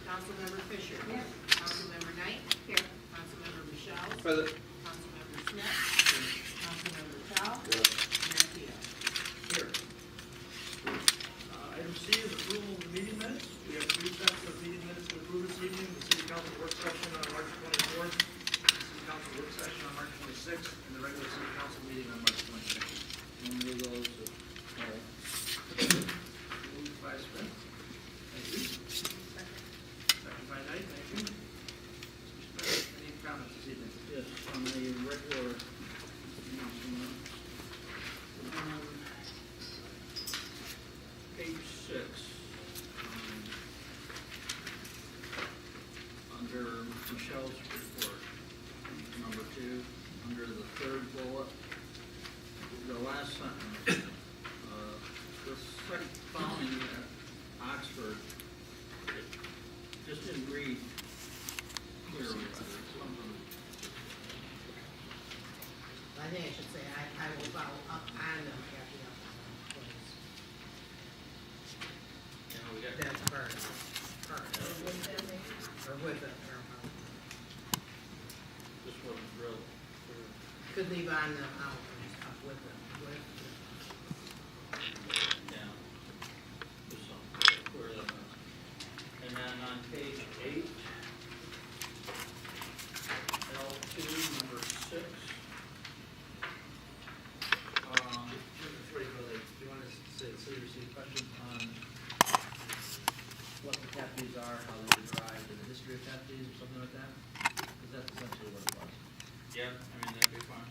Councilmember Fisher. Yes. Councilmember Knight. Here. Councilmember Michelle. Present. Councilmember Smith. Councilmember Chow. Yes. Mayor Theo. Here. Item C is approval of the meeting minutes. We have three sets of meeting minutes to approve this evening. The city council work session on March 24th, the city council work session on March 26th, and the regular city council meeting on March 26th. Move those. Moved by Smith. Thank you. Second by Knight. Thank you. Mr. Smith, any comments this evening? Yes, on the regular, page 6, under Michelle's report, number 2, under the third bullet, the last sentence, the second following at Oxford, it just didn't read clearly. I think I should say, I will follow up on them after the close. You know, we got That's current. Or with it, or this wasn't real clear. could leave on them out and stuff with it, Yeah. Just something to clear that up. And then on page 8, L2, number 6. Before you go there, do you want to say, receive questions on what the tap fees are, how they were derived, and the history of tap fees, or something like that? Because that's essentially what it was. Yeah, I mean, that'd be fine.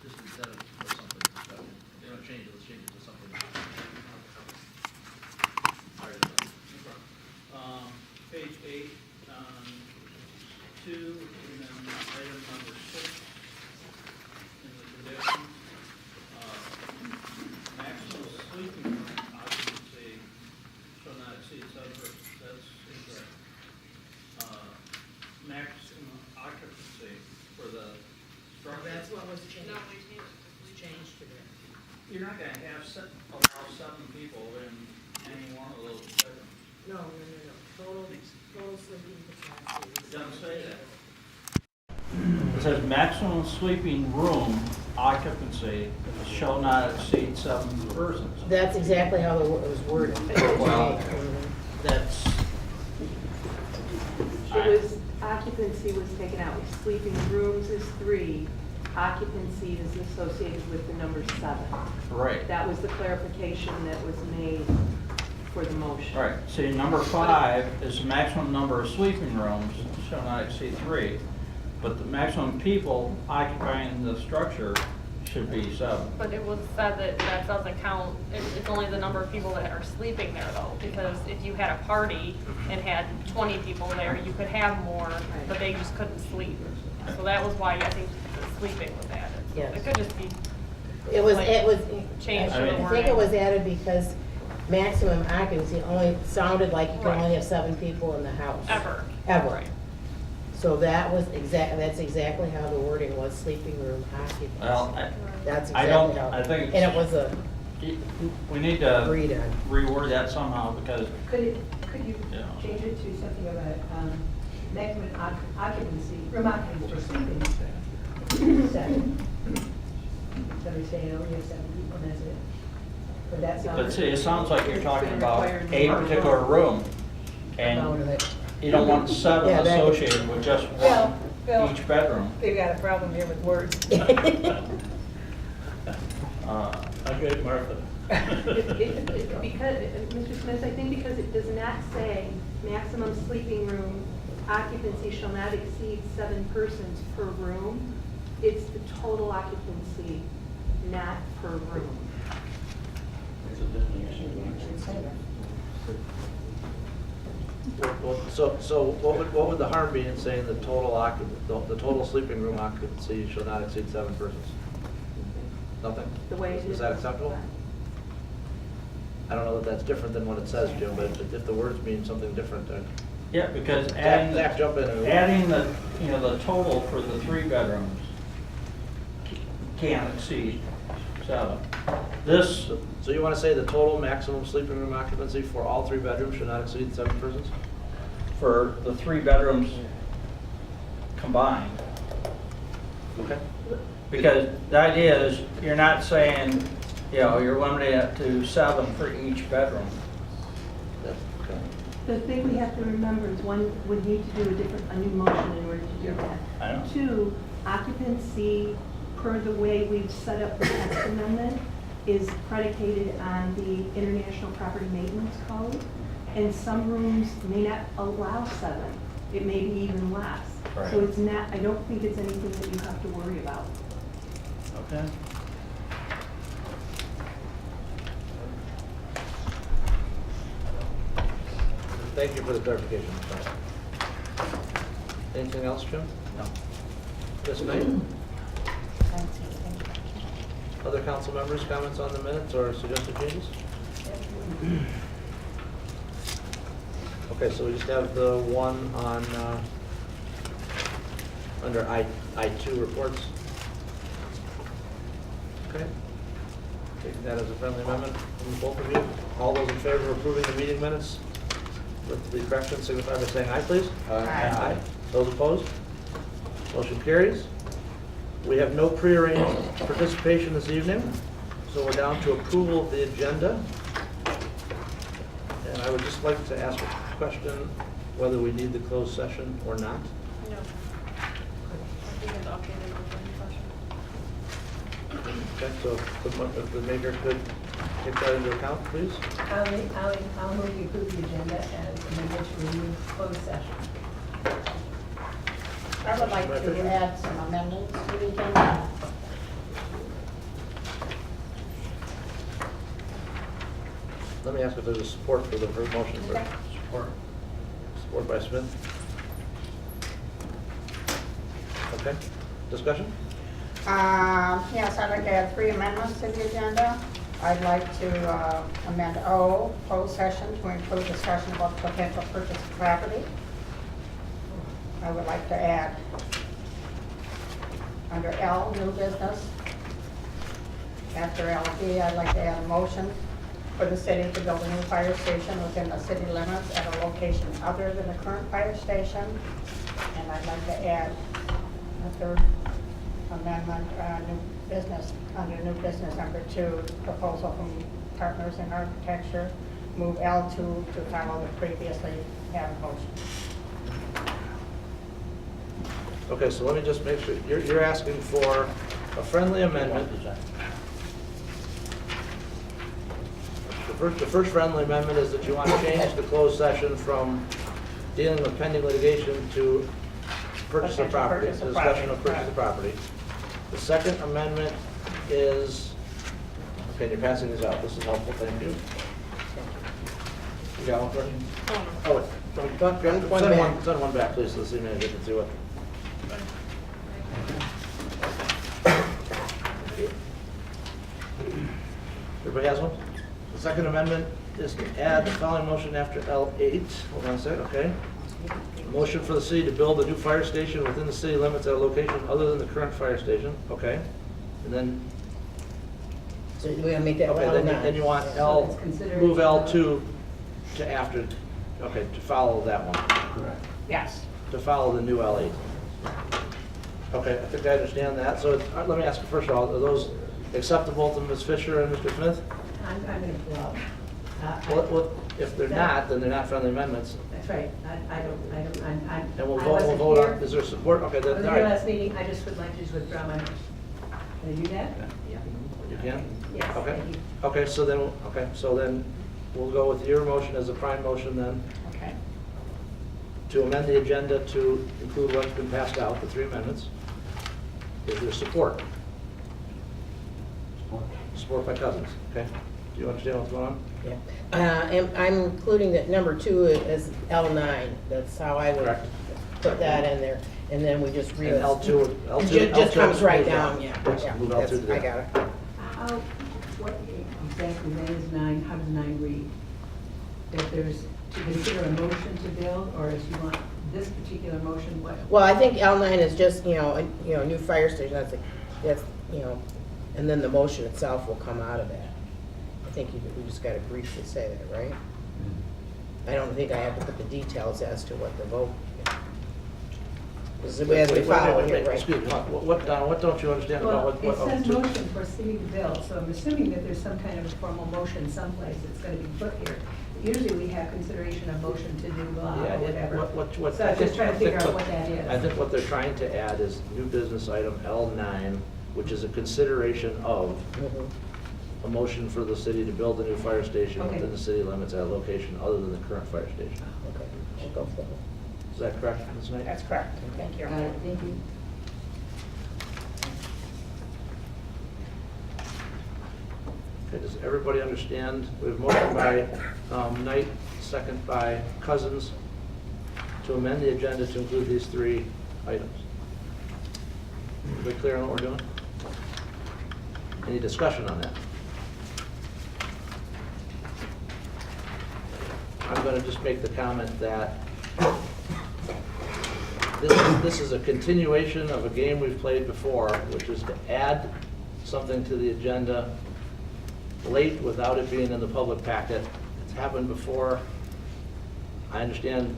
Just instead of or something, if they don't change it, let's change it to something. Page 8, 2, and then item number 6 in the conditions. Maximum sleeping room occupancy shall not exceed 7 persons. That's incorrect. Maximum occupancy for the structure. that's what was changed. No, we changed to that. You're not gonna have allow 7 people in any one of those bedrooms. No. Total sleeping capacity. It doesn't say that. It says maximum sleeping room occupancy shall not exceed 7 persons. That's exactly how it was worded. Well, that's. It was, occupancy was taken out. Sleeping rooms is 3. Occupancy is associated with the number 7. Right. That was the clarification that was made for the motion. Right. See, number 5 is the maximum number of sleeping rooms shall not exceed 3, but the maximum people occupying the structure should be 7. But it was said that that doesn't count, it's only the number of people that are sleeping there though, because if you had a party and had 20 people there, you could have more, but they just couldn't sleep. So that was why I think the sleeping was added. So Yes. it could just be, It was, Change I the think it wording. was added because maximum occupancy only sounded like you could only have 7 people in the house. ever. Ever. Right. So that's exactly how the wording was, sleeping room occupancy. Well, That's I exactly don't, how. I think And it was we need to agreed on. reword that somehow because, Could you Yeah. change it to something about maximum occupancy, room occupancy for sleeping? 7. So we say only have 7 people, and that's it. But that's not. but see, it sounds like you're talking about a particular room and you don't want 7 Yeah, that- associated with just Well, one, each bedroom. They've got a problem here with words. Okay, Martha. Because, Mr. Smith, I think because it does not say maximum sleeping room occupancy shall not exceed 7 persons per room, it's the total occupancy, not per room. So what would the harm be in saying the total sleeping room occupancy shall not exceed 7 persons? Nothing? The way it Is that acceptable? I don't know that that's different than what it says, Jim, but if the words mean something different, then. Yeah, because Zach, jump in. adding the, the total for the 3 bedrooms can't exceed 7. This, So you want to say the total maximum sleeping room occupancy for all 3 bedrooms should not exceed 7 persons? for the 3 bedrooms combined, Okay. because the idea is, you're not saying, you're limiting it to 7 for each bedroom. Yeah, okay. The thing we have to remember is, one would need to do a new motion in order to do that. I know. 2, occupancy, per the way we've set up the text amendment, is predicated on the International Property Maintenance Code, and some rooms may not allow 7. It may be even less. Right. So it's not, I don't think it's anything that you have to worry about. Okay. Thank you for the clarification. Anything else, Jim? No. Ms. Knight? Other council members, comments on the minutes or suggested changes? Okay, so we just have the one on, under I2 reports. Okay. Taking that as a friendly amendment from both of you. All those in favor of approving the meeting minutes with the correction signify by saying aye, please. Aye. Those opposed? Motion carries. We have no prearranged participation this evening, so we're down to approval of the agenda. And I would just like to ask a question, whether we need the closed session or not. No. I think it's updated with one question. Okay, so if the maker could take that into account, please. I'll move you approve the agenda as amended to remove closed session. I would like to add some amendments to the agenda. Let me ask if there's a support for the first motion. Okay. Support by Smith. Okay, discussion? Yes, I'd like to add 3 amendments to the agenda. I'd like to amend O, closed session, to include discussion about potential purchase of property. I would like to add, under L, new business. After LB, I'd like to add a motion for the city to build a new fire station within the city limits at a location other than the current fire station. And I'd like to add a 3rd amendment, new business, under new business number 2, proposal from Partners in Architecture, move L2 to follow the previously had motion. Okay, so let me just make sure, you're asking for a friendly amendment. The first friendly amendment is that you want to change the closed session from dealing with pending litigation to purchase of property, Purchase of discussion of property, purchase of property. The second amendment is, okay, you're passing these out, this is helpful, thank you. You got one, Courtney? Oh, wait, send one back, please, so the city manager can see what. Everybody has one? The second amendment is to add the following motion after L8. Hold on a sec, okay. Motion for the city to build a new fire station within the city limits at a location other than the current fire station, okay. And then, So we're gonna make that okay, then you want L, it's considered- move L2 to after, okay, to follow that one, Correct. Yes. to follow the new L8. Okay, I think I understand that. So let me ask you first of all, are those acceptable to Ms. Fisher and Mr. Smith? I'm going to pull out. Well, if they're not, then they're not friendly amendments. That's right. I'm. And we'll I vote, we'll wasn't vote on, here. is there support? Okay, I that's was all here right. last meeting, I just would like to just withdraw my motion. Can I do that? You can? Yes, Okay. thank you. Okay, so then we'll go with your motion as a prime motion then, Okay. to amend the agenda to include what's been passed out, the 3 amendments. Is there support? Support by Cousins, okay? Do you understand what's going on? Yeah. And I'm including that number 2 as L9. That's how I would Correct. put that in there. And then we just And L2, It just comes right moves down, yeah. Yes, Yeah, move L2 to that's- I that. got it. How, what exactly then is 9, how does 9 read? If there's to consider a motion to build, or if you want this particular motion, what? Well, I think L9 is just, new fire station. That's, and then the motion itself will come out of that. think we just gotta briefly say that, right? I don't think I have to put the details as to what the vote. This is the way we follow it here, right? Excuse me, what, Donna, what don't you understand about Well, what? it says motion for city to build, so I'm assuming that there's some kind of formal motion someplace that's gonna be put here. Usually we have consideration of motion to do blah Yeah, or whatever. what? So I'm just trying to figure out what- what that is. I think what they're trying to add is new business item L9, which is a consideration of Mhm. a motion for the city to build a new fire station Okay. within the city limits at a location other than the current fire station. Okay, we'll go for it. Is that correct, Ms. Knight? That's correct, thank you. Got it, thank you. Okay, does everybody understand? We have motion by Knight, second by Cousins, to amend the agenda to include these three items. Everybody clear on what we're doing? Any discussion on that? I'm going to just make the comment that this is a continuation of a game we've played before, which is to add something to the agenda late without it being in the public packet. It's happened before. I understand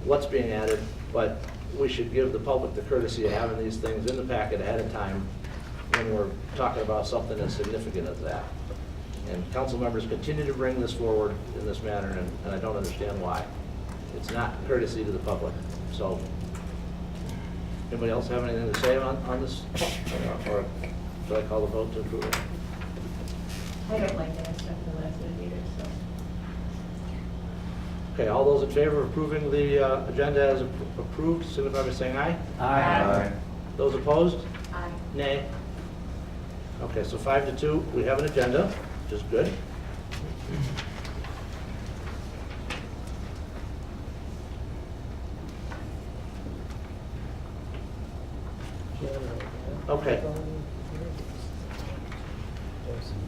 what's being added, but we should give the public the courtesy of having these things in the packet ahead of time when we're talking about something as significant as that. And council members continue to bring this forward in this manner, and I don't understand why. It's not courtesy to the public. So, anybody else have anything to say on this? Or should I call the vote to approve it? I don't like that stuff in the last minute either, so. Okay, all those in favor of approving the agenda as approved, signify by saying aye. Aye. Those opposed? Aye. Nay. Okay, so 5-2, we have an agenda, which is good. Okay.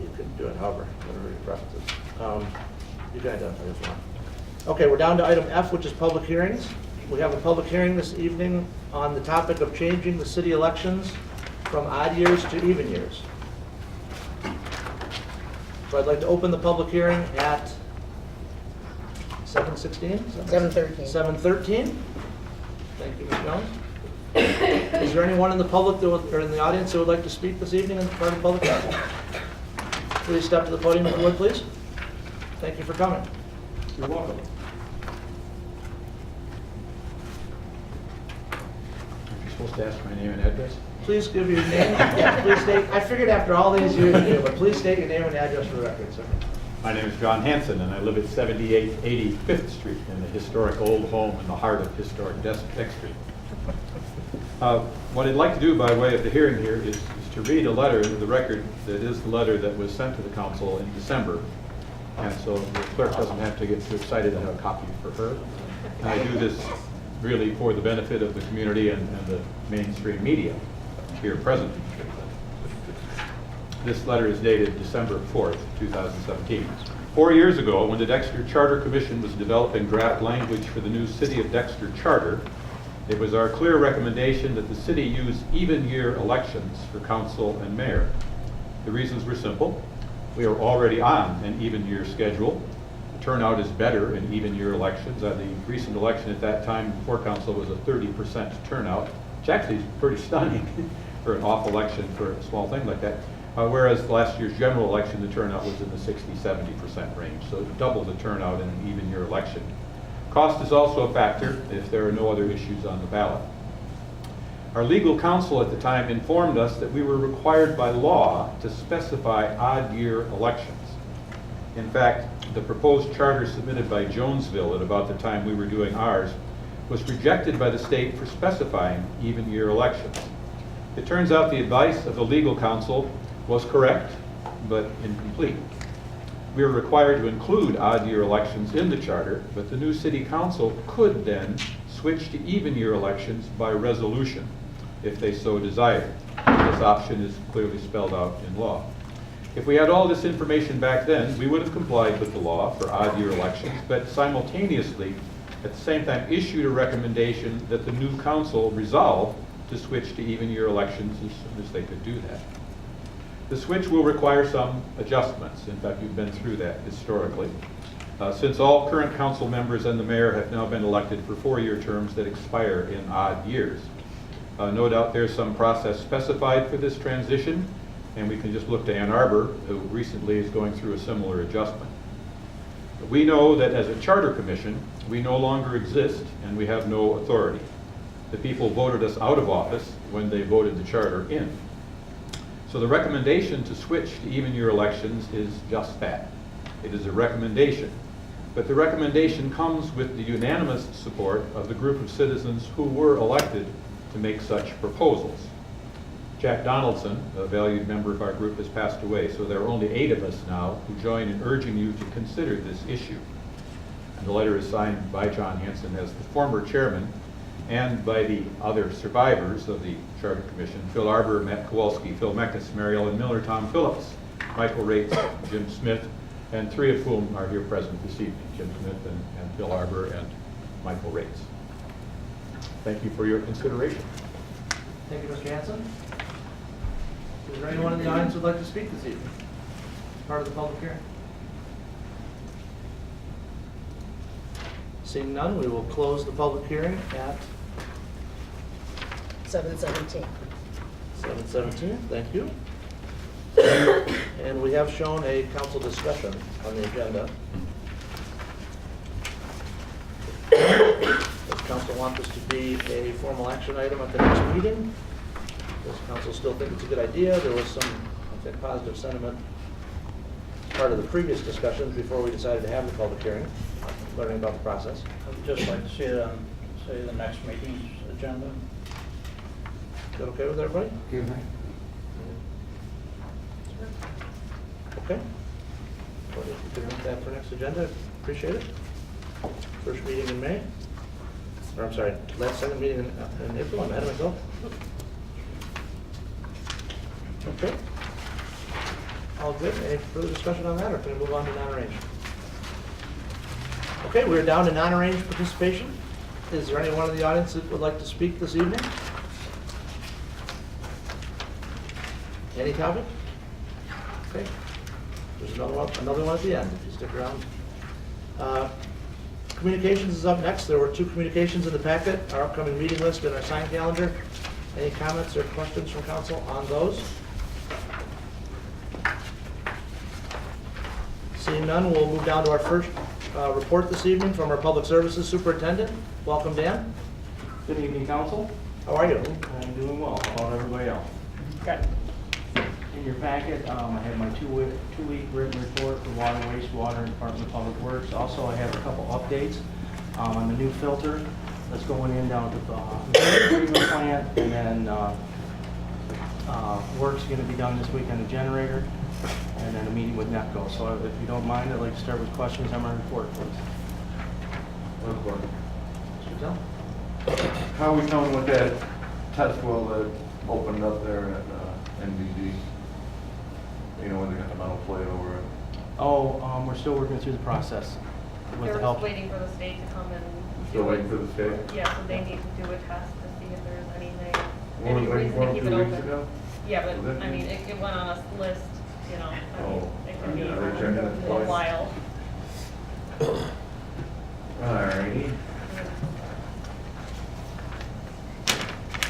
You can do it however, whatever your preference is. You can identify this one. Okay, we're down to item F, which is public hearings. We have a public hearing this evening on the topic of changing the city elections from odd years to even years. So I'd like to open the public hearing at 7:16? 7:13. 7:13. Thank you, Ms. Jones. Is there anyone in the public that would, or in the audience that would like to speak this evening in part of the public hearing? Please step to the podium if you would, please. Thank you for coming. You're welcome. You're supposed to ask my name and address? Please give your name. Yeah, please state, I figured after all these years you do, but please state your name and address for the record, sir. My name is John Hanson, and I live at 7880 Fifth Street in the historic old home in the heart of historic Dexter. What I'd like to do by way of the hearing here is to read a letter into the record that is the letter that was sent to the council in December. And so the clerk doesn't have to get too excited to have a copy for her. And I do this really for the benefit of the community and the mainstream media here present. This letter is dated December 4th, 2017. 4 years ago, when the Dexter Charter Commission was developing draft language for the new City of Dexter Charter, it was our clear recommendation that the city use even-year elections for council and mayor. The reasons were simple. We are already on an even-year schedule. The turnout is better in even-year elections. The recent election at that time before council was a 30% turnout, which actually is pretty stunning for an off election for a small thing like that. Whereas last year's general election, the turnout was in the 60-70% range, so double the turnout in an even-year election. Cost is also a factor if there are no other issues on the ballot. Our legal counsel at the time informed us that we were required by law to specify odd-year elections. In fact, the proposed charter submitted by Jonesville at about the time we were doing ours was rejected by the state for specifying even-year elections. It turns out the advice of the legal counsel was correct, but incomplete. We were required to include odd-year elections in the charter, but the new city council could then switch to even-year elections by resolution, if they so desired. This option is clearly spelled out in law. If we had all this information back then, we would have complied with the law for odd-year elections, but simultaneously, at the same time, issued a recommendation that the new council resolve to switch to even-year elections as soon as they could do that. The switch will require some adjustments. In fact, you've been through that historically. Since all current council members and the mayor have now been elected for 4-year terms that expire in odd years. No doubt there's some process specified for this transition, and we can just look to Ann Arbor, who recently is going through a similar adjustment. We know that as a charter commission, we no longer exist and we have no authority. The people voted us out of office when they voted the charter in. So the recommendation to switch to even year elections is just that. It is a recommendation. But the recommendation comes with the unanimous support of the group of citizens who were elected to make such proposals. Jack Donaldson, a valued member of our group, has passed away, so there are only 8 of us now who join in urging you to consider this issue. And the letter is signed by John Hanson as the former chairman and by the other survivors of the Charter Commission: Phil Arbor, Matt Kowalski, Phil Meckes, Mary Ellen Miller, Tom Phillips, Michael Rates, Jim Smith, and 3 of whom are here present this evening: Jim Smith and Phil Arbor and Michael Rates. Thank you for your consideration. Thank you, Mr. Hanson. Is there anyone in the audience who would like to speak this evening as part of the public hearing? Seeing none, we will close the public hearing at 7:17. 7:17. Thank you. And we have shown a council discussion on the agenda. Does council want this to be a formal action item at the next meeting? Does council still think it's a good idea? There was some, I think, positive sentiment as part of the previous discussions before we decided to have the public hearing, learning about the process. I'd just like to see it on, say, the next meeting's agenda. Is that okay with everybody? Okay. Well, if you can make that for next agenda, appreciate it. First meeting in May, or I'm sorry, second meeting in April, I'm ahead of myself. Okay. All good. Any further discussion on that, or can we move on to non-arranged? Okay, we're down to non-arranged participation. Is there anyone in the audience that would like to speak this evening? Any topic? Okay. There's another one at the end, if you stick around. Communications is up next. There were 2 communications in the packet, our upcoming meeting list and our sign calendar. Any comments or questions from council on those? Seeing none, we'll move down to our first report this evening from our Public Services Superintendent. Welcome, Dan. Good evening, council. How are you? I'm doing well. How about everybody else? Okay. In your packet, I have my two-week written report for water, wastewater, and Department of Public Works. Also, I have a couple updates on the new filter that's going in down to the treatment plant, and then work's going to be done this week on the generator, and then a meeting with NEPCO. So if you don't mind, I'd like to start with questions on my report, please. Mr. Tell? How are we doing with that test well that opened up there at NBD? You know, when they got the metal plate over it? Oh, we're still working through the process with They're the just help. waiting for the state to come and Still do waiting it. for the state? Yeah, so they need to do a test to see if there's anything, What was any it, reason to keep it 2 weeks open. ago? Yeah, Was but, it? I mean, it went on a list, you know, I mean, Oh, it could be yeah, for they're checking it a twice. while. Alrighty.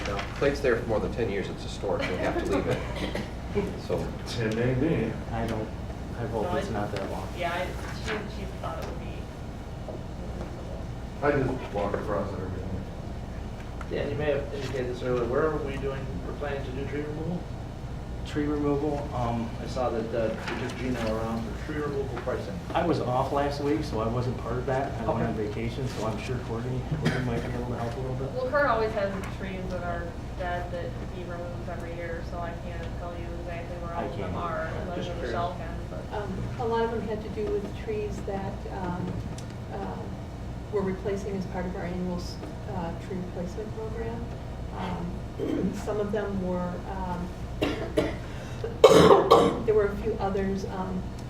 No, plate's there for more than 10 years, it's historic, we have to leave it. So, 10 maybe. I hope No, it's not that long. Yeah, she thought it would be reasonable. I just walked across everything. Dan, you may have indicated this earlier. Where are we doing, we're planning to do tree removal? Tree removal, I saw that you took Gino around for tree removal pricing. I was off last week, so I wasn't part of that. I went on Okay. vacation, so I'm sure Courtney might be able to help a little bit. Well, Kurt always has trees that are dead that he removes every year, so I can't tell you exactly where all of them can't. are, unless Just Michelle can, but. A lot of them had to do with trees that we're replacing as part of our annual tree replacement program. Some of them were, there were a few others,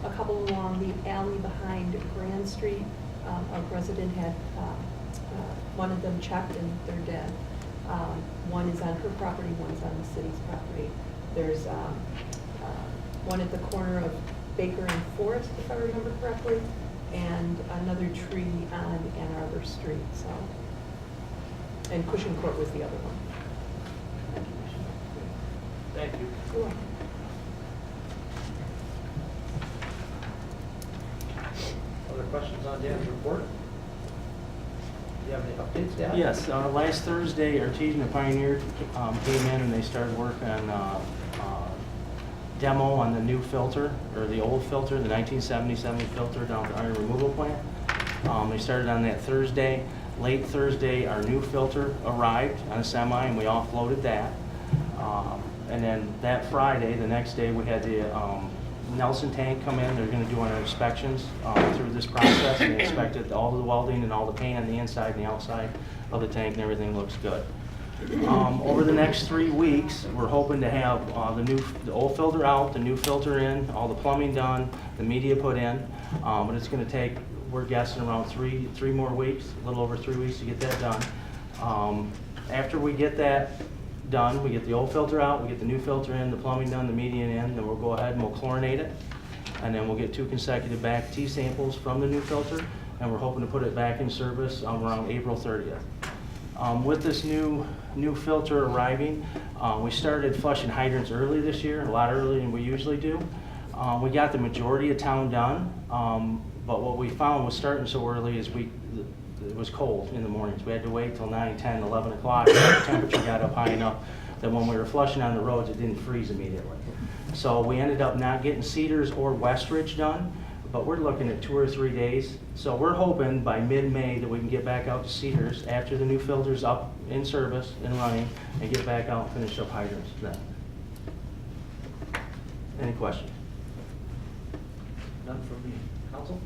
a couple along the alley behind Grand Street. A resident had one of them checked and they're dead. One is on her property, one is on the city's property. There's one at the corner of Baker and Forest, if I remember correctly, and another tree on Ann Arbor Street, so. And Cushion Court was the other one. Thank you. You're welcome. Other questions on Dan's report? Do you have any updates, Dan? Yes, last Thursday, Artesian and Pioneer came in and they started work on demo on the new filter, or the old filter, the 1977 filter down at the iron removal plant. They started on that Thursday. Late Thursday, our new filter arrived on a semi and we offloaded that. And then that Friday, the next day, we had the Nelson tank come in. They're going to do our inspections through this process. And they inspected all of the welding and all the paint on the inside and the outside of the tank, and everything looks good. Over the next 3 weeks, we're hoping to have the old filter out, the new filter in, all the plumbing done, the media put in. But it's going to take, we're guessing, around three more weeks, a little over 3 weeks to get that done. After we get that done, we get the old filter out, we get the new filter in, the plumbing done, the media in, then we'll go ahead and we'll chlorinate it. And then we'll get 2 consecutive back T samples from the new filter, and we're hoping to put it back in service around April 30th. With this new filter arriving, we started flushing hydrants early this year, a lot earlier than we usually do. We got the majority of town done, but what we found was starting so early is it was cold in the mornings. We had to wait till 9, 10, 11 o'clock. The temperature got up high enough that when we were flushing on the roads, it didn't freeze immediately. So we ended up not getting Cedars or Westridge done, but we're looking at 2 or 3 days. So we're hoping by mid-May that we can get back out to Cedars after the new filter's up in service and running, and get back out and finish up hydrants then. Any questions? None from the council?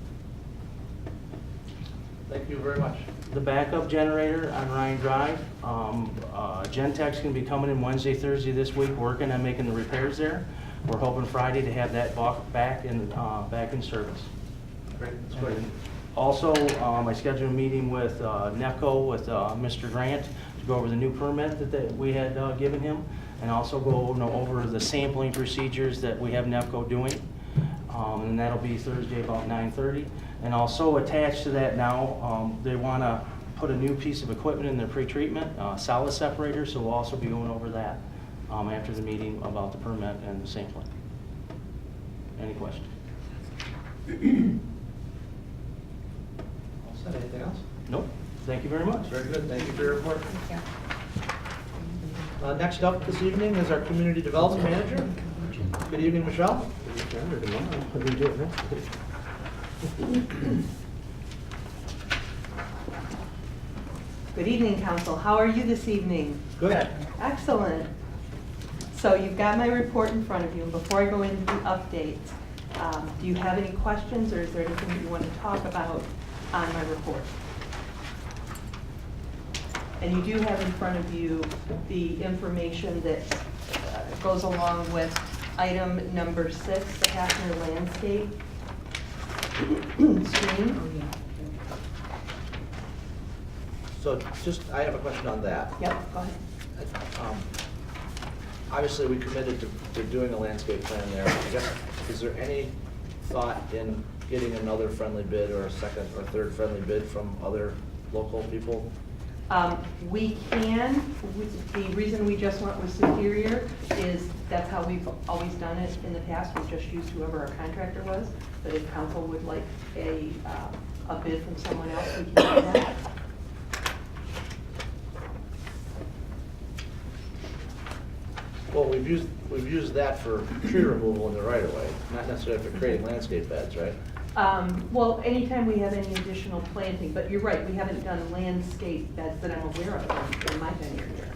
Thank you very much. The backup generator on Ryan Drive, Gentech's gonna be coming in Wednesday, Thursday this week, working on making the repairs there. We're hoping Friday to have that back in service. Great, that's great. And also, I scheduled a meeting with NEPCO, with Mr. Grant, to go over the new permit that we had given him, and also go over the sampling procedures that we have NEPCO doing. And that'll be Thursday about 9:30. And also attached to that now, they want to put a new piece of equipment in their pretreatment, solid separator, so we'll also be going over that after the meeting about the permit and the sampling. Any questions? All set, anything else? Nope. Thank you very much. Very good, thank you for your report. Next up this evening is our Community Development Manager. Good evening, Michelle. Good evening, council. How are you this evening? Good. Excellent. So you've got my report in front of you, and before I go into the updates, do you have any questions, or is there anything that you want to talk about on my report? And you do have in front of you the information that goes along with item number 6, the Hafner landscape screen. So I have a question on that. Yep, go ahead. Obviously, we committed to doing a landscape plan there. I guess, is there any thought in getting another friendly bid or a second or third friendly bid from other local people? We can. The reason we just went with Superior is that's how we've always done it in the past. We've just used whoever our contractor was. But if council would like a bid from someone else, we can do that. Well, we've used that for tree removal in the right of way, not necessarily for creating landscape beds, right? Well, anytime we have any additional planting, but you're right, we haven't done landscape beds that I'm aware of in my tenure here.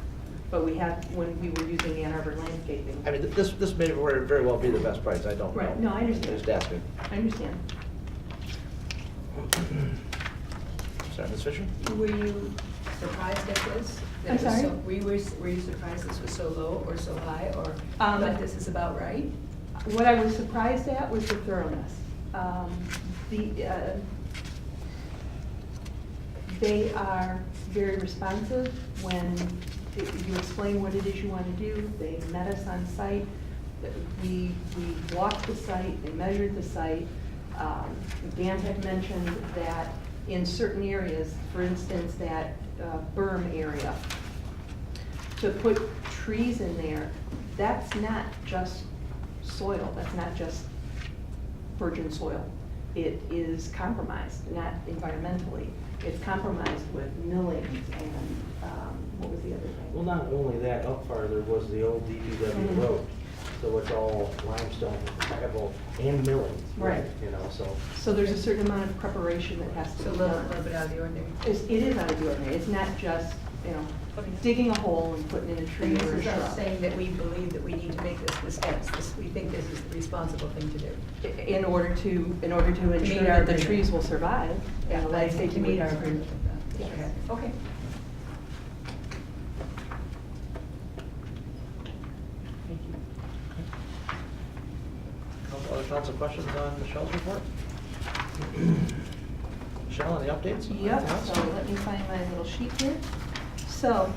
But we have, when we were using Ann Arbor landscaping. I mean, this may very well be the best price, I don't know. Right, no, I understand. Just asking. I understand. Sorry, Ms. Fisher? Were you surprised at this? I'm sorry? Were you surprised this was so low or so high, or that this is about right? What I was surprised at was the thoroughness. They are very responsive when you explain what it is you want to do. They met us on site. we walked the site, they measured the site. Dan had mentioned that in certain areas, for instance, that berm area, to put trees in there, that's not just soil, that's not just virgin soil. It is compromised, not environmentally. It's compromised with millings and, what was the other thing? Well, not only that, up farther was the old DPW road, so it's all limestone, gravel, and millings. Right. You know, so. So there's a certain amount of preparation that has to So a be little done. bit out of the ordinary. It is out of the ordinary. It's not just, digging a hole and putting in a tree And this or a is us shrub. saying that we believe that we need to make this steps, we think this is the responsible thing to do. In order to ensure meet our that the agreement. trees will survive and the life To safety meet will our agreement with that. Yes. Okay. Thank you. Other council questions on Michelle's report? Michelle, any updates? Yep, Anything else? so let me find my little sheet here. So,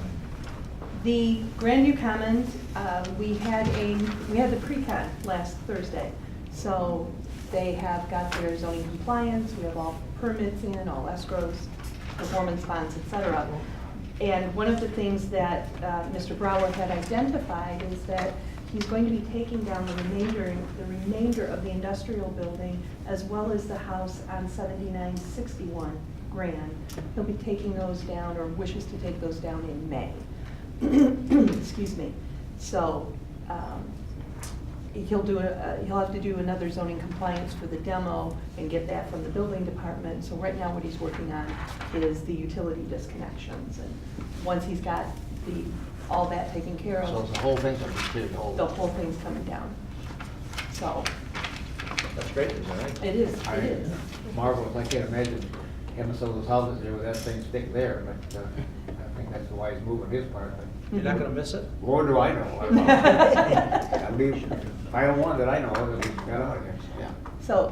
the Grandview Commons, we had the pre-con last Thursday. So they have got their zoning compliance, we have all permits in, all escrows, performance bonds, et cetera. And one of the things that Mr. Brower had identified is that he's going to be taking down the remainder of the industrial building as well as the house on 7961 Grand. He'll be taking those down, or wishes to take those down in May. Excuse me. So he'll have to do another zoning compliance for the demo and get that from the building department. So right now what he's working on is the utility disconnections. And once he's got all that taken care of. So the whole thing's completed, The whole thing's coming down. So, That's great news, all right? it is. Marvelous, I can't imagine having some of those houses there with that thing stick there, but I think that's why he's moving his part. But You're not gonna miss it? Lord, do I know. I mean, if I don't want it, I know it, we got out of here, yeah. So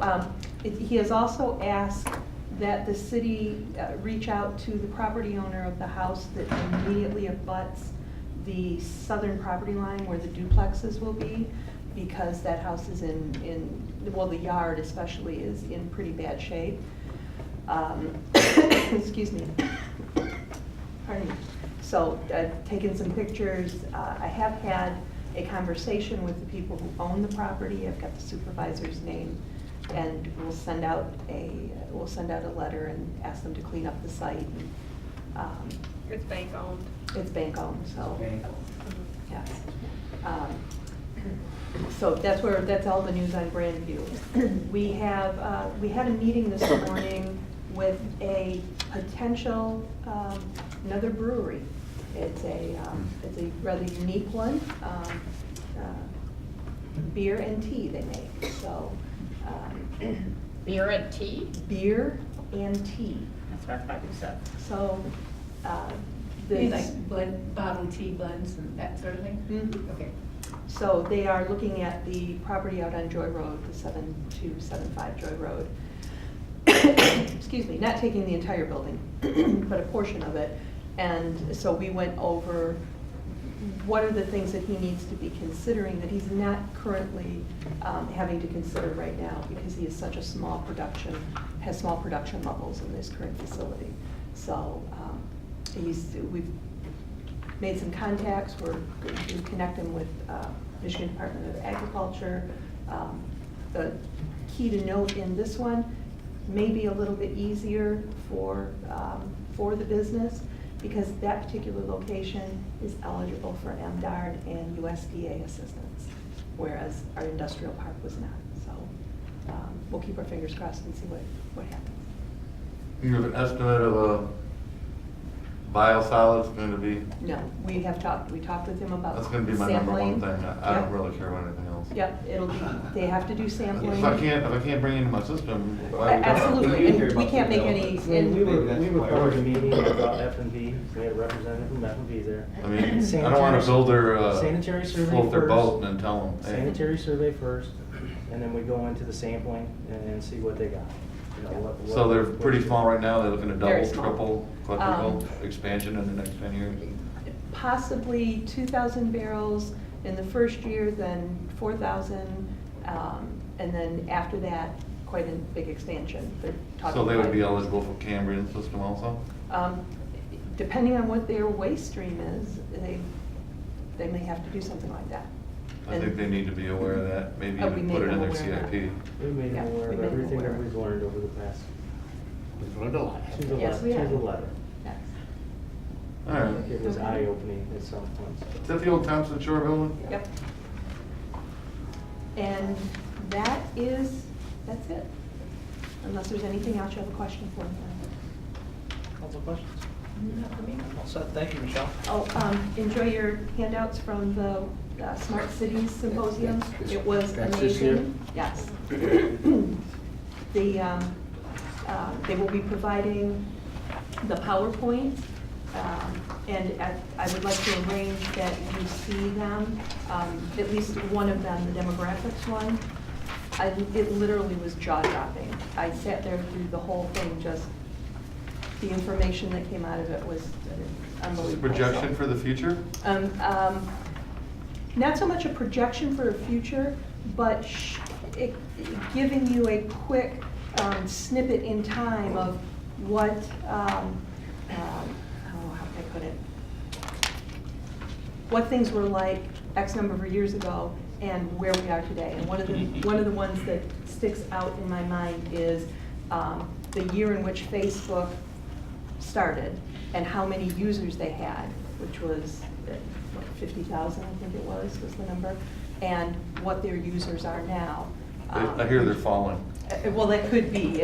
he has also asked that the city reach out to the property owner of the house that immediately abuts the southern property line where the duplexes will be, because that house is well, the yard especially is in pretty bad shape. Excuse me. Pardon me. So, taken some pictures. I have had a conversation with the people who own the property. I've got the supervisor's name, and we'll send out a letter and ask them to clean up the site. And, It's bank owned. it's bank owned, so, Okay. yes. So that's all the news on Grandview. We had a meeting this morning with a potential, another brewery. It's a rather unique one, beer and tea they make, so. Beer and tea? Beer and tea. That's what I thought you said. So, Things like bottled tea blends and that sort of thing? Mhm. Okay. So they are looking at the property out on Joy Road, the 7275 Joy Road. Excuse me, not taking the entire building, but a portion of it. And so we went over what are the things that he needs to be considering that he's not currently having to consider right now, because he is such a small production, has small production levels in this current facility. So we've made some contacts. We're going to connect him with Michigan Department of Agriculture. The key to note in this one may be a little bit easier for the business, because that particular location is eligible for MDARD and USDA assistance, whereas our industrial park was not. So we'll keep our fingers crossed and see what happens. You have an estimate of a biosolids going to be? No, we talked with him about That's going to be my number one sampling. thing. I don't Yep. really care about anything else. Yep, it'll be, they have to do sampling. If I can't bring it into my system, why would I? Absolutely, and we can't make any, We and recorded a meeting about F&B, we had a representative from F&B there. I mean, I don't want to build their, Sanitary survey float their first. boat and then tell them, hey. Sanitary survey first, and then we go into the sampling and see what they got. You know, what- So they're pretty small right now, they're looking to Very double, small. triple, quadruple expansion in the next 10 years? possibly 2,000 barrels in the first year, then 4,000, and then after that, quite a big expansion. They're talking So they would about- be eligible for Cambrian system also? Depending on what their waste stream is, they may have to do something like that. I think they need to be aware of that, maybe Oh, we even made put it in them their aware of that. CIP. We made Yeah, them aware we of made them everything that aware. we've learned over the past, We've learned a lot. Yes, we to have. the letter. Yes. All right. It was Okay. eye-opening at some points. Is that the old Thompson Shore building? Yep. And that's it. Unless there's anything else you have a question for me. Council questions? All set, thank you, Michelle. Oh, enjoy your handouts from the Smart Cities Symposium. It was That's this year? amazing. Yes. They will be providing the PowerPoint, and I would like to arrange that you see them, at least one of them, the demographics one. It literally was jaw-dropping. I sat there through the whole thing, just the information that came out of it was Is this a unbelievable. projection for the future? Not so much a projection for a future, but giving you a quick snippet in time of what, how can I put it? What things were like X number of years ago and where we are today. And one of the ones that sticks out in my mind is the year in which Facebook started and how many users they had, which was 50,000, I think it was the number, and what their users are now. I hear they're falling. Well, that could be,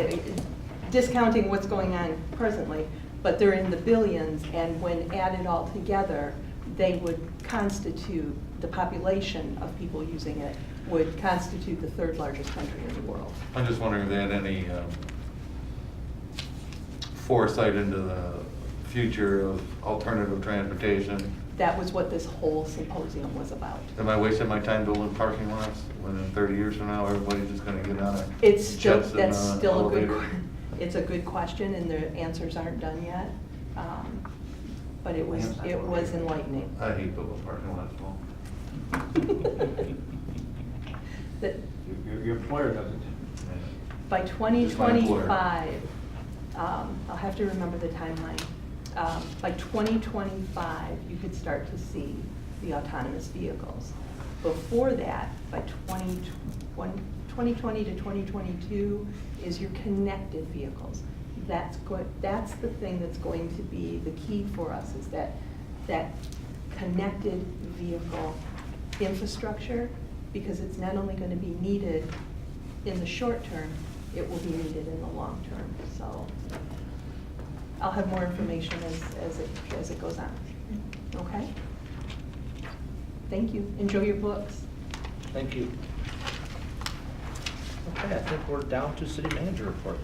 discounting what's going on presently, but they're in the billions, and when added all together, they would constitute, the population of people using it would constitute the third largest country in the world. I'm just wondering if they had any foresight into the future of alternative transportation. That was what this whole symposium was about. Am I wasting my time building parking lots when in 30 years from now, everybody's just gonna get on It's still, jets and that's still a good, elevators? it's a good question, and the answers aren't done yet. But it was enlightening. I hate building parking lots, Paul. That Your employer doesn't. by Just my employer. 2025, I'll have to remember the timeline. By 2025, you could start to see the autonomous vehicles. Before that, by 2020 to 2022 is your connected vehicles. That's the thing that's going to be the key for us, is that connected vehicle infrastructure, because it's not only going to be needed in the short term, it will be needed in the long term. So I'll have more information as it goes on. Okay? Thank you. Enjoy your books. Thank you. Okay, I think we're down to city manager report.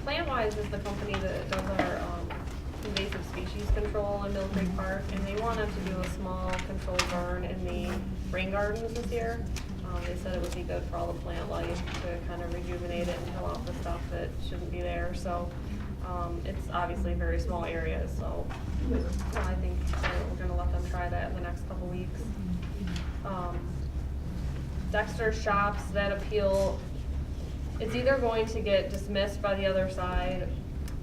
Plant-wise is the company that does our invasive species control in Mill Creek Park, and they wanted to do a small controlled burn in the rain gardens this year. They said it would be good for all the plant life to kind of rejuvenate it and kill off the stuff that shouldn't be there. So it's obviously very small areas, so I think we're gonna let them try that in the next couple weeks. Dexter shops, that appeal, it's either going to get dismissed by the other side,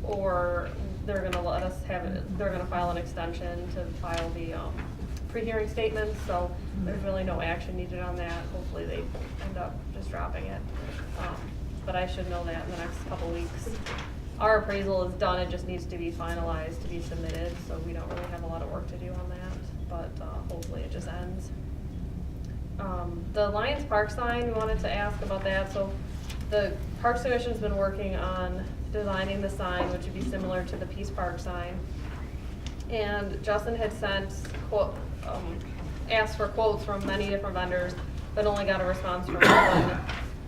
or they're gonna let us have it, they're gonna file an extension to file the pre-hearing statements, so there's really no action needed on that. Hopefully they end up just dropping it. But I should know that in the next couple weeks. Our appraisal is done, it just needs to be finalized to be submitted, so we don't really have a lot of work to do on that, but hopefully it just ends. The Lions Park sign, we wanted to ask about that. So the Parks Commission's been working on designing the sign, which would be similar to the Peace Park sign. And Justin had asked for quotes from many different vendors, but only got a response from one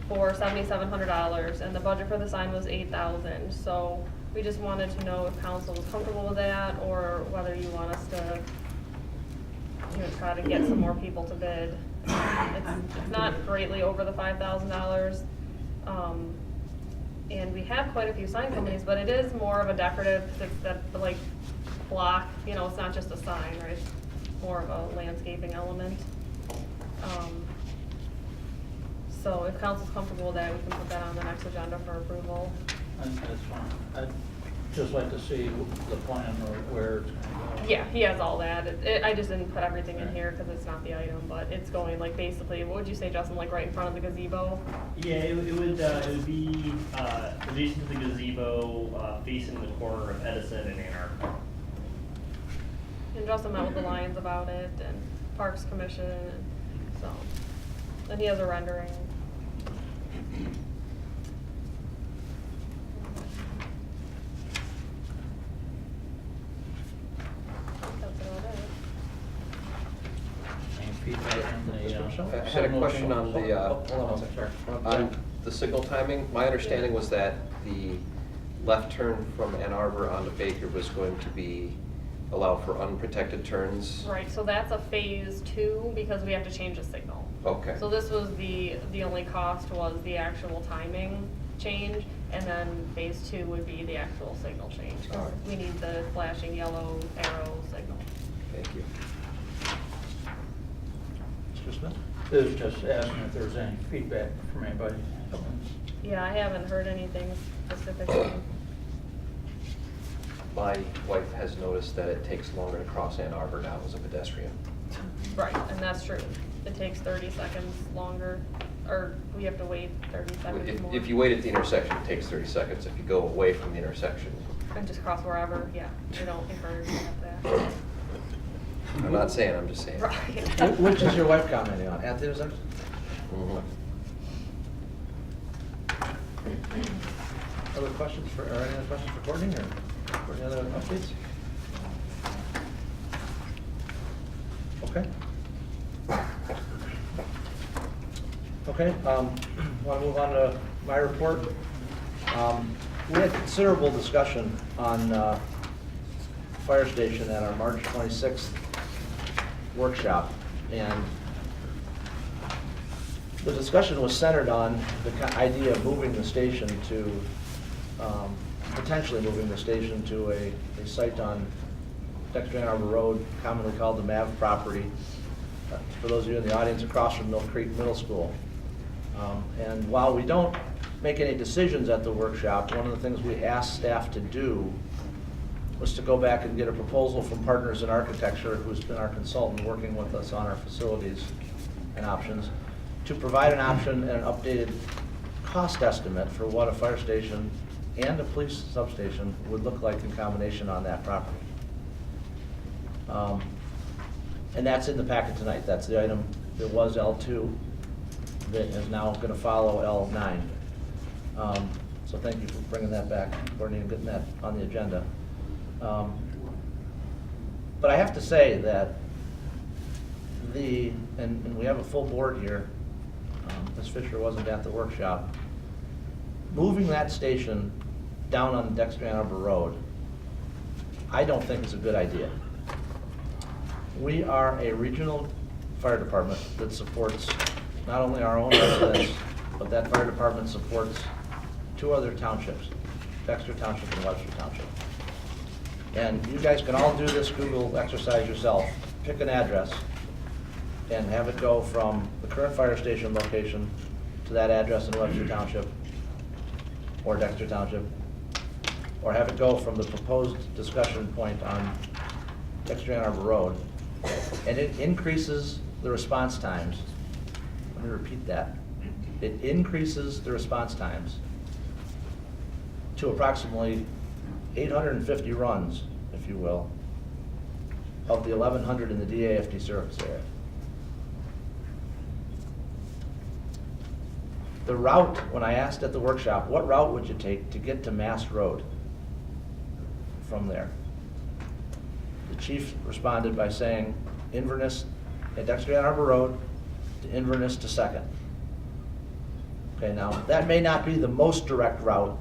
for $7,700, and the budget for the sign was $8,000. So we just wanted to know if council was comfortable with that, or whether you want us to, try to get some more people to bid. It's not greatly over the $5,000. And we have quite a few sign companies, but it is more of a decorative, it's that like block, it's not just a sign, right? It's more of a landscaping element. So if council's comfortable with that, we can put that on the next agenda for approval. That's fine. I'd just like to see the plan or where it's going to go. Yeah, he has all that. I just didn't put everything in here because it's not the item, but it's going like basically, what would you say, Justin, like right in front of the gazebo? Yeah, it would be adjacent to the gazebo, facing the corner of Edison and Ann Arbor. And Justin met with the Lions about it and Parks Commission, and so. And he has a rendering. That's about it. Any feedback on the, Mr. Michelle? I had a question on the, Hold on one second. on the signal timing. My understanding was that the left turn from Ann Arbor onto Baker was going to be allowed for unprotected turns. Right, so that's a phase 2 because we have to change the signal. Okay. So this was the only cost was the actual timing change, and then phase 2 would be the actual signal change. All right. We need the flashing yellow arrow signal. Thank you. Mr. Smith? it was just asking if there was any feedback from anybody. Yeah, I haven't heard anything specifically. My wife has noticed that it takes longer to cross Ann Arbor now as a pedestrian. Right, and that's true. It takes 30 seconds longer, or we have to wait 30 seconds more. If you wait at the intersection, it takes 30 seconds. If you go away from the intersection, And just cross wherever, yeah. We don't encourage that. I'm not saying, I'm just saying. Right. Which is your wife commenting on, at the intersection? Mhm. Other questions for, or any other questions for Courtney, or any other updates? Okay. Okay, want to move on to my report? We had considerable discussion on fire station at our March 26th workshop, and the discussion was centered on the idea of moving the station to, potentially moving the station to a site on Dexter Ann Arbor Road, commonly called the MAV property, for those of you in the audience, across from Mill Creek Middle School. And while we don't make any decisions at the workshop, one of the things we asked staff to do was to go back and get a proposal from Partners in Architecture, who's been our consultant working with us on our facilities and options, to provide an option and an updated cost estimate for what a fire station and a police substation would look like in combination on that property. And that's in the packet tonight. That's the item that was L2 that is now going to follow L9. So thank you for bringing that back, Courtney, and getting that on the agenda. But I have to say that and we have a full board here, Ms. Fisher wasn't at the workshop, moving that station down on Dexter Ann Arbor Road, I don't think is a good idea. We are a regional fire department that supports not only our own residents, but that fire department supports 2 other townships, Dexter Township and Webster Township. And you guys can all do this Google exercise yourself. Pick an address and have it go from the current fire station location to that address in Webster Township or Dexter Township, or have it go from the proposed discussion point on Dexter Ann Arbor Road, and it increases the response times. Let me repeat that. It increases the response times to approximately 850 runs, if you will, of the 1,100 in the DAFD service area. The route, when I asked at the workshop, what route would you take to get to Mass Road from there? The chief responded by saying Inverness, at Dexter Ann Arbor Road, to Inverness to 2nd. Okay, now, that may not be the most direct route.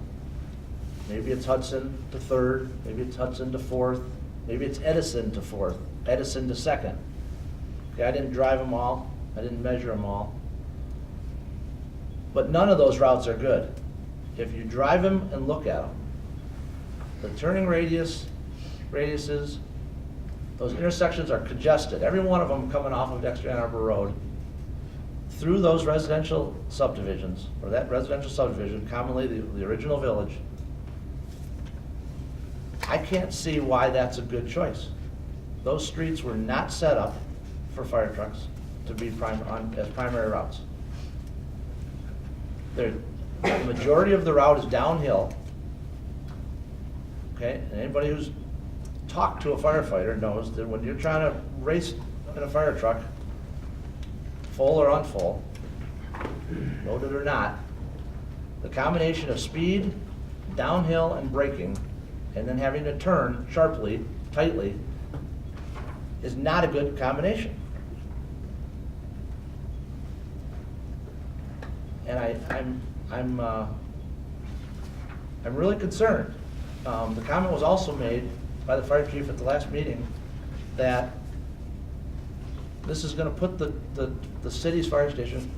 Maybe it's Hudson to 3rd, maybe it's Hudson to 4th, maybe it's Edison to 4th, Edison to 2nd. Okay, I didn't drive them all, I didn't measure them all. But none of those routes are good. If you drive them and look at them, the turning radiuses, those intersections are congested. Every one of them coming off of Dexter Ann Arbor Road through those residential subdivisions, or that residential subdivision, commonly the original village, I can't see why that's a good choice. Those streets were not set up for fire trucks to be as primary routes. The majority of the route is downhill. Okay, and anybody who's talked to a firefighter knows that when you're trying to race in a fire truck, full or unfull, loaded or not, the combination of speed, downhill, and braking, and then having to turn sharply, tightly, is not a good combination. And I'm really concerned. The comment was also made by the fire chief at the last meeting that this is going to put the city's fire station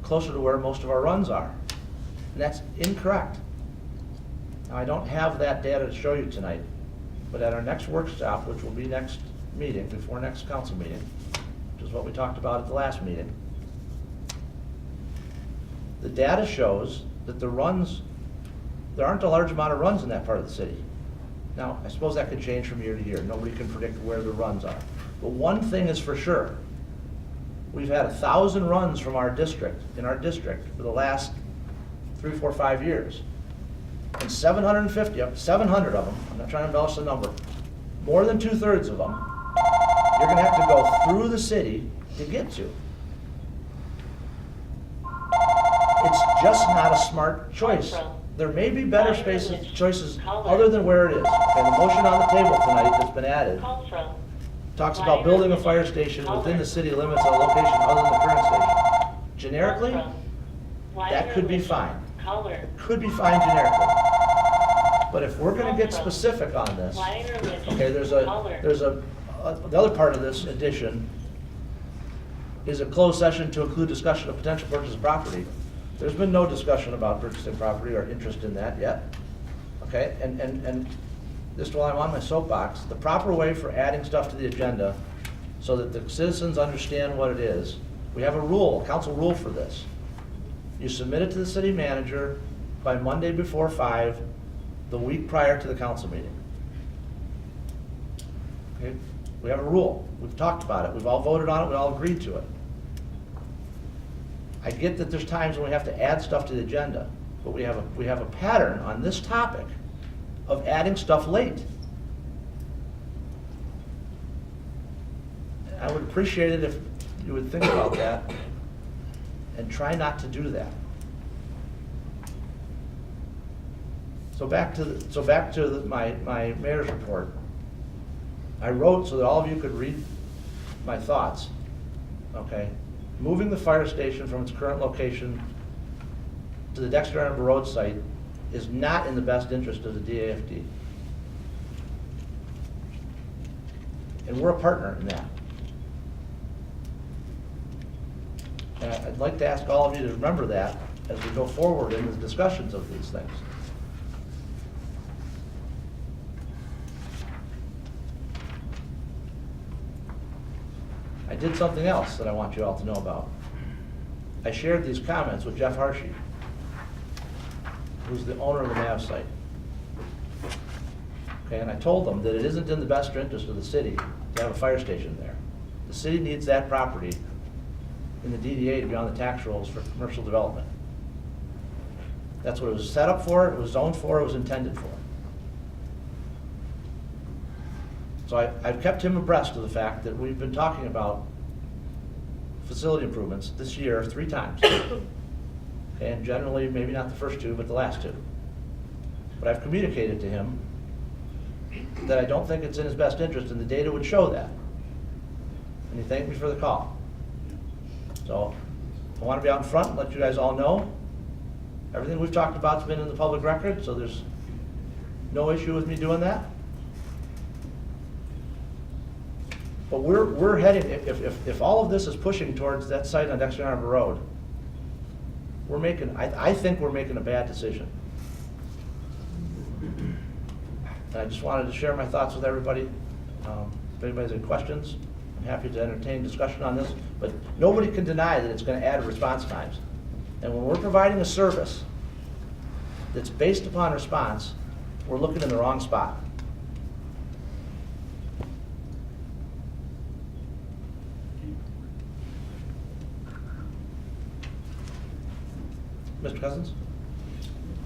closer to where most of our runs are. And that's incorrect. Now, I don't have that data to show you tonight, but at our next workshop, which will be next meeting, before next council meeting, which is what we talked about at the last meeting, the data shows that there aren't a large amount of runs in that part of the city. Now, I suppose that could change from year to year. Nobody can predict where the runs are. But one thing is for sure. We've had 1,000 runs from our district, in our district, for the last 3, 4, 5 years. And 700 of them, I'm not trying to embellish the number, more than 2/3 of them, you're gonna have to go through the city to get to. It's just not a smart choice. There may be better choices other than where it is. And the motion on the table tonight that's been added talks about building a fire station within the city limits at a location other than the current station. Generically, that could be fine. It could be fine generically. But if we're gonna get specific on this, okay, the other part of this addition is a closed session to include discussion of potential purchase of property. There's been no discussion about purchasing property or interest in that yet. Okay, and just while I'm on my soapbox, the proper way for adding stuff to the agenda so that the citizens understand what it is, we have a rule, a council rule for this. You submit it to the city manager by Monday before 5, the week prior to the council meeting. Okay, we have a rule. We've talked about it. We've all voted on it. We all agreed to it. I get that there's times when we have to add stuff to the agenda, but we have a pattern on this topic of adding stuff late. I would appreciate it if you would think about that and try not to do that. So back to my mayor's report. I wrote so that all of you could read my thoughts. Okay, moving the fire station from its current location to the Dexter Road site is not in the best interest of the DAFD. And we're a partner in that. And I'd like to ask all of you to remember that as we go forward in the discussions of these things. I did something else that I want you all to know about. I shared these comments with Jeff Harshey, who's the owner of the MAV site. Okay, and I told them that it isn't in the best interest of the city to have a fire station there. The city needs that property in the DDA to be on the tax rolls for commercial development. That's what it was set up for, it was zoned for, it was intended for. So I've kept him abreast of the fact that we've been talking about facility improvements this year 3 times. And generally, maybe not the first 2, but the last 2. But I've communicated to him that I don't think it's in his best interest, and the data would show that. And he thanked me for the call. So I want to be out in front and let you guys all know. Everything we've talked about has been in the public record, so there's no issue with me doing that. But we're heading, if all of this is pushing towards that site on Dexter Harbor Road, I think we're making a bad decision. And I just wanted to share my thoughts with everybody. If anybody has any questions, I'm happy to entertain discussion on this, but nobody can deny that it's gonna add response times. And when we're providing a service that's based upon response, we're looking in the wrong spot. Mr. Cousins?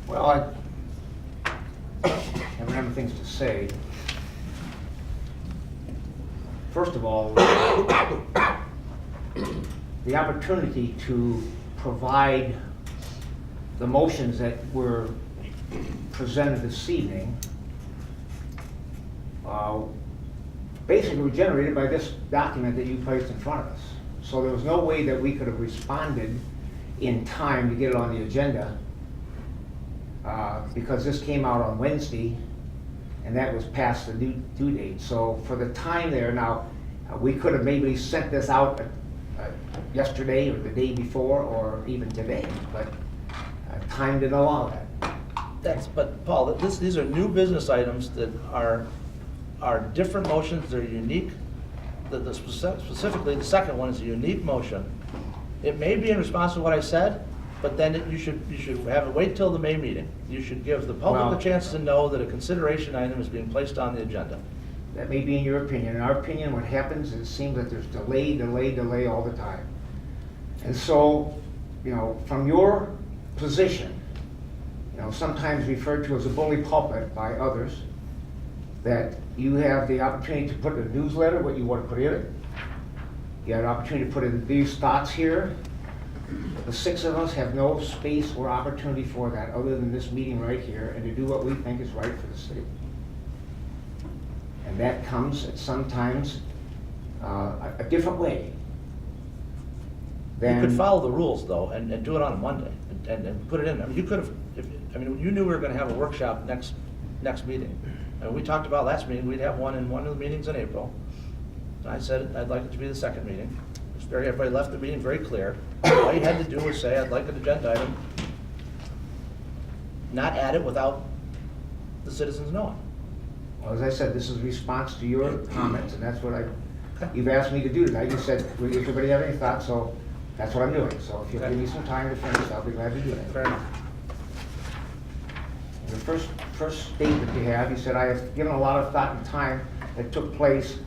Well, I have a number of things to say. First of all, the opportunity to provide the motions that were presented this evening basically were generated by this document that you placed in front of us. So there was no way that we could have responded in time to get it on the agenda because this came out on Wednesday and that was past the due date. So for the time there, now we could have maybe sent this out yesterday or the day before or even today, but time didn't allow that. But Paul, these are new business items that are different motions, they're unique. Specifically, the second one is a unique motion. It may be in response to what I said, but then you should have it wait till the May meeting. You should give the public a chance to know that a consideration item is being placed on the agenda. That may be in your opinion. In our opinion, what happens is it seems that there's delay all the time. And so, from your position, sometimes referred to as a bully pulpit by others, that you have the opportunity to put in a newsletter what you want to put in it. You have an opportunity to put in these thoughts here. The six of us have no space or opportunity for that other than this meeting right here and to do what we think is right for the city. And that comes at sometimes a different way. You could follow the rules though and do it on a Monday and put it in. I mean, you could have, you knew we were gonna have a workshop next meeting. And we talked about last meeting, we'd have one of the meetings in April. And I said I'd like it to be the second meeting. Everybody left the meeting very clear. All you had to do was say, I'd like an agenda item, not add it without the citizens knowing. Well, as I said, this is a response to your comments, and that's what you've asked me to do tonight. You said, does everybody have any thoughts? So that's what I'm doing. So if you'll give me some time to finish, I'll be glad to do that. Fair enough. The first statement you have, you said, I have given a lot of thought and time that took place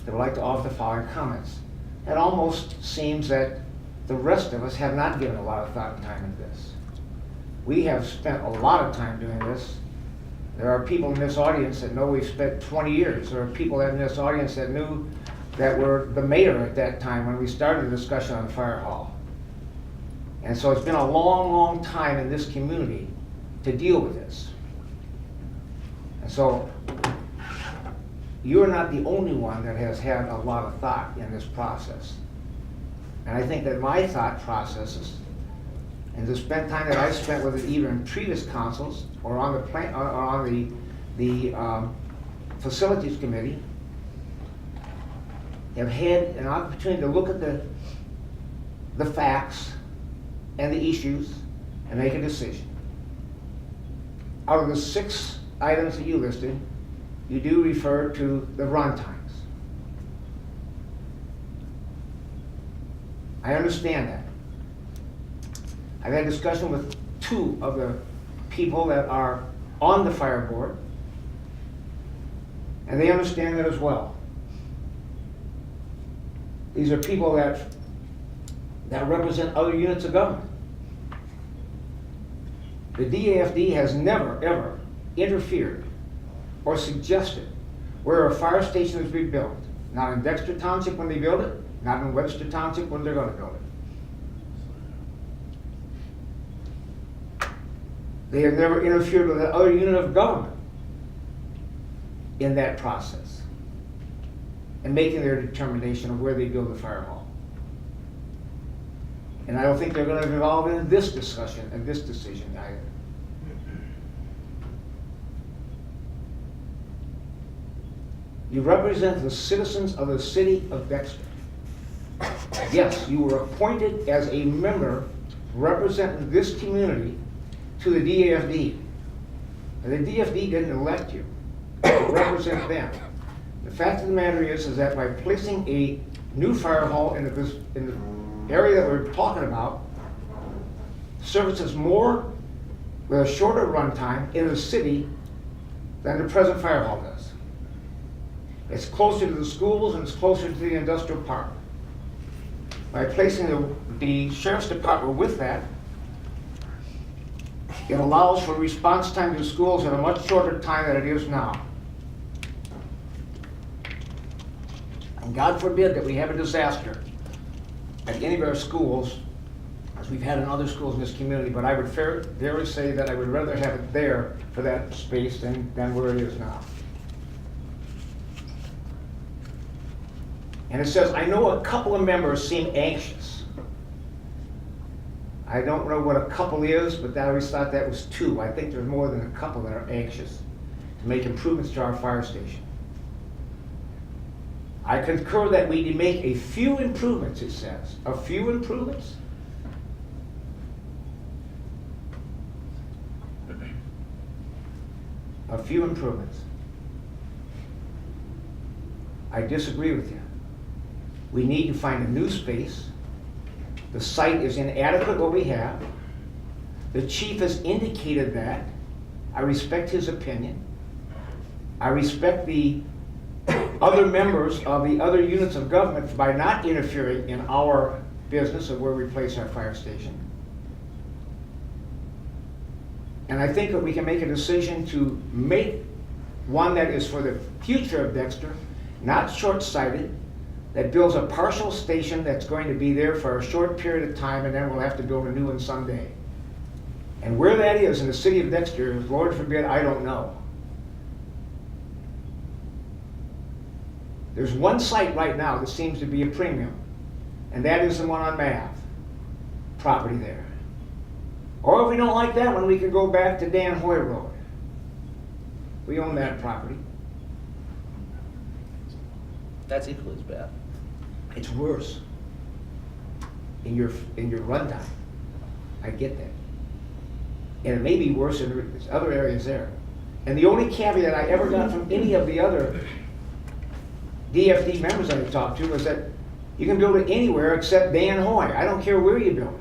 that I'd like to offer the following comments. It almost seems that the rest of us have not given a lot of thought and time into this. We have spent a lot of time doing this. There are people in this audience that know we've spent 20 years. There are people in this audience that knew that were the mayor at that time when we started the discussion on the fire hall. And so it's been a long, long time in this community to deal with this. And so you're not the only one that has had a lot of thought in this process. And I think that my thought processes and the time that I spent with it either in previous councils or on the facilities committee have had an opportunity to look at the facts and the issues and make a decision. Out of the 6 items that you listed, you do refer to the run times. I understand that. I've had discussion with 2 of the people that are on the fire board, and they understand that as well. These are people that represent other units of government. The DAFD has never, ever interfered or suggested where a fire station is to be built. Not in Dexter Township when they build it, not in Webster Township when they're going to build it. They have never interfered with another unit of government in that process and making their determination of where they build the fire hall. And I don't think they're going to involve in this discussion and this decision either. You represent the citizens of the city of Dexter. Yes, you were appointed as a member representing this community to the DAFD. And the DAFD didn't elect you to represent them. The fact of the matter is that by placing a new fire hall in the area that we're talking about services more with a shorter run time in the city than the present fire hall does. It's closer to the schools and it's closer to the industrial park. By placing the sheriff's department with that, it allows for response time to schools in a much shorter time than it is now. And God forbid that we have a disaster at any of our schools, as we've had in other schools in this community, but I would dare to say that I would rather have it there for that space than where it is now. And it says, I know a couple of members seem anxious. I don't know what a couple is, but I always thought that was two. I think there's more than a couple that are anxious to make improvements to our fire station. I concur that we need to make a few improvements, it says. A few improvements? A few improvements. I disagree with you. We need to find a new space. The site is inadequate what we have. The chief has indicated that. I respect his opinion. I respect the other members of the other units of government by not interfering in our business of where we place our fire station. And I think that we can make a decision to make one that is for the future of Dexter, not short-sighted, that builds a partial station that's going to be there for a short period of time and then we'll have to build a new one someday. And where that is in the city of Dexter, Lord forbid, I don't know. There's one site right now that seems to be a premium, and that is the one on Mav, property there. Or if we don't like that one, we can go back to Dan Hoy Road. We own that property. That's equally as bad. It's worse in your runtime. I get that. And it may be worse in other areas there. And the only caveat I ever got from any of the other DFD members I talked to was that you can build it anywhere except Dan Hoy. I don't care where you build it.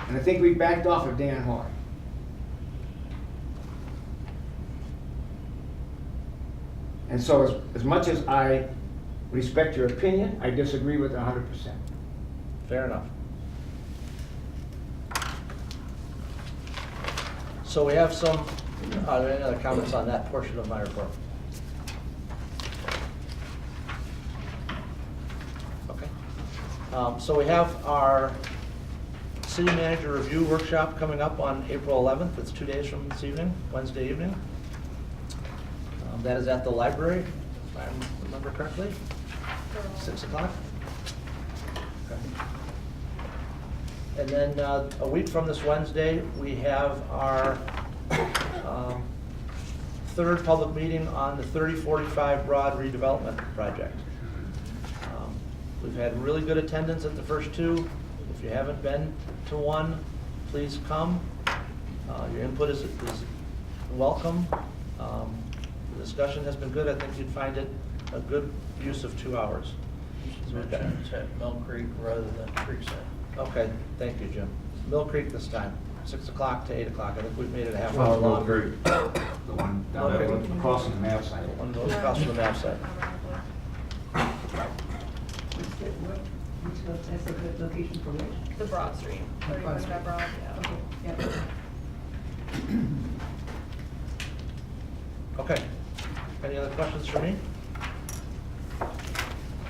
And I think we backed off of Dan Hoy. And so as much as I respect your opinion, I disagree with it 100%. Fair enough. So we have some, are there any other comments on that portion of my report? Okay. So we have our city manager review workshop coming up on April 11th. It's 2 days from this evening, Wednesday evening. That is at the library, if I remember correctly, 6 o'clock. Okay. And then a week from this Wednesday, we have our third public meeting on the 3045 Broad redevelopment project. We've had really good attendance at the first two. If you haven't been to one, please come. Your input is welcome. The discussion has been good. I think you'd find it a good use of 2 hours. It's at Mill Creek rather than Creekside. Okay, thank you, Jim. Mill Creek this time, 6 o'clock to 8 o'clock. I think we've made it a half hour long. The one down Okay. there across from the map site. One of those across from the map site. That's a good location for which? The Broad Street, 3045 Broad, yeah. Okay, yep. Okay. Any other questions for me?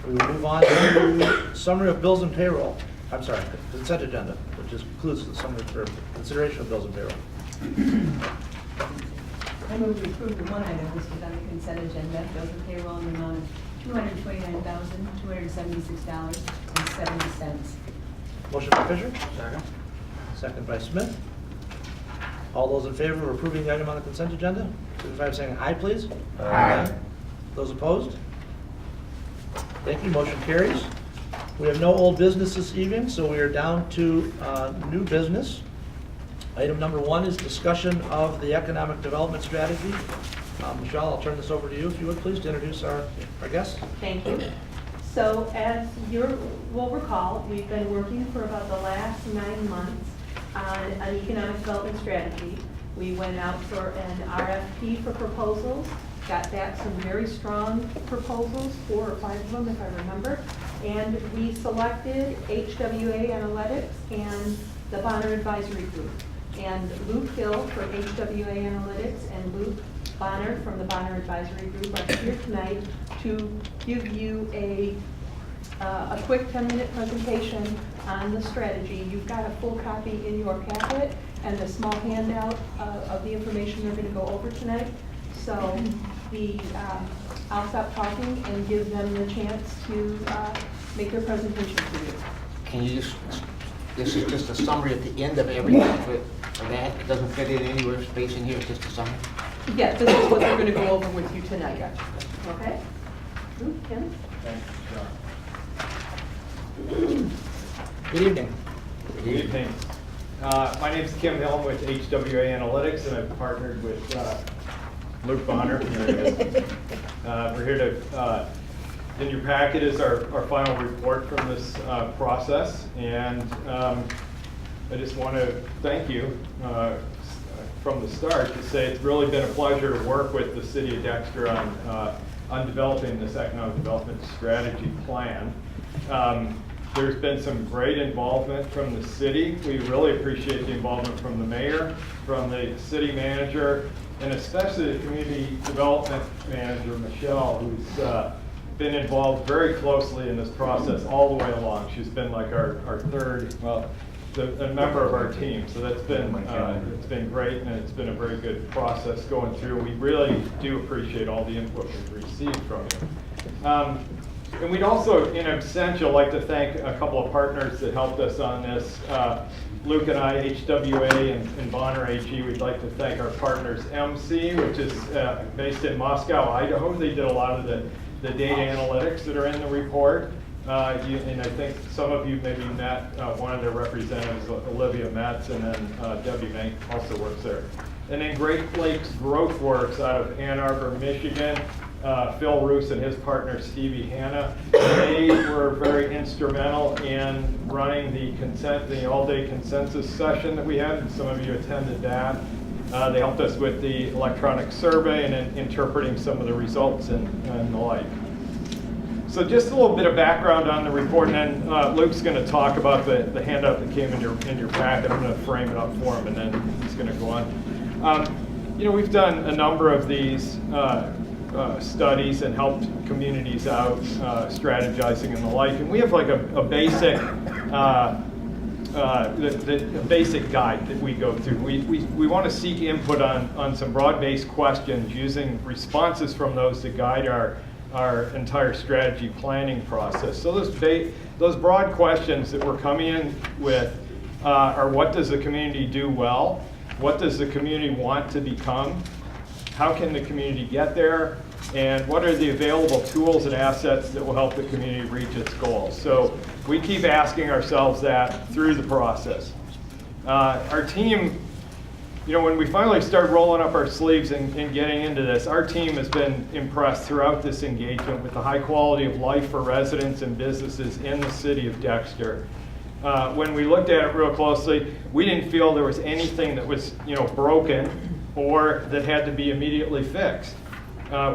We will move on to summary of bills and payroll. I'm sorry, consent agenda, which includes the summary for consideration of bills and payroll. I move we approve the one item listed on the consent agenda, bills and payroll in the amount of $229,276.70. Motion by Fisher? Second. Second by Smith. All those in favor of approving the item on the consent agenda, signify by saying aye, please. Aye. Those opposed? Thank you, motion carries. We have no old business this evening, so we are down to new business. Item number 1 is discussion of the economic development strategy Michelle, I'll turn this over to you, if you would, please, to introduce our guests. Thank you. So as you will recall, we've been working for about the last 9 months on an economic development strategy. We went out for an RFP for proposals, got back some very strong proposals, 4 or 5 of them if I remember, and we selected HWA Analytics and the Bonner Advisory Group. And Luke Hill from HWA Analytics and Luke Bonner from the Bonner Advisory Group are here tonight to give you a quick 10-minute presentation on the strategy. You've got a full copy in your packet and a small handout of the information they're going to go over tonight. So I'll stop talking and give them the chance to make their presentation to you. Can you just, this is just a summary at the end of everything for that? It doesn't fit in anywhere, space in here, it's just a summary? Yeah, this is what they're going to go over with you tonight. Okay? Luke, Kim? Thanks, Good evening. Good evening. My name is Kim Hill. I'm with HWA Analytics, and I've partnered with Luke Bonner. There he is. We're here to, in your packet is our final report from this process, and I just want to thank you from the start to say it's really been a pleasure to work with the City of Dexter on developing this economic development strategy plan. There's been some great involvement from the city. We really appreciate the involvement from the mayor, from the city manager, and especially the community development manager, Michelle, who's been involved very closely in this process all the way along. She's been like our third, well, a member of our team. So that's been, it's been great, and it's been a very good process going through. We really do appreciate all the input we've received from you. And we'd also, in absentia, like to thank a couple of partners that helped us on this. Luke and I, HWA and Bonner AG, we'd like to thank our partners, MC, which is based in Moscow, Idaho. They did a lot of the data analytics that are in the report. And I think some of you maybe met one of their representatives, Olivia Metz, and then Debbie Mank also works there. And then Great Lakes Growth Works out of Ann Arbor, Michigan. Phil Roos and his partner Stevie Hanna. They were very instrumental in running the all-day consensus session that we had, and some of you attended that. They helped us with the electronic survey and in interpreting some of the results and the like. So just a little bit of background on the report, and then Luke's going to talk about the handout that came in your packet. I'm going to frame it up for him, and then he's going to go on. You know, we've done a number of these studies and helped communities out, strategizing and the like. And we have like a basic, the basic guide that we go through. We want to seek input on some broad-based questions using responses from those to guide our entire strategy planning process. So those broad questions that we're coming in with are: what does the community do well? What does the community want to become? How can the community get there? And what are the available tools and assets that will help the community reach its goals? So we keep asking ourselves that through the process. Our team, you know, when we finally start rolling up our sleeves and getting into this, our team has been impressed throughout this engagement with the high quality of life for residents and businesses in the city of Dexter. When we looked at it real closely, we didn't feel there was anything that was, you know, broken or that had to be immediately fixed.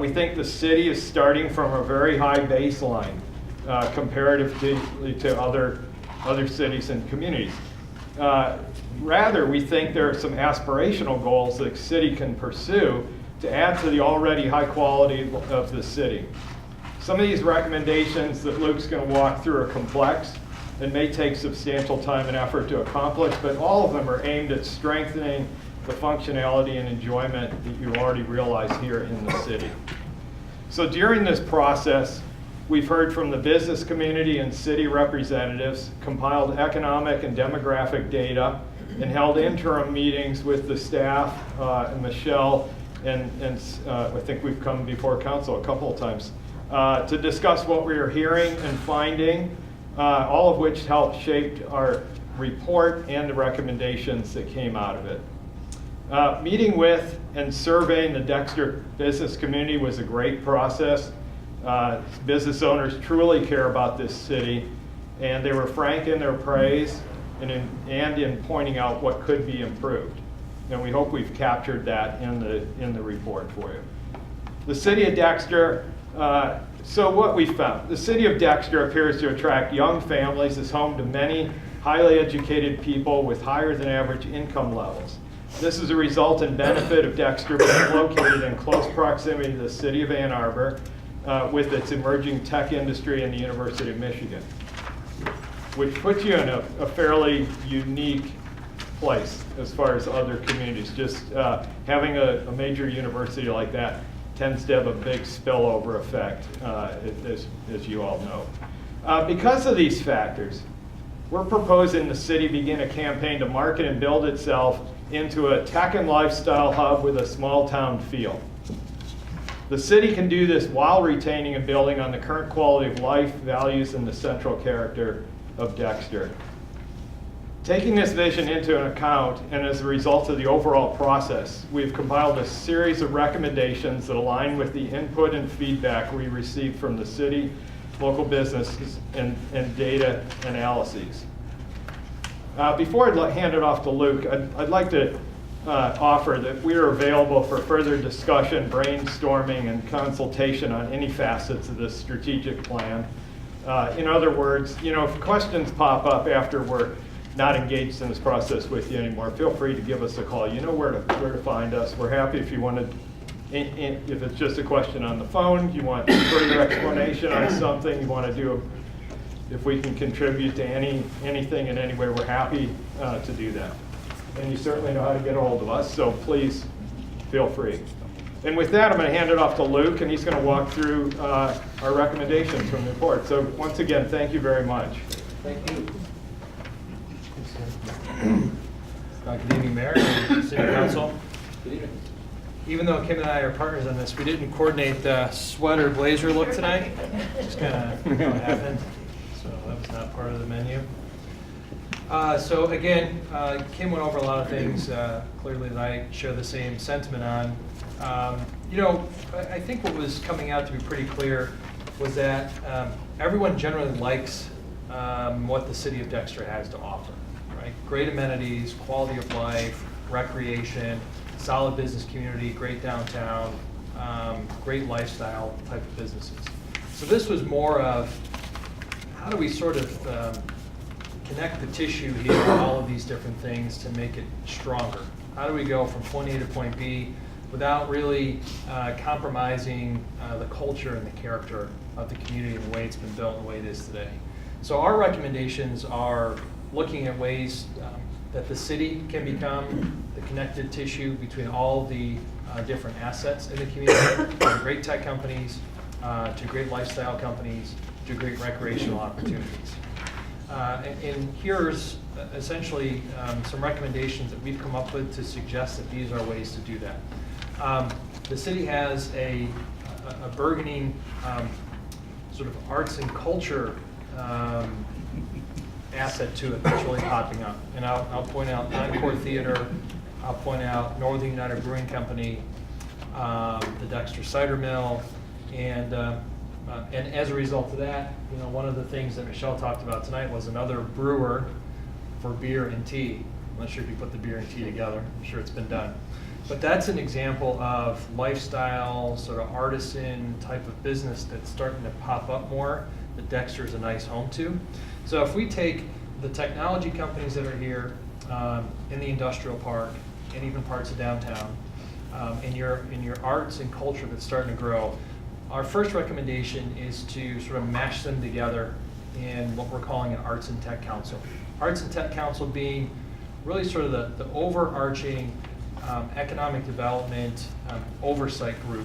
We think the city is starting from a very high baseline comparatively to other cities and communities. Rather, we think there are some aspirational goals that the city can pursue to add to the already high quality of the city. Some of these recommendations that Luke's going to walk through are complex and may take substantial time and effort to accomplish, but all of them are aimed at strengthening the functionality and enjoyment that you already realize here in the city. So during this process, we've heard from the business community and city representatives, compiled economic and demographic data, and held interim meetings with the staff, and Michelle, and I think we've come before council a couple of times, to discuss what we are hearing and finding, all of which helped shape our report and the recommendations that came out of it. Meeting with and surveying the Dexter business community was a great process. Business owners truly care about this city, and they were frank in their praise and in pointing out what could be improved. And we hope we've captured that in the report for you. The city of Dexter, so what we found, the city of Dexter appears to attract young families, is home to many highly educated people with higher than average income levels. This is a result and benefit of Dexter being located in close proximity to the city of Ann Arbor with its emerging tech industry and the University of Michigan, which puts you in a fairly unique place as far as other communities. Just having a major university like that tends to have a big spillover effect, as you all know. Because of these factors, we're proposing the city begin a campaign to market and build itself into a tech and lifestyle hub with a small town feel. The city can do this while retaining and building on the current quality of life, values, and the central character of Dexter. Taking this vision into account, and as a result of the overall process, we've compiled a series of recommendations that align with the input and feedback we received from the city, local businesses, and data analyses. Before I hand it off to Luke, I'd like to offer that we are available for further discussion, brainstorming, and consultation on any facets of this strategic plan. In other words, if questions pop up after we're not engaged in this process with you anymore, feel free to give us a call. You know where to find us. We're happy if you want to, if it's just a question on the phone, you want further explanation on something, you want to do if we can contribute to anything in any way, we're happy to do that. And you certainly know how to get a hold of us, so please feel free. And with that, I'm going to hand it off to Luke, and he's going to walk through our recommendations from the report. So once again, thank you very much. Thank you. Good evening, Mayor and City Council. Good evening. Even though Kim and I are partners on this, we didn't coordinate the sweater blazer look tonight. Just kind of happened. So that was not part of the menu. So again, Kim went over a lot of things clearly that I share the same sentiment on. I think what was coming out to be pretty clear was that everyone generally likes what the city of Dexter has to offer, right? Great amenities, quality of life, recreation, solid business community, great downtown, great lifestyle type of businesses. So this was more of how do we sort of connect the tissue here on all of these different things to make it stronger? How do we go from point A to point B without really compromising the culture and the character of the community and the way it's been built and the way it is today? So our recommendations are looking at ways that the city can become the connected tissue between all the different assets in the community, from great tech companies to great lifestyle companies to great recreational opportunities. And here's essentially some recommendations that we've come up with to suggest that these are ways to do that. The city has a burgeoning sort of arts and culture asset to it that's really popping up. And I'll point out Encore Theater, I'll point out Northern United Brewing Company, the Dexter Cider Mill, and as a result of that, one of the things that Michelle talked about tonight was another brewer for beer and tea. I'm not sure if you put the beer and tea together. I'm sure it's been done. But that's an example of lifestyle, sort of artisan type of business that's starting to pop up more, that Dexter is a nice home to. So if we take the technology companies that are here in the industrial park and even parts of downtown, in your arts and culture that's starting to grow, our first recommendation is to sort of mash them together in what we're calling an Arts and Tech Council. Arts and Tech Council being really sort of the overarching economic development oversight group,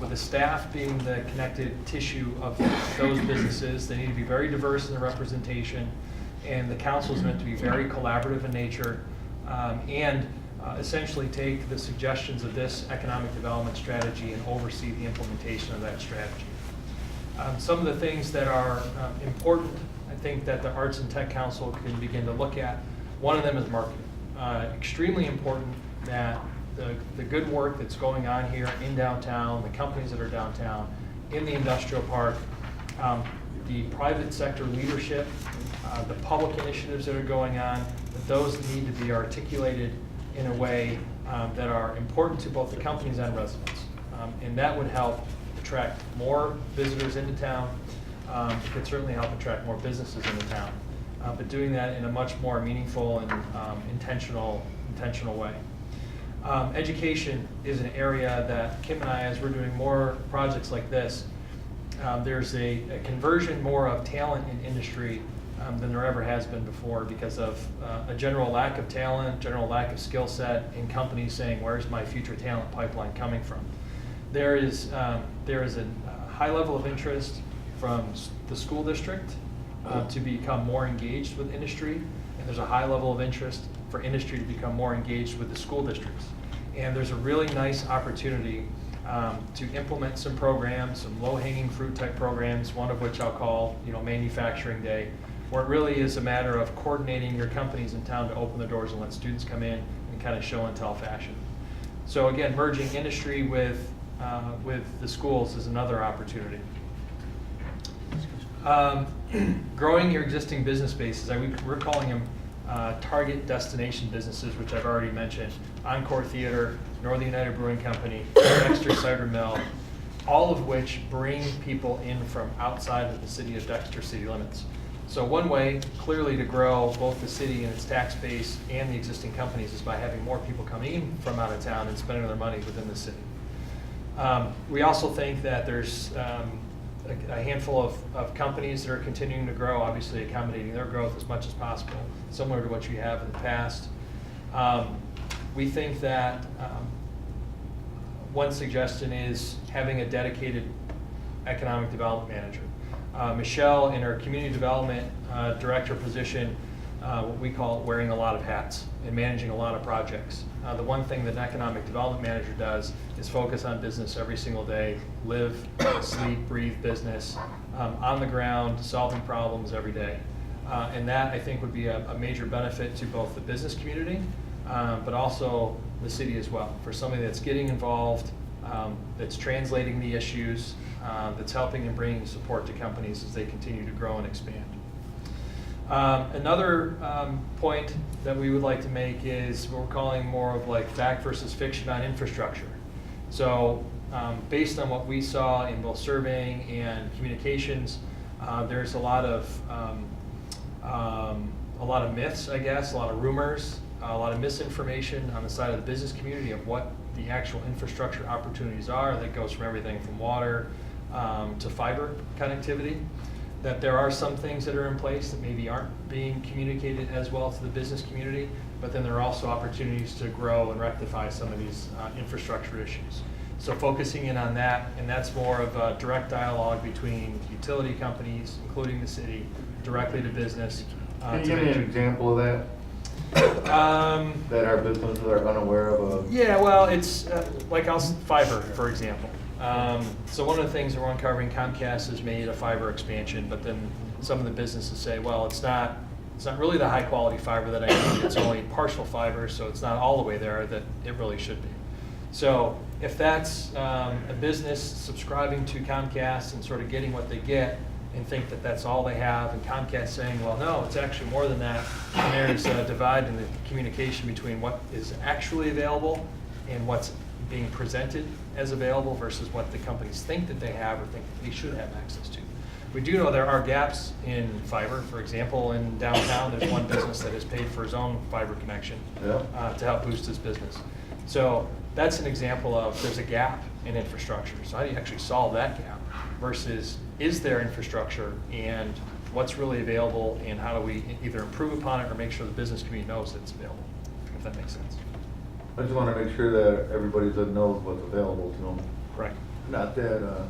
with the staff being the connected tissue of those businesses. They need to be very diverse in their representation, and the council is meant to be very collaborative in nature, and essentially take the suggestions of this economic development strategy and oversee the implementation of that strategy. Some of the things that are important, I think, that the Arts and Tech Council can begin to look at, one of them is marketing. Extremely important that the good work that's going on here in downtown, the companies that are downtown, in the industrial park, the private sector leadership, the public initiatives that are going on, that those need to be articulated in a way that are important to both the companies and residents. And that would help attract more visitors into town. It could certainly help attract more businesses into town. But doing that in a much more meaningful and intentional way. Education is an area that Kim and I, as we're doing more projects like this, there's a conversion more of talent in industry than there ever has been before because of a general lack of talent, general lack of skill set in companies saying, where's my future talent pipeline coming from? There is a high level of interest from the school district to become more engaged with industry, and there's a high level of interest for industry to become more engaged with the school districts. And there's a really nice opportunity to implement some programs, some low-hanging fruit type programs, one of which I'll call, Manufacturing Day, where it really is a matter of coordinating your companies in town to open the doors and let students come in in kind of show and tell fashion. So again, merging industry with the schools is another opportunity. Growing your existing business bases, we're calling them target destination businesses, which I've already mentioned. Encore Theater, Northern United Brewing Company, Dexter Cider Mill, all of which bring people in from outside of the city of Dexter city limits. So one way, clearly, to grow both the city and its tax base and the existing companies is by having more people coming in from out of town and spending their money within the city. We also think that there's a handful of companies that are continuing to grow, obviously accommodating their growth as much as possible, similar to what you have in the past. We think that one suggestion is having a dedicated economic development manager. Michelle, in her community development director position, what we call wearing a lot of hats and managing a lot of projects. The one thing that an economic development manager does is focus on business every single day, live, sleep, breathe business, on the ground, solving problems every day. And that, I think, would be a major benefit to both the business community, but also the city as well. For somebody that's getting involved, that's translating the issues, that's helping and bringing support to companies as they continue to grow and expand. Another point that we would like to make is what we're calling more of like fact versus fiction on infrastructure. So based on what we saw in both surveying and communications, there's a lot of myths, I guess, a lot of rumors, a lot of misinformation on the side of the business community of what the actual infrastructure opportunities are. That goes from everything from water to fiber connectivity. That there are some things that are in place that maybe aren't being communicated as well to the business community, but then there are also opportunities to grow and rectify some of these infrastructure issues. So focusing in on that, and that's more of a direct dialogue between utility companies, including the city, directly to business. Can you give me an example of that? That our businesses are unaware of? Yeah, well, it's like fiber, for example. So one of the things that we're uncovering, Comcast has made a fiber expansion, but then some of the businesses say, well, it's not really the high quality fiber that I need. It's only partial fiber, so it's not all the way there that it really should be. So if that's a business subscribing to Comcast and sort of getting what they get and think that that's all they have, and Comcast saying, well, no, it's actually more than that, and there's a divide in the communication between what is actually available and what's being presented as available versus what the companies think that they have or think that they should have access to. We do know there are gaps in fiber. For example, in downtown, there's one business that has paid for his own fiber connection to help boost his business. So that's an example of there's a gap in infrastructure. So how do you actually solve that gap versus is there infrastructure and what's really available and how do we either improve upon it or make sure the business community knows that it's available, if that makes sense. I just want to make sure that everybody that knows what's available to them. Right. Not that,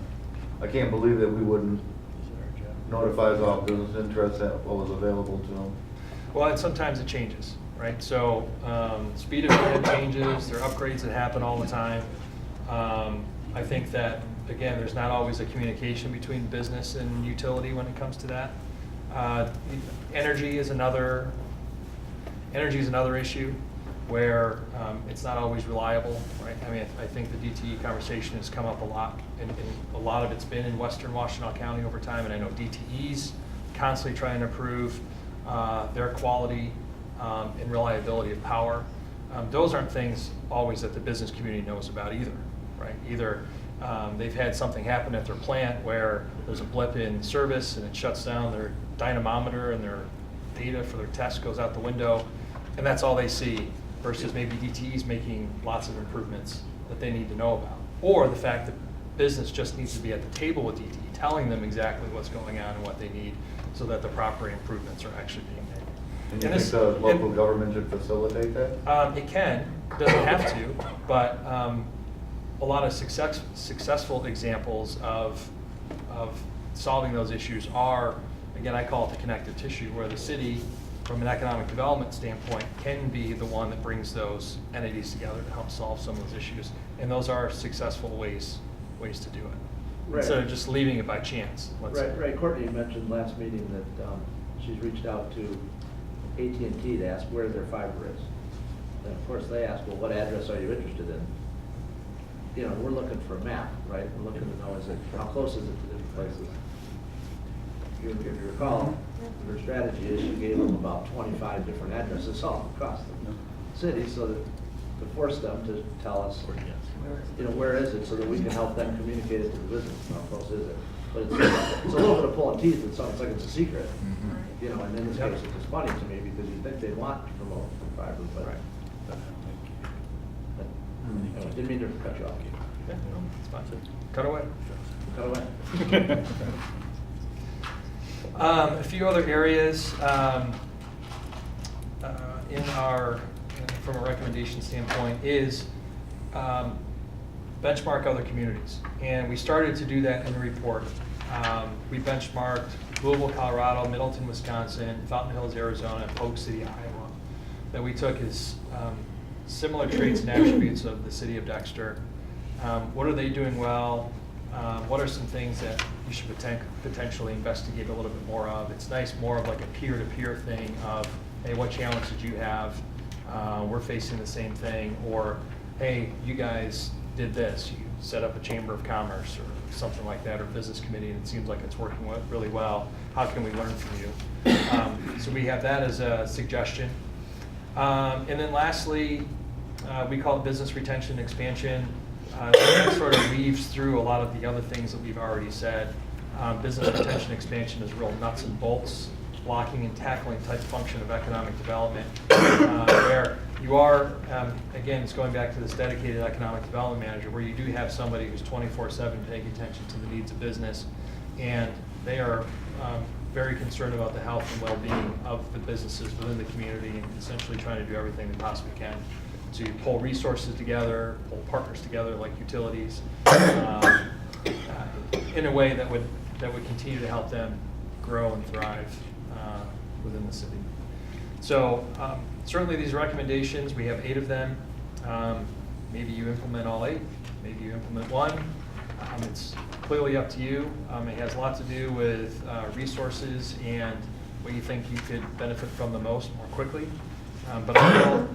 I can't believe that we wouldn't notify all business interests that what was available to them. Well, and sometimes it changes, right? So speed of internet changes, there are upgrades that happen all the time. I think that, again, there's not always a communication between business and utility when it comes to that. Energy is another issue. where it's not always reliable, right? I mean, I think the DTE conversation has come up a lot, and a lot of it's been in Western Washtenaw County over time, and I know DTE's constantly trying to improve their quality and reliability of power. Those aren't things always that the business community knows about either, right? Either they've had something happen at their plant where there's a blip in service and it shuts down their dynamometer and their data for their test goes out the window, and that's all they see, versus maybe DTE's making lots of improvements that they need to know about. Or the fact that business just needs to be at the table with DTE, telling them exactly what's going on and what they need so that the proper improvements are actually being made. And you think the local government should facilitate that? It can, doesn't have to, but a lot of successful examples of solving those issues are, again, I call it the connective tissue, where the city, from an economic development standpoint, can be the one that brings those entities together to help solve some of those issues. And those are successful ways to do it. Right. Instead of just leaving it by chance. Let's say. Right. Courtney mentioned last meeting that she's reached out to AT&T to ask where their fiber is. And of course, they ask, well, what address are you interested in? You know, we're looking for a map, right? We're looking to know, how close is it to different places? If you recall, her strategy is she gave them about 25 different addresses all across the city, so that to force them to tell us, you know, where is it, so that we can help them communicate it to the business. How close is it? But it's a little bit of pulling teeth. It sounds like it's a secret, you know. And in this case, it's just funny to me because you think they want to promote fiber, but. Right. Anyway, didn't mean to cut you off. Yeah, no, it's fine. Cut away. Cut away. A few other areas in our, from a recommendation standpoint, is benchmark other communities. And we started to do that in the report. We benchmarked Louisville, Colorado, Middleton, Wisconsin, Fountain Hills, Arizona, and Polk City, Iowa, that we took as similar traits and attributes of the city of Dexter. What are they doing well? What are some things that you should potentially investigate a little bit more of? It's nice, more of like a peer-to-peer thing of, hey, what challenge did you have? We're facing the same thing. Or, hey, you guys did this. You set up a chamber of commerce or something like that, or business committee, and it seems like it's working really well. How can we learn from you? So we have that as a suggestion. And then lastly, we call it business retention and expansion. That sort of weaves through a lot of the other things that we've already said. Business retention and expansion is real nuts and bolts, blocking and tackling type function of economic development, where you are, again, it's going back to this dedicated economic development manager, where you do have somebody who's 24/7 paying attention to the needs of business, and they are very concerned about the health and well-being of the businesses within the community, and essentially trying to do everything they possibly can to pull resources together, pull partners together like utilities, in a way that would continue to help them grow and thrive within the city. So certainly these recommendations, we have 8 of them. Maybe you implement all 8, maybe you implement 1. It's clearly up to you. It has a lot to do with resources and what you think you could benefit from the most more quickly. But I will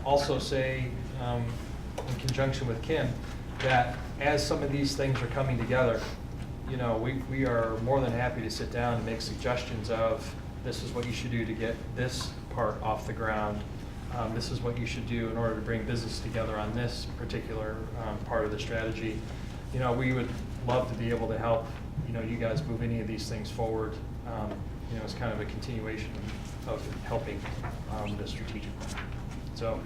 also say, in conjunction with Kim, that as some of these things are coming together, you know, we are more than happy to sit down and make suggestions of, this is what you should do to get this part off the ground. This is what you should do in order to bring business together on this particular part of the strategy. You know, we would love to be able to help, you know, you guys move any of these things forward. You know, it's kind of a continuation of helping the strategic plan. So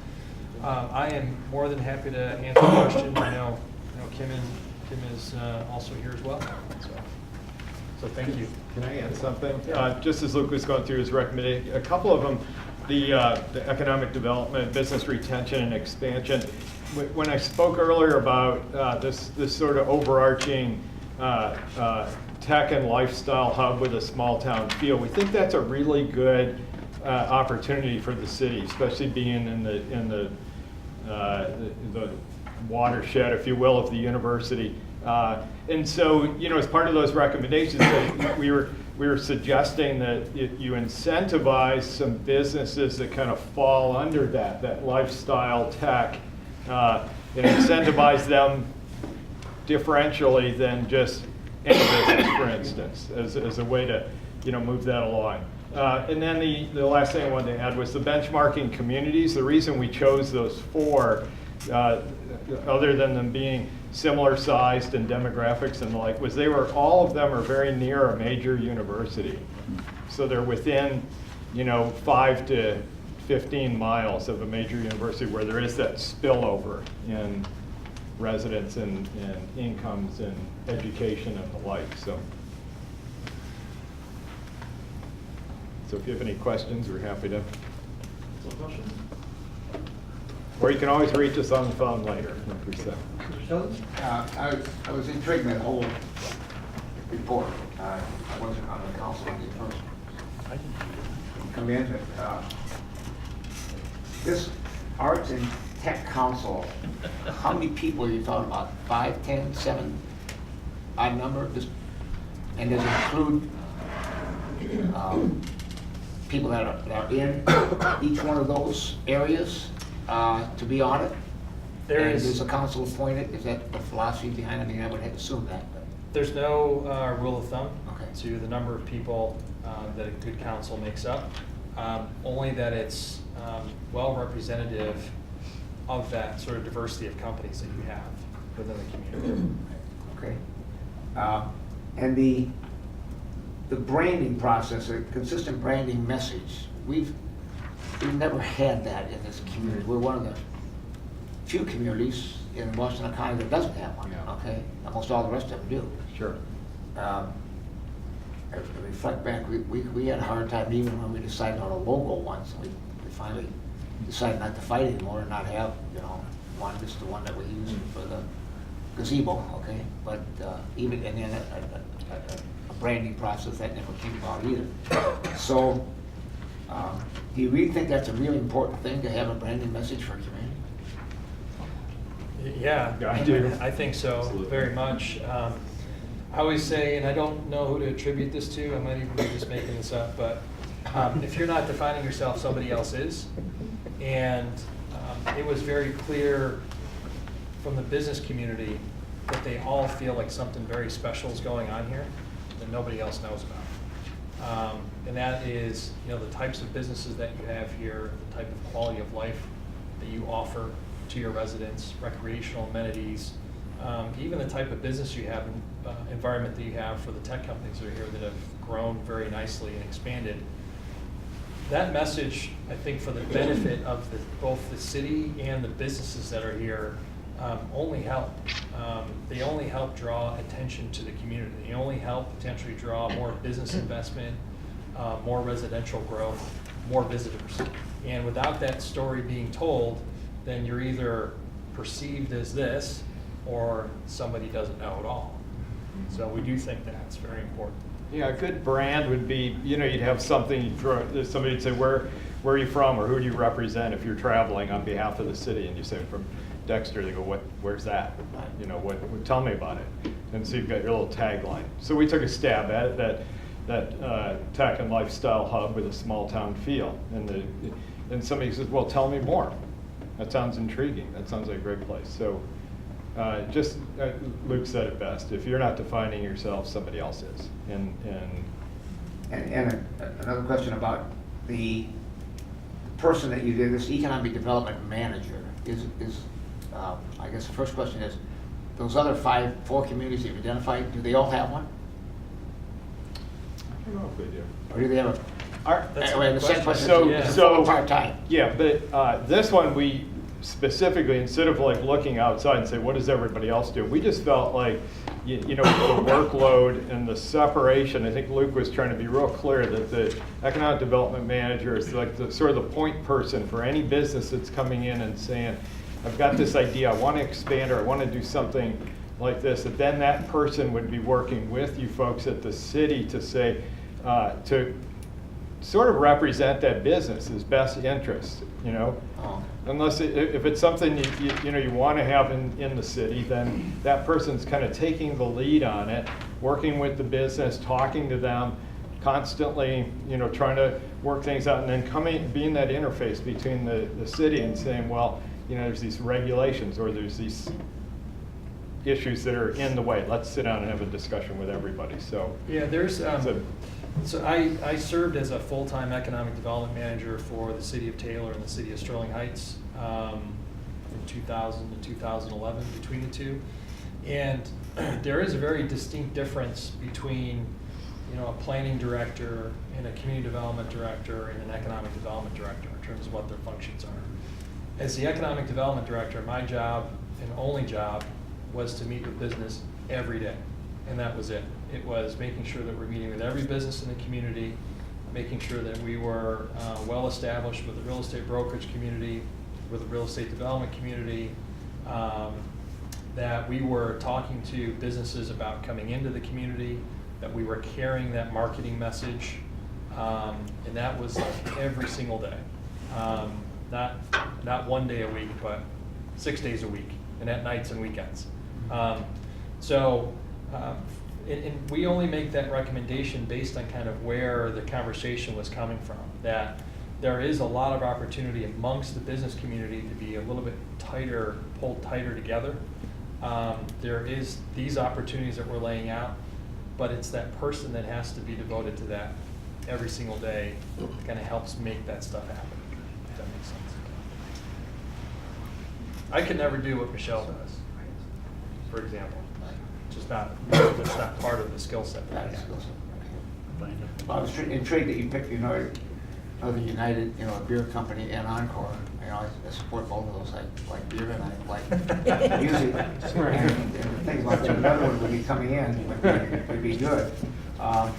I am more than happy to answer questions. I know Kim is also here as well. So thank you. Can I add something? Just as Luke was going through his recommendation, a couple of them, the economic development, business retention and expansion. When I spoke earlier about this sort of overarching tech and lifestyle hub with a small town feel, we think that's a really good opportunity for the city, especially being in the watershed, if you will, of the university. And so, you know, as part of those recommendations, we were we were suggesting that you incentivize some businesses that kind of fall under that lifestyle tech, and incentivize them differentially than just any business, for instance, as a way to, move that along. And then the last thing I wanted to add was the benchmarking communities. The reason we chose those 4, other than them being similar sized and demographics and the like, was all of them are very near a major university. So they're within, 5 to 15 miles of a major university where there is that spillover in residents and incomes and education and the like. So if you have any questions, we're happy to. Or you can always reach us on the phone later, like we said. I was intrigued by the whole report. I wasn't on the council when you first come in, but this Arts and Tech Council, how many people are you talking about? 5, 10, 7, odd number? And does it include people that are in each one of those areas to be on it? Is the council appointed? Is that the philosophy behind it? I mean, I would have assumed that. But. There's no rule of thumb Okay. to the number of people that a good council makes up, only that it's well representative of that sort of diversity of companies that you have within the community. Okay. And the branding process, a consistent branding message, we've never had that in this community. We're one of the few communities in Washington County that doesn't have one. Yeah. Okay, almost all the rest of them do. Sure. I reflect back, we had a hard time even when we decided on a logo once. We finally decided not to fight anymore and not have, one, just the one that we use for the gazebo, okay? But even, and then a branding process that never came about either. So, do you really think that's a really important thing to have a branding message for a community? Yeah, I do. I think so, Absolutely. very much. I always say, and I don't know who to attribute this to, I might even be just making this up, but if you're not defining yourself, somebody else is. And it was very clear from the business community that they all feel like something very special is going on here that nobody else knows about. And that is, the types of businesses that you have here, the type of quality of life that you offer to your residents, recreational amenities, even the type of business you have, environment that you have for the tech companies that are here that have grown very nicely and expanded. That message, I think, for the benefit of both the city and the businesses that are here, only help. They only help draw attention to the community. They only help potentially draw more business investment, more residential growth, more visitors. And without that story being told, then you're either perceived as this or somebody doesn't know at all. So we do think that's very important. Yeah, a good brand would be, you'd have something, somebody would say, where are you from or who do you represent if you're traveling on behalf of the city? And you say, from Dexter, they go, where's that? Tell me about it. And so you've got your little tagline. So we took a stab at it, that tech and lifestyle hub with a small town feel. And somebody says, well, tell me more. That sounds intriguing. That sounds like a great place. So Luke said it best. If you're not defining yourself, somebody else is. And another question about the person that you did, this economic development manager, is I guess the first question is, those other 4 communities that you've identified, do they all have one? I don't know if they do. Or do they have That's the same question So- so part-time? Yeah, but this one we specifically, instead of like looking outside and say, what does everybody else do? We just felt like, the workload and the separation, I think Luke was trying to be real clear that the economic development manager is like the sort of the point person for any business that's coming in and saying, I've got this idea, I want to expand or I want to do something like this. And then that person would be working with you folks at the city to say, to sort of represent that business's best interest, Unless if it's something you want to have in the city, then that person's kind of taking the lead on it, working with the business, talking to them, constantly, trying to work things out, and then being that interface between the city and saying, well, there's these regulations or there's these issues that are in the way. Let's sit down and have a discussion with everybody. So Yeah, there's, so I served as a full-time economic development manager for the city of Taylor and the city of Sterling Heights from 2000 to 2011, between the two. And there is a very distinct difference between, a planning director and a community development director and an economic development director in terms of what their functions are. As the economic development director, my job and only job was to meet with business every day, and that was it. It was making sure that we're meeting with every business in the community, making sure that we were well established with the real estate brokerage community, with the real estate development community, that we were talking to businesses about coming into the community, that we were carrying that marketing message, and that was like every single day. Not one day a week, but 6 days a week, and at nights and weekends. And we only make that recommendation based on kind of where the conversation was coming from, that there is a lot of opportunity amongst the business community to be a little bit tighter, pulled tighter together. There is these opportunities that we're laying out, but it's that person that has to be devoted to that every single day that kind of helps make that stuff happen, if that makes sense. I could never do what Michelle does, for example. Just not, that's not part of the skill set that I have. I was intrigued that you picked United beer company and Encore. I support both of those. I like beer and I like music and things like that. Another one would be coming in, would be good. I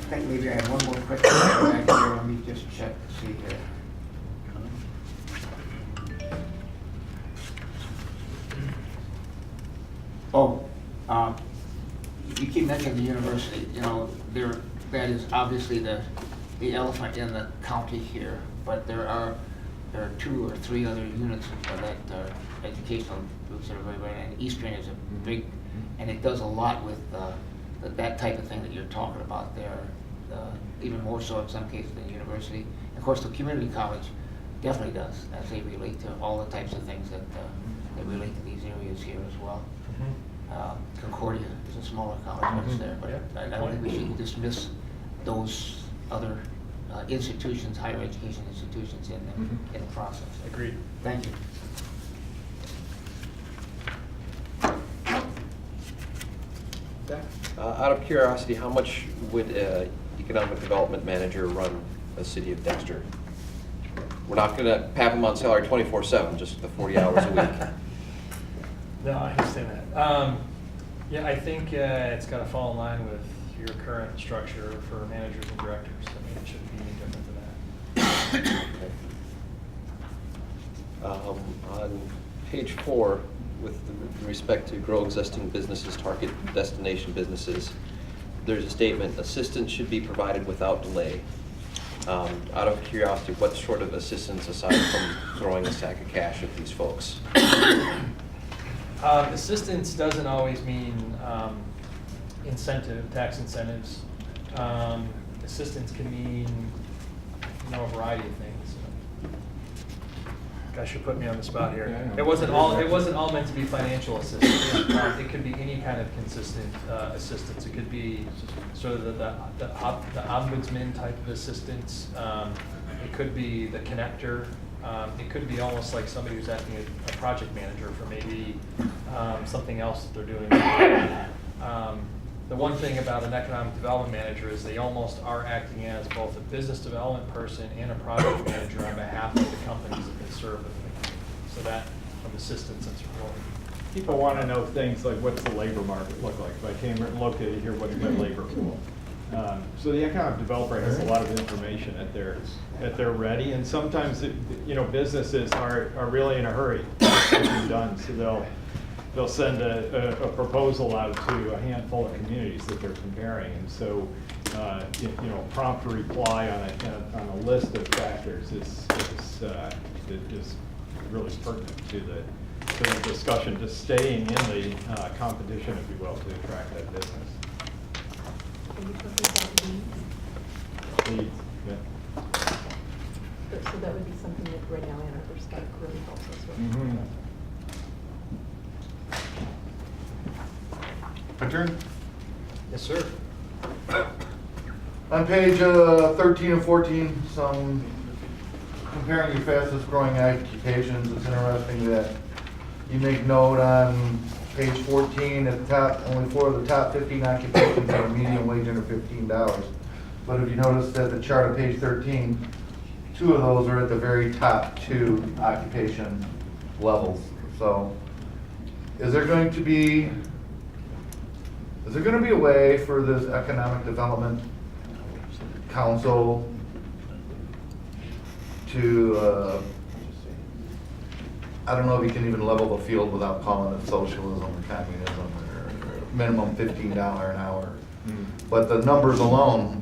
think maybe I have one more quick question back here. Let me just check to see here. You keep mentioning the university. That is obviously the elephant in the county here, but there are 2 or 3 other units that educational groups that are very, and Eastern is a big, and it does a lot with that type of thing that you're talking about there, even more so in some cases than university. Of course, the community college definitely does, as they relate to all the types of things that relate to these areas here as well. Concordia is a smaller college, but it's there, but I don't think we should dismiss those other institutions, higher education institutions in the process. Agreed. Thank you. Out of curiosity, how much would an economic development manager run a city of Dexter? We're not going to have them on salary 24/7, just the 40 hours a week. No, I understand that. Yeah, I think it's got to fall in line with your current structure for managers and directors. I mean, it shouldn't be any different than that. On page 4, with respect to grow existing businesses, target destination businesses, there's a statement, assistance should be provided without delay. Out of curiosity, what sort of assistance aside from throwing a sack of cash at these folks? Assistance doesn't always mean tax incentives. Assistance can mean, a variety of things. Gosh, you put me on the spot here. It wasn't all meant to be financial assistance. It could be any kind of consistent assistance. It could be sort of the ombudsman type of assistance. It could be the connector. It could be almost like somebody who's acting as a project manager for maybe something else that they're doing. The one thing about an economic development manager is they almost are acting as both a business development person and a project manager on behalf of the companies that they serve within the community. So that of assistance and support. People want to know things like, what's the labor market look like? If I came located here, what is my labor pool? So the economic developer has a lot of information at their ready, and sometimes businesses are really in a hurry to get something done, so they'll send a proposal out to a handful of communities that they're comparing, and so prompt reply on a list of factors is really pertinent to the discussion, to staying in the competition, if you will, to attract that business. Are you talking about leads? needs, yeah. So that would be something that right now Ann Arbor Scott really helps us with. Mhm. My turn? Yes, sir. On page 13 and 14, some comparing your fastest growing occupations. It's interesting that you make note on page 14 at the top, only 4 of the top 15 occupations have a median wage under $15. But if you notice at the chart on page 13, 2 of those are at the very top 2 occupation levels. So is there going to be a way for this economic development council to, I don't know if you can even level the field without calling it socialism or communism or minimum $15 an hour. But the numbers alone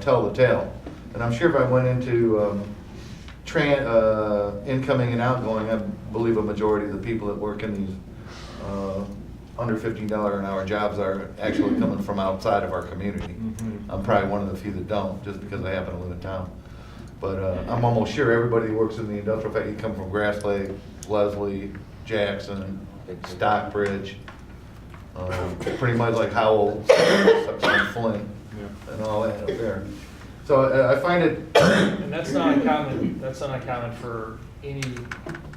tell the tale. And I'm sure if I went into incoming and outgoing, I believe a majority of the people that work in these under $15 an hour jobs are actually coming from outside of our community. I'm probably one of the few that don't, just because I happen to live in town. But I'm almost sure everybody who works in the industrial factory come from Grass Lake, Leslie, Jackson, Stockbridge, pretty much like Howell, Flint, and all that up there. So I find it. And that's not uncommon, for any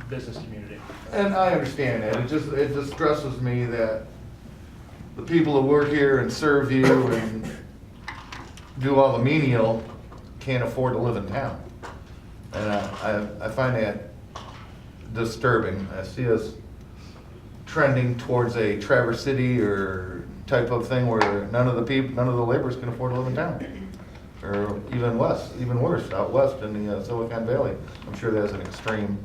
business community. And I understand that. It just stresses me that the people who work here and serve you and do all the menial can't afford to live in town. And I find that disturbing. I see us trending towards a Traverse City or type of thing where none of the laborers can afford to live in town. Or even worse, out west in the Silicon Valley. I'm sure that's an extreme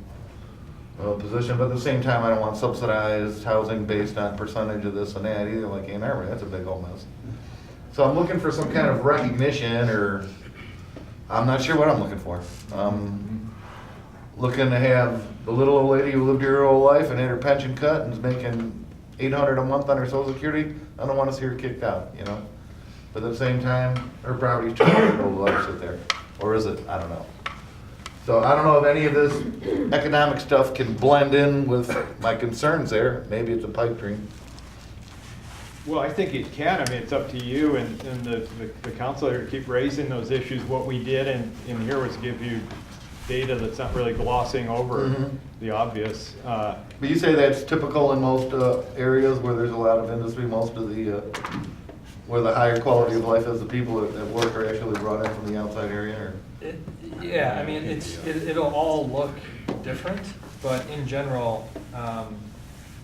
position, but at the same time, I don't want subsidized housing based on percentage of this and that either, like Ann Arbor. That's a big old mess. So I'm looking for some kind of recognition, or I'm not sure what I'm looking for. Looking to have the little old lady who lived here her whole life and had her pension cut and is making $800 a month on her Social Security. I don't want to see her kicked out, you know. But at the same time, her property's too old to let her sit there, or is it? I don't know. So I don't know if any of this economic stuff can blend in with my concerns there. Maybe it's a pipe dream. Well, I think it can. I mean, it's up to you and the council here to keep raising those issues. What we did in here was give you data that's not really glossing over the obvious. But you say that's typical in most areas where there's a lot of industry, most of the, where the higher quality of life is the people that work are actually brought in from the outside area, or? Yeah, I mean, it'll all look different, but in general,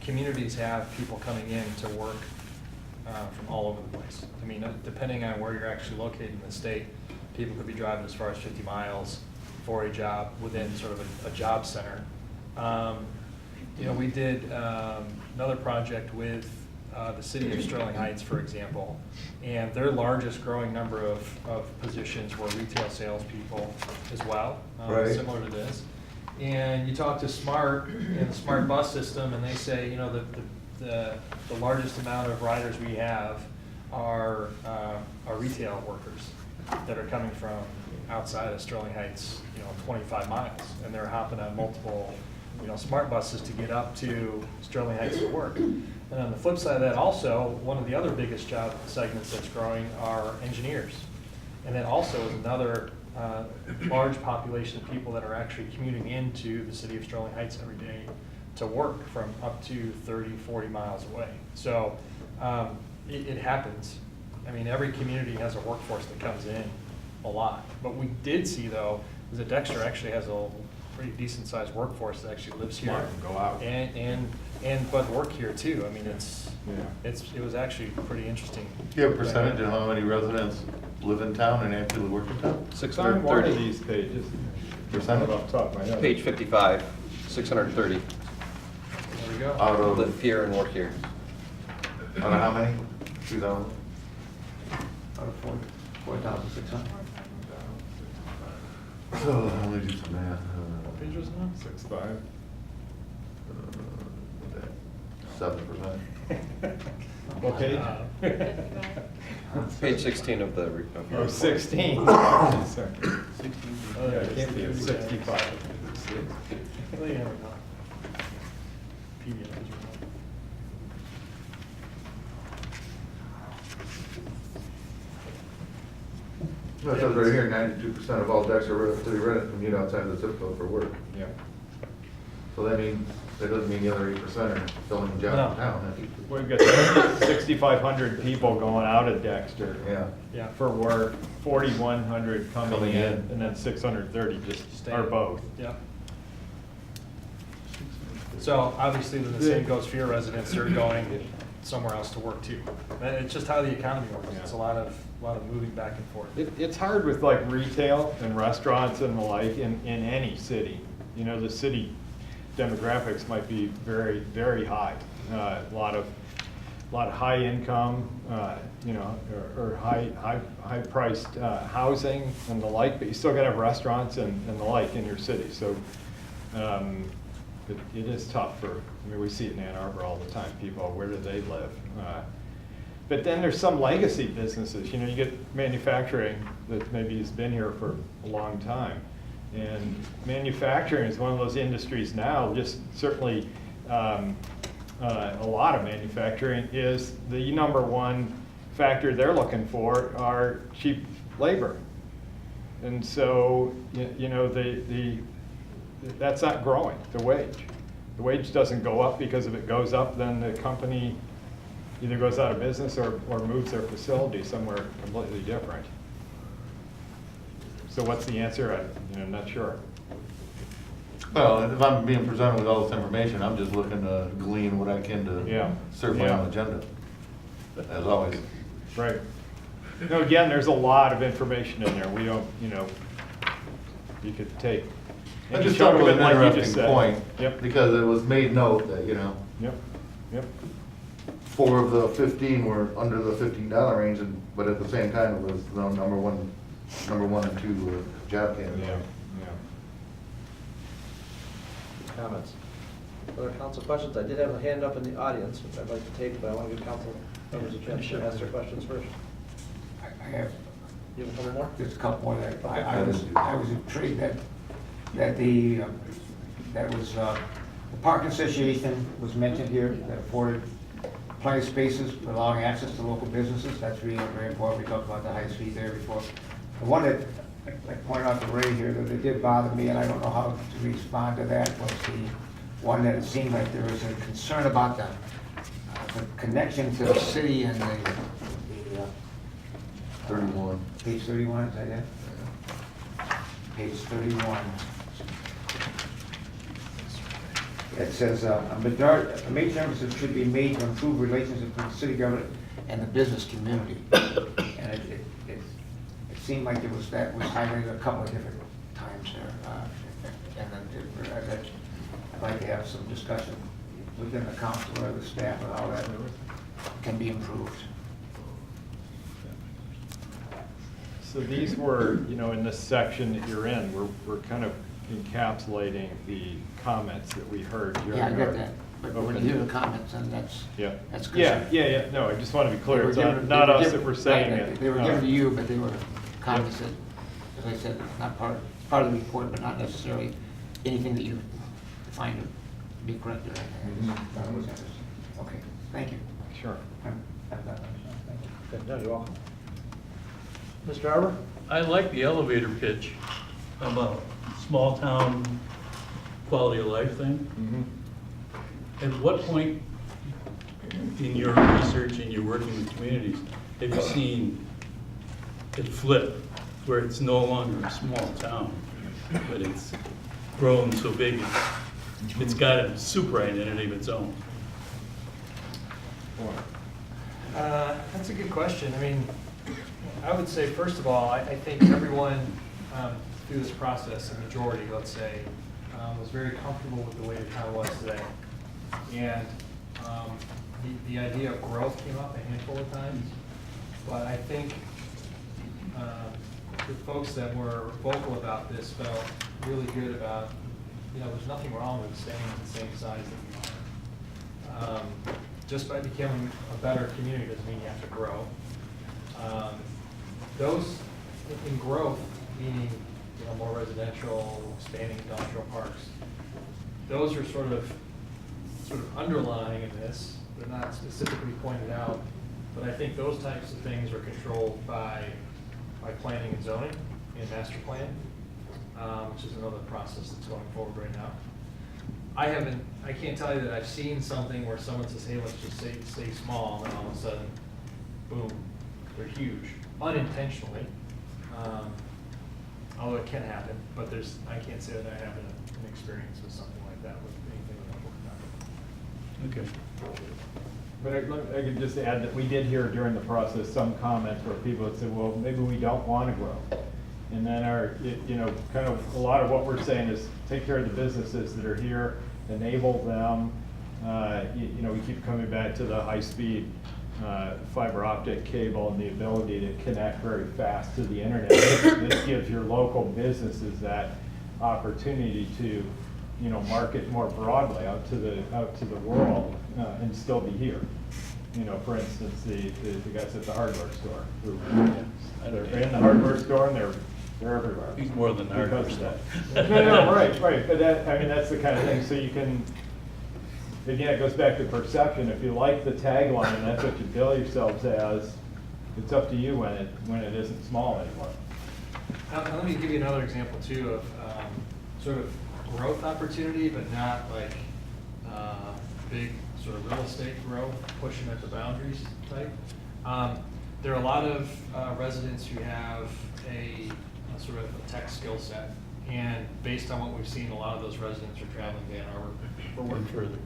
communities have people coming in to work from all over the place. I mean, depending on where you're actually located in the state, people could be driving as far as 50 miles for a job within sort of a job center. You know, we did another project with the city of Sterling Heights, for example, and their largest growing number of positions were retail salespeople as well, similar to this. And you talk to Smart and the Smart bus system, and they say, you know, the largest amount of riders we have are retail workers that are coming from outside of Sterling Heights, you know, 25 miles, and they're hopping on multiple, you know, Smart buses to get up to Sterling Heights to work. And on the flip side of that, also, one of the other biggest job segments that's growing are engineers. And then also is another large population of people that are actually commuting into the city of Sterling Heights every day to work from up to 30, 40 miles away. So it happens. I mean, every community has a workforce that comes in a lot. But we did see, though, is that Dexter actually has a pretty decent sized workforce that actually lives here. Go out. But work here too. I mean, it was actually pretty interesting. Do you have a percentage of how many residents live in town and actually work in town? 630. One of these pages. Percentage? Off the top of my head. Page 55, 630. There we go. Out of, Live here and work here. out of how many? 2,000? Out of 4,600. So let me do some math. What page was it? 65. 7%. What page? Page 16 of the. Oh, 16. Sorry. Oh, Yeah, it can't be a 65. Well, you never know. PDF is remote. No, it says right here, 92% of all Dexter City residents commute outside the zip code for work. Yeah. So that doesn't mean the other 8% are filling jobs in town. We've got 6,500 people going out of Dexter. Yeah. For work, 4,100 coming Coming in, in. and then 630 just Staying. are both. Yeah. So obviously, then the same goes for your residents, they're going somewhere else to work too. And it's just how the economy works. It's a lot of moving back and forth. It's hard with like retail and restaurants and the like in any city. You know, the city demographics might be very, very high. A lot of high income, you know, or high priced housing and the like, but you still gotta have restaurants and the like in your city. So it is tough for, I mean, we see it in Ann Arbor all the time. People, where do they live? But then there's some legacy businesses. You know, you get manufacturing that maybe has been here for a long time. And manufacturing is one of those industries now, just certainly a lot of manufacturing is the number one factor they're looking for are cheap labor. And so, you know, that's not growing, the wage. The wage doesn't go up, because if it goes up, then the company either goes out of business or moves their facility somewhere completely different. So what's the answer? I'm not sure. Well, if I'm being presented with all this information, I'm just looking to glean what I can to serve my own agenda, as always. Right. No, again, there's a lot of information in there. We don't, you know, you could take. I just thought it was an like you just interesting said. point, Yep. because it was made note that, you know, Yep. 4 of the 15 were under the $15 range, but at the same time, it was the number one and 2 job candidates. Comments? Other council questions? I did have a hand up in the audience, which I'd like to take, but I want to give council members a chance to ask their questions first. I have You have a couple more? just a couple more that I was intrigued that the Park Association was mentioned here, that afforded plenty of spaces for allowing access to local businesses. That's really very important. We talked about the high speed there before. The one that I pointed out to Ray here that it did bother me, and I don't know how to respond to that, was the one that it seemed like there was a concern about the connection to the city and the 31. Page 31, is that it? Page 31. It says, a major emphasis should be made to improve relationships between the city government and the business community. And it seemed like that was highlighted a couple of different times there. And I'd like to have some discussion within the council or the staff on how that can be improved. So these were, you know, in this section that you're in, we're kind of encapsulating the comments that we heard during Yeah, I our get that. But when you hear the comments, and that's good. Yeah. No, I just want to be clear. It's not us that were saying it. They were given to you, but they were cognizant. As I said, it's not part of the report, but not necessarily anything that you find to be correct or anything. Okay, thank you. Sure. I've got that. Thank you. Okay, no, you're welcome. Mr. Arbor? I like the elevator pitch about small town quality of life thing. At what point in your research and your working with communities have you seen it flip, where it's no longer a small town, but it's grown so big it's got a super identity of its own? That's a good question. I mean, I would say, first of all, I think everyone through this process, a majority, let's say, was very comfortable with the way the town was today. And the idea of growth came up a handful of times, but I think the folks that were vocal about this felt really good about, you know, there's nothing wrong with staying the same size that we are. just by becoming a better community doesn't mean you have to grow. Those in growth, meaning more residential, expanding industrial parks, those are sort of underlying in this. They're not specifically pointed out, but I think those types of things are controlled by planning and zoning and master plan, which is another process that's going forward right now. I can't tell you that I've seen something where someone says, hey, let's just stay small, and all of a sudden, boom, they're huge, unintentionally. Although it can happen, but I can't say that I have an experience with something like that with anything that I've worked on. Okay. But I could just add that we did hear during the process some comments where people had said, well, maybe we don't want to grow. And then kind of a lot of what we're saying is take care of the businesses that are here, enable them. We keep coming back to the high-speed fiber optic cable and the ability to connect very fast to the internet. This gives your local businesses that opportunity to, market more broadly out to the world and still be here. For instance, the guys at the hardware store. They're in the hardware store and they're everywhere. He's more than the hardware store. No, right. But that's the kind of thing. So you can. Again, it goes back to perception. If you like the tagline and that's what you bill yourselves as, it's up to you when it isn't small anymore. Let me give you another example too of sort of growth opportunity, but not like big sort of real estate growth, pushing at the boundaries type. There are a lot of residents who have a sort of a tech skill set, and based on what we've seen, a lot of those residents are traveling to Ann Arbor for work further.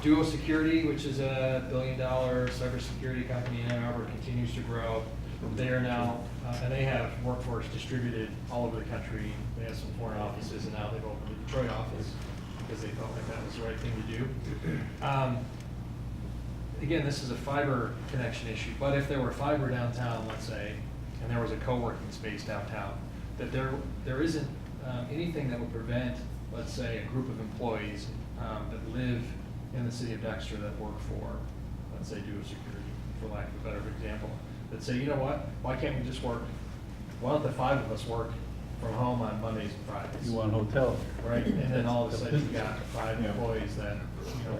Duo Security, which is a $1 billion cybersecurity company in Ann Arbor, continues to grow. They are now, and they have workforce distributed all over the country. They have some foreign offices, and now they've opened a Detroit office because they felt like that was the right thing to do. Again, this is a fiber connection issue, but if there were fiber downtown, let's say, and there was a co-working space downtown, that there isn't anything that would prevent, let's say, a group of employees that live in the city of Dexter that work for, let's say, Duo Security, for lack of a better example, that say, you know what, why can't we just work, why don't the 5 of us work from home on Mondays and Fridays? You want a hotel. Right, and then all of a sudden you got 5 employees that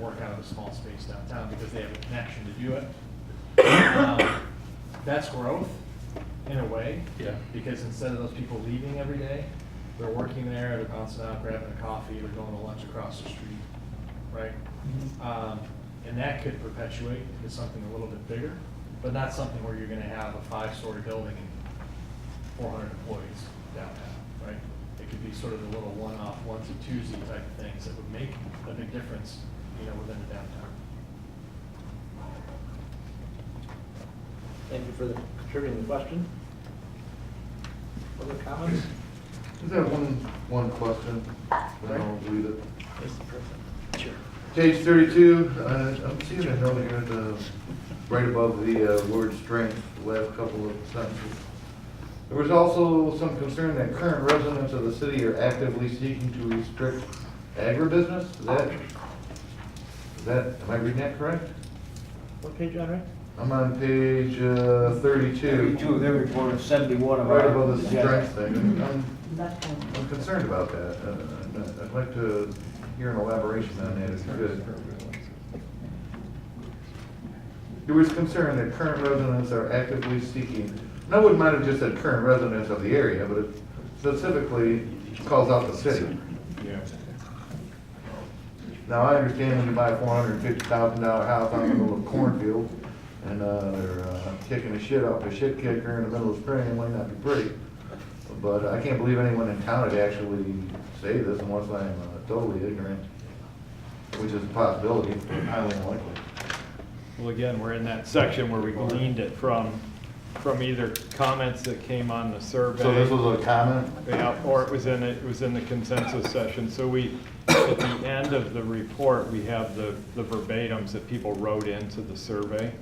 work out of a small space downtown because they have a connection to do it. That's growth in a way. Yeah. Because instead of those people leaving every day, they're working there, they're bouncing out, grabbing a coffee, they're going to lunch across the street, right? And that could perpetuate into something a little bit bigger, but not something where you're going to have a 5-story building and 400 employees downtown, right? It could be sort of the little one-off, onesie-twosie type of things that would make a big difference, within the downtown. Thank you for contributing the question. Other comments? Just have one question, then I'll read it. Yes, the president. Sure. Page 32, I'm seeing a note here right above the word strength, the last couple of sentences. There was also some concern that current residents of the city are actively seeking to restrict agribusiness. Am I reading that correct? What page on, Rick? I'm on page 32. 32 of their report of 71 of Right our above the agenda. strength thing. I'm concerned about that. I'd like to hear an elaboration on that if you could. There was concern that current residents are actively seeking, and I wouldn't mind if it just said current residents of the area, but it specifically calls out the city. Yeah. Now, I understand when you buy a $450,000 house out in the middle of a cornfield, and they're kicking the shit off a shit kicker in the middle of spring, it might not be pretty. But I can't believe anyone in town would actually say this unless I'm totally ignorant, which is a possibility, but highly unlikely. Well, again, we're in that section where we gleaned it from either comments that came on the survey. So this was a comment? Yeah, or it was in the consensus session. So at the end of the report, we have the verbatims that people wrote into the survey.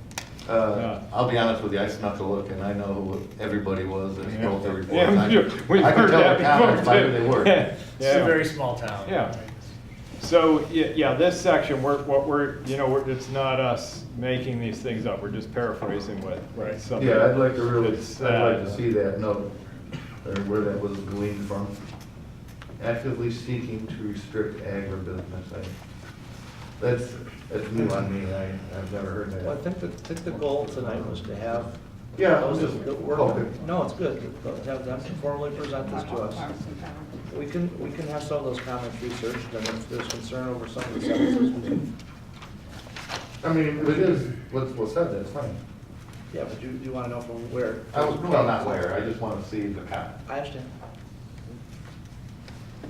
I'll be honest with you, I snuck a look and I know who everybody was that wrote the report. Yeah, I could tell the comments by who they were. Yeah. It's a very small town. Yeah. So, yeah, this section, it's not us making these things up, we're just paraphrasing what something. Yeah, I'd like to really, that's, I'd like to see that note, or where that was gleaned from. Actively seeking to restrict agribusiness. That's new on me, I've never heard that. Well, I think the goal tonight was to have. Yeah, those just that work- okay. No, it's good, to have them formally present this to us. We can have some of those comments researched, and if there's concern over some of the sentences, we can. I mean, if it is what's said, that's fine. Yeah, but you want to know from where? Well, not where, I just want to see the comment. I understand.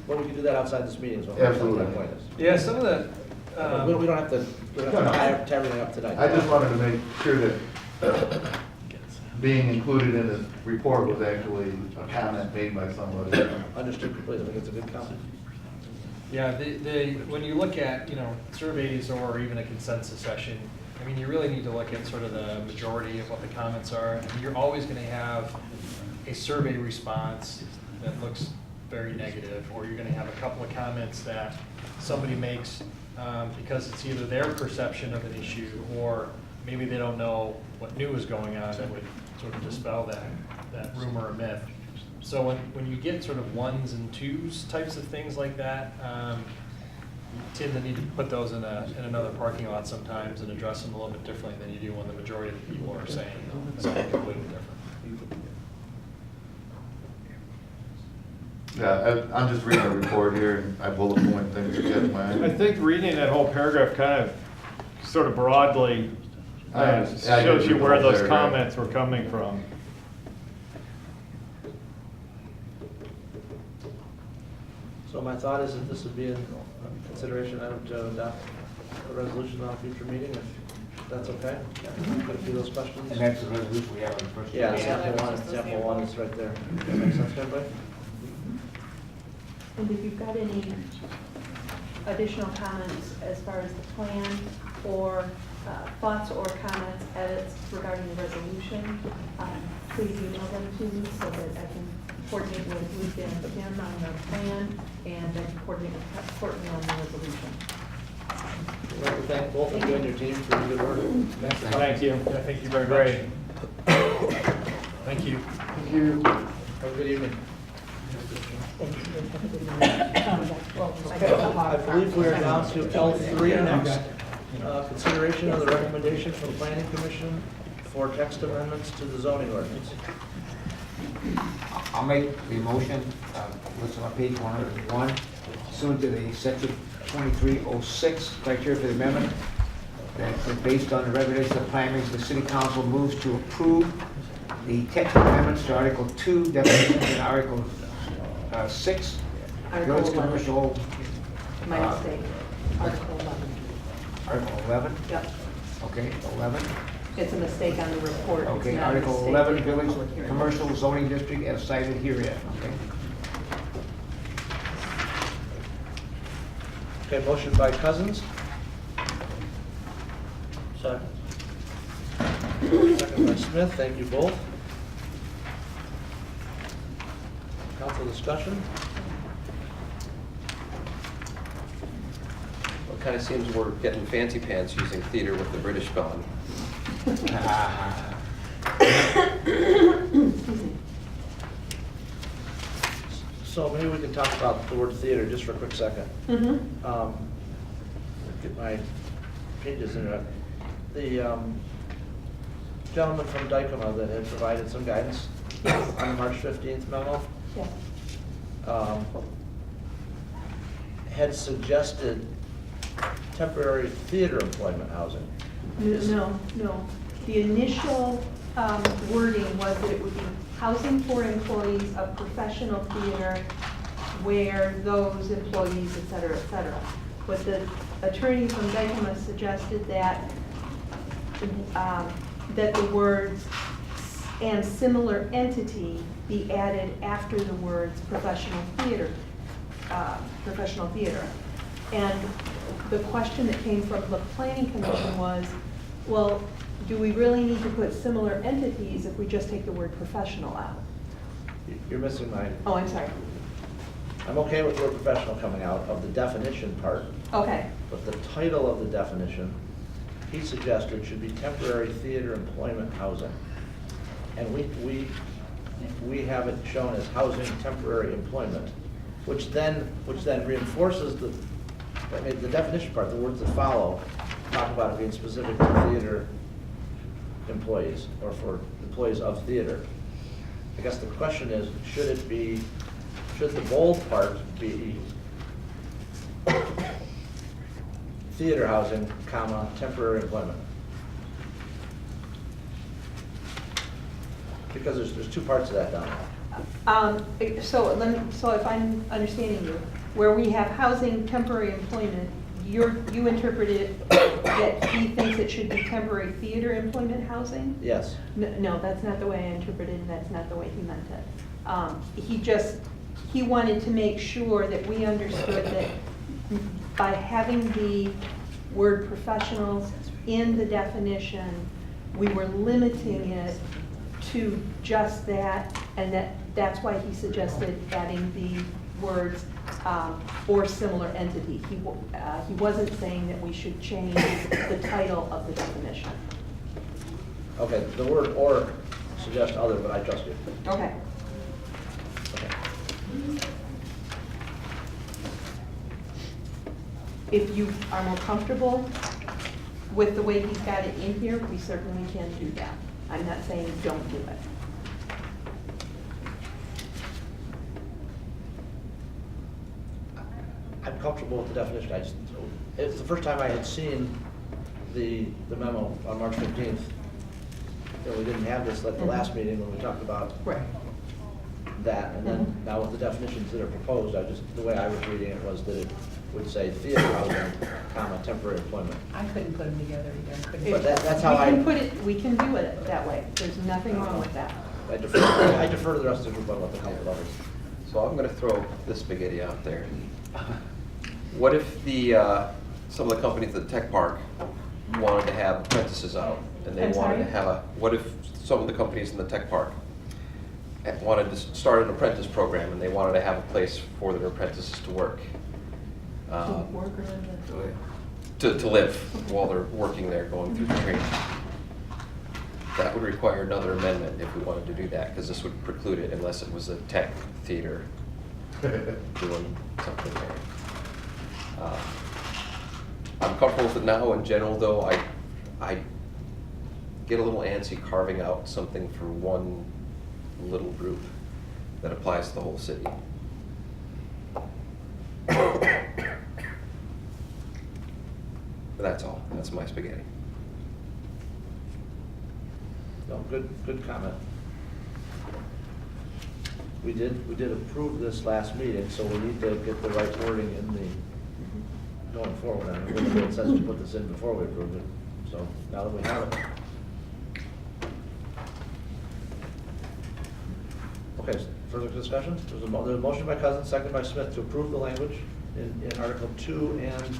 Well, we can do that outside this meeting, is what Absolutely. my point is. Yeah, some of the, We don't have to tie everything up tonight. I just wanted to make sure that being included in this report was actually a comment made by somebody. Understood completely, I think it's a good comment. yeah, when you look at, surveys or even a consensus session, I mean, you really need to look at sort of the majority of what the comments are. I mean, you're always gonna have a survey response that looks very negative, or you're gonna have a couple of comments that somebody makes because it's either their perception of an issue, or maybe they don't know what new is going on that would sort of dispel that rumor or myth. So when you get sort of ones and twos types of things like that, you tend to need to put those in another parking lot sometimes and address them a little bit differently than you do when the majority of the people are saying something completely different. Yeah, I'm just reading a report here, and I bullet point things to catch my eye. I think reading that whole paragraph kind of sort of broadly shows you where those comments were coming from. So my thought is that this would be a consideration item to adopt a resolution on a future meeting, if that's okay? Got a few of those questions? And that's the resolution we have on the first. Yeah, Yeah, sample one is right there. Does that make sense to everybody? And if you've got any additional comments as far as the plan, or thoughts or comments, edits regarding the resolution, please email them to me so that I can coordinate with Luke and Kim on the plan, and then coordinate with Courtney on the resolution. I'd like to thank both of you and your team for your good work. Thank you. Yeah, thank you very Great. much. Thank you. Thank you. Have a good evening. I believe we are down to L3 next. Consideration of the recommendation from the Planning Commission for text amendments to the zoning ordinance. I'll make the motion, listed on page 101, pursuant to the section 2306 criteria for the amendment, that based on the regulations of planning, the city council moves to approve the text amendments to Article 2, definitions, and Article 6, Article village 11. commercial. My mistake. Article 11. Article 11? Yep. Okay, 11. It's a mistake on the report. It's Okay, not a Article mistake 11, in the village public hearing. commercial zoning district as cited herein, okay? Okay, motion by Cousins. Second. Second by Smith, thank you both. Council discussion? Well, it kind of seems we're getting fancy pants using theater with the British gone. So maybe we can talk about the word theater just for a quick second. Get my pages in it. The gentleman from Dykema that had provided some guidance on the March 15th memo Yeah. had suggested temporary theater employment housing. No. The initial wording was that it would be housing for employees of professional theater where those employees, et cetera, et cetera. But the attorney from Dykema suggested that that the words "and similar entity" be added after the words professional theater. And the question that came from the Planning Commission was, well, do we really need to put similar entities if we just take the word professional out? You're missing my, Oh, I'm sorry. I'm okay with word professional coming out of the definition part, Okay, but the title of the definition, he suggested should be temporary theater employment housing. And we have it shown as housing temporary employment, which then reinforces the definition part, the words that follow, talk about it being specific to theater employees or for employees of theater. I guess the question is, should the bold part be theater housing, comma, temporary employment? Because there's two parts of that down there. so if I'm understanding you, where we have housing temporary employment, you interpret it that he thinks it should be temporary theater employment housing? Yes. No, that's not the way I interpreted it, and that's not the way he meant it. He wanted to make sure that we understood that by having the word professionals in the definition, we were limiting it to just that, and that's why he suggested adding the words or similar entity. He wasn't saying that we should change the title of the definition. Okay, the word "or" suggests other, but I trust you. Okay. Okay. If you are more comfortable with the way he's got it in here, we certainly can do that. I'm not saying don't do it. I'm comfortable with the definition. It's the first time I had seen the memo on March 15th. We didn't have this at the last meeting when we talked about that, and then now with the definitions that are proposed, the way I was reading it was that it would say theater housing, comma, temporary employment. I couldn't put them together either. But that's how We can do it that way. There's nothing wrong with that. I defer to the rest of the group on what the council others. So I'm gonna throw this spaghetti out there. What if some of the companies at the tech park wanted to have apprentices out, and they wanted to have what if some of the companies in the tech park wanted to start an apprentice program, and they wanted to have a place for their apprentices to work? To live while they're working there, going through the training. That would require another amendment if we wanted to do that, because this would preclude it unless it was a tech theater doing something there. I'm comfortable with it now. In general, though, I get a little antsy carving out something for one little group that applies to the whole city. But that's all. That's my spaghetti. No, good comment. We did approve this last meeting, so we need to get the right wording in the, going forward. I mean, it says we put this in before we approved it, so now that we have it. Okay, further discussion? There's a motion by Cousins, second by Smith to approve the language in Article 2 and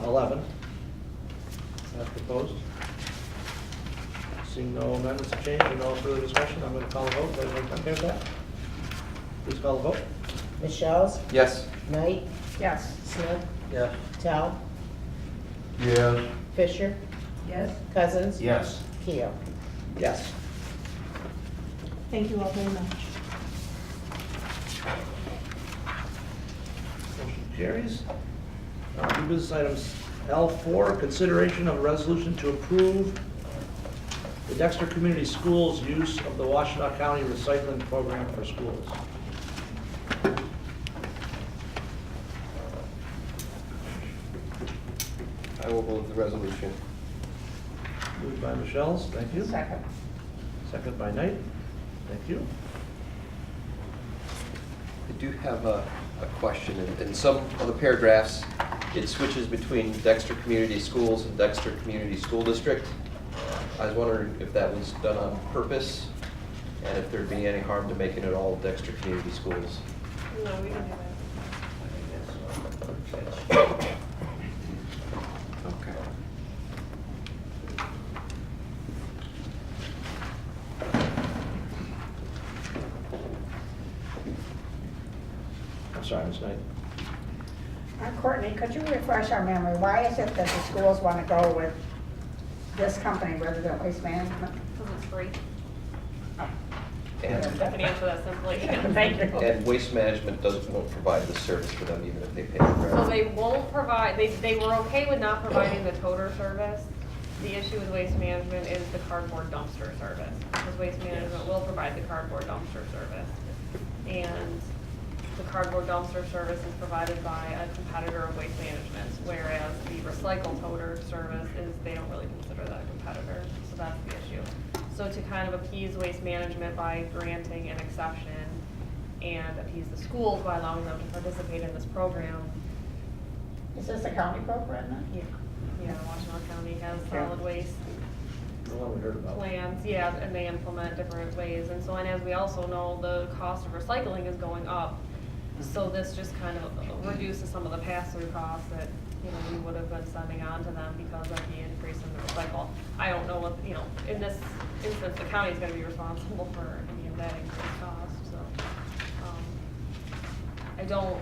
11 as proposed. Seeing no amendments to change and no further discussion, I'm going to call a vote. Everybody okay with that? Please call the vote. Michelle's, Yes. Knight, Yes. Smith, Yes. Tell, Yes. Fisher, Yes? Cousins. Yes. Keo. Yes. Thank you all very much. Motion carries. New business items L4, consideration of a resolution to approve the Dexter Community Schools' use of the Washtenaw County Recycling Program for schools. I will move the resolution. Moved by Michelle's, thank you. Second. Second by Knight, thank you. I do have a question. In some of the paragraphs, it switches between Dexter Community Schools and Dexter Community School District. I was wondering if that was done on purpose, and if there'd be any harm to making it all Dexter Community Schools. No, we didn't do Okay. I'm sorry, Ms. Knight. Courtney, could you refresh our memory? Why is it that the schools want to go with this company rather than Waste Management? Because it's free. And, I can answer that simply. Thank you. and Waste Management won't provide the service for them even if they pay for So it. they won't provide, they were okay with not providing the toter service. The issue with Waste Management is the cardboard dumpster service. Because Waste Management will provide the cardboard dumpster service. And the cardboard dumpster service is provided by a competitor of Waste Management, whereas the recycle toter service is, they don't really consider that a competitor, so that's the issue. So to kind of appease Waste Management by granting an exception and appease the schools by allowing them to participate in this program. Is this a county program then? Yeah, Washington County has solid waste The one we heard about. plans, yeah, and they implement different ways. And so, and as we also know, the cost of recycling is going up. So this just kind of reduces some of the pass-through costs that, you know, we would have been sending on to them because of the increase in the recycle. I don't know what, you know, in this instance, the county is gonna be responsible for any of that increased cost, so. I don't,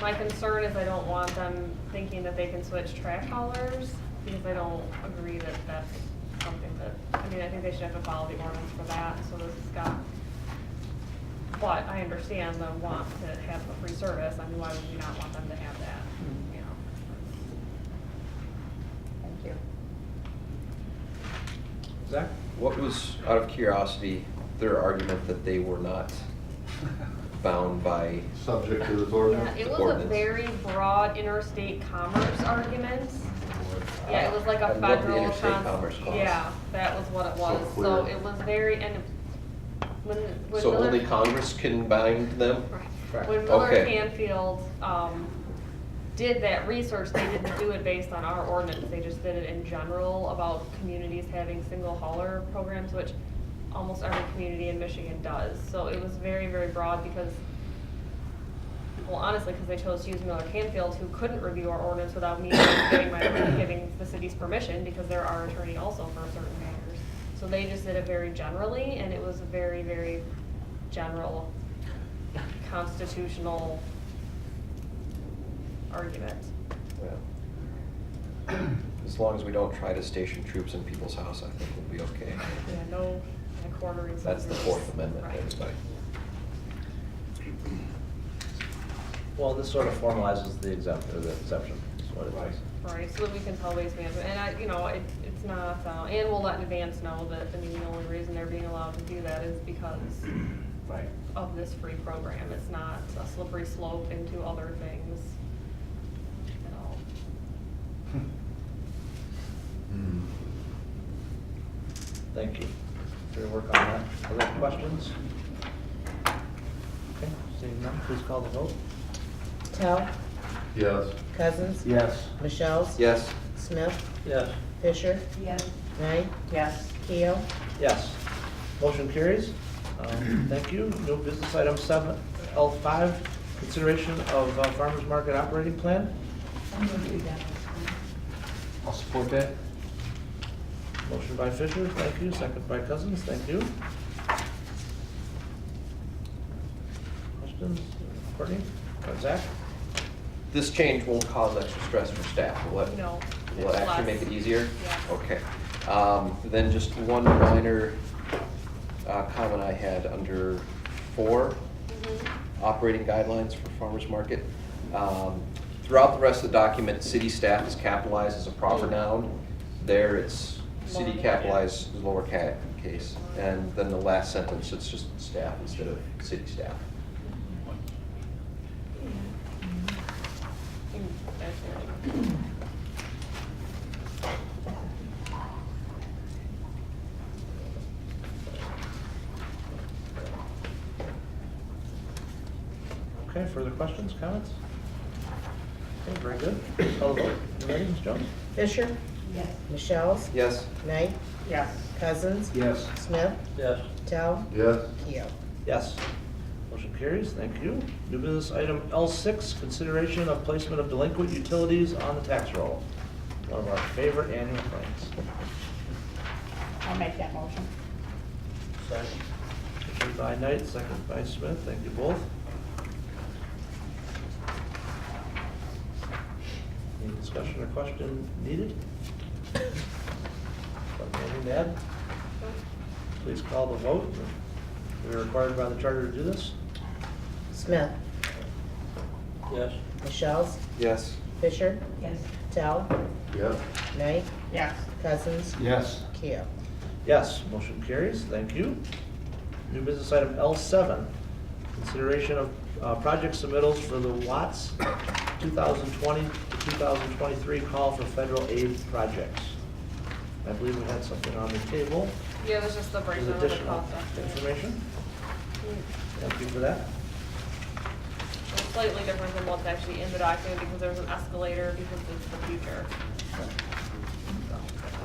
my concern is I don't want them thinking that they can switch trash haulers, because I don't agree that that's something that, I mean, I think they should have to follow the ordinance for that, so this has got. But I understand the want to have a free service, I mean, why would we not want them to have that, you know? Thank you. Zach? What was, out of curiosity, their argument that they were not bound by? Subject to this Yeah, ordinance? it was a very broad interstate commerce argument. Yeah, it was like a And what the federal. interstate commerce cost. Yeah, that was what it was, So so clear. it was very, and when So Miller. only Congress can bind them? Right. When Miller Okay. Canfield, did that research, they didn't do it based on our ordinance, they just did it in general about communities having single hauler programs, which almost every community in Michigan does. So it was very, very broad because, well, honestly, because they chose to use Miller Canfield, who couldn't review our ordinance without me giving the city's permission, because they're our attorney also for certain matters. So they just did it very generally, and it was a very, very general constitutional argument. Yeah. As long as we don't try to station troops in people's house, I think we'll be okay. Yeah, no quartering. That's the Fourth Amendment, Right. everybody. Well, this sort of formalizes the exception, is what it is. Right, so that we can tell Waste Management, and I, you know, it's not, and we'll let advance know that, I mean, the only reason they're being allowed to do that is because of this free program. It's not a slippery slope into other things at all. Thank you for your work on that. Other questions? Okay, seeing none, please call the vote. Tell, Yes. Cousins, Yes. Michelle's. Yes. Smith, Yes. Fisher, Yes. Knight, Yes. Keel. Yes. Motion carries. Thank you. New business item 7L5, consideration of farmer's market operating plan. I'm going to do that. I'll support that. Motion by Fisher, thank you. Second by Cousins, thank you. Questions? Courtney? Zach? This change won't cause extra stress for staff, will it? No, Will it it's actually less. make it easier? Yeah. Okay. Then just one minor comment I had under 4, operating guidelines for farmers market. Throughout the rest of the document, city staff is capitalized as a proper noun. There, it's city capitalized lower case. And then the last sentence, it's just staff instead of city staff. Okay, further questions, comments? Okay, very good. Call the vote. You ready, Ms. Jones? Fisher, Yes. Michelle's. Yes? Knight, Yes. Cousins, Yes. Smith, Yes. Tell, Yes. Keel. Yes. Motion carries, thank you. New business item L6, consideration of placement of delinquent utilities on the tax roll. One of our favorite annual things. I'll make that motion. Motion by Knight, second by Smith, thank you both. discussion or question needed? Anything to add? Please call the vote. We are required by the charter to do this. Smith, Yes. Michelle's, Yes. Fisher, Yes. Tell, Yes. Knight, Yes. Cousins, Yes. Keo. Yes, motion carries. Thank you. New business item L7, consideration of project submittals for the Watts 2020 to 2023 call for federal aid projects. I believe we had something on the table. Yeah, there's just the There's breakdown of the additional cost estimate. information. Thank you for that. It's slightly different than what's actually in the document because there's an escalator because it's the future.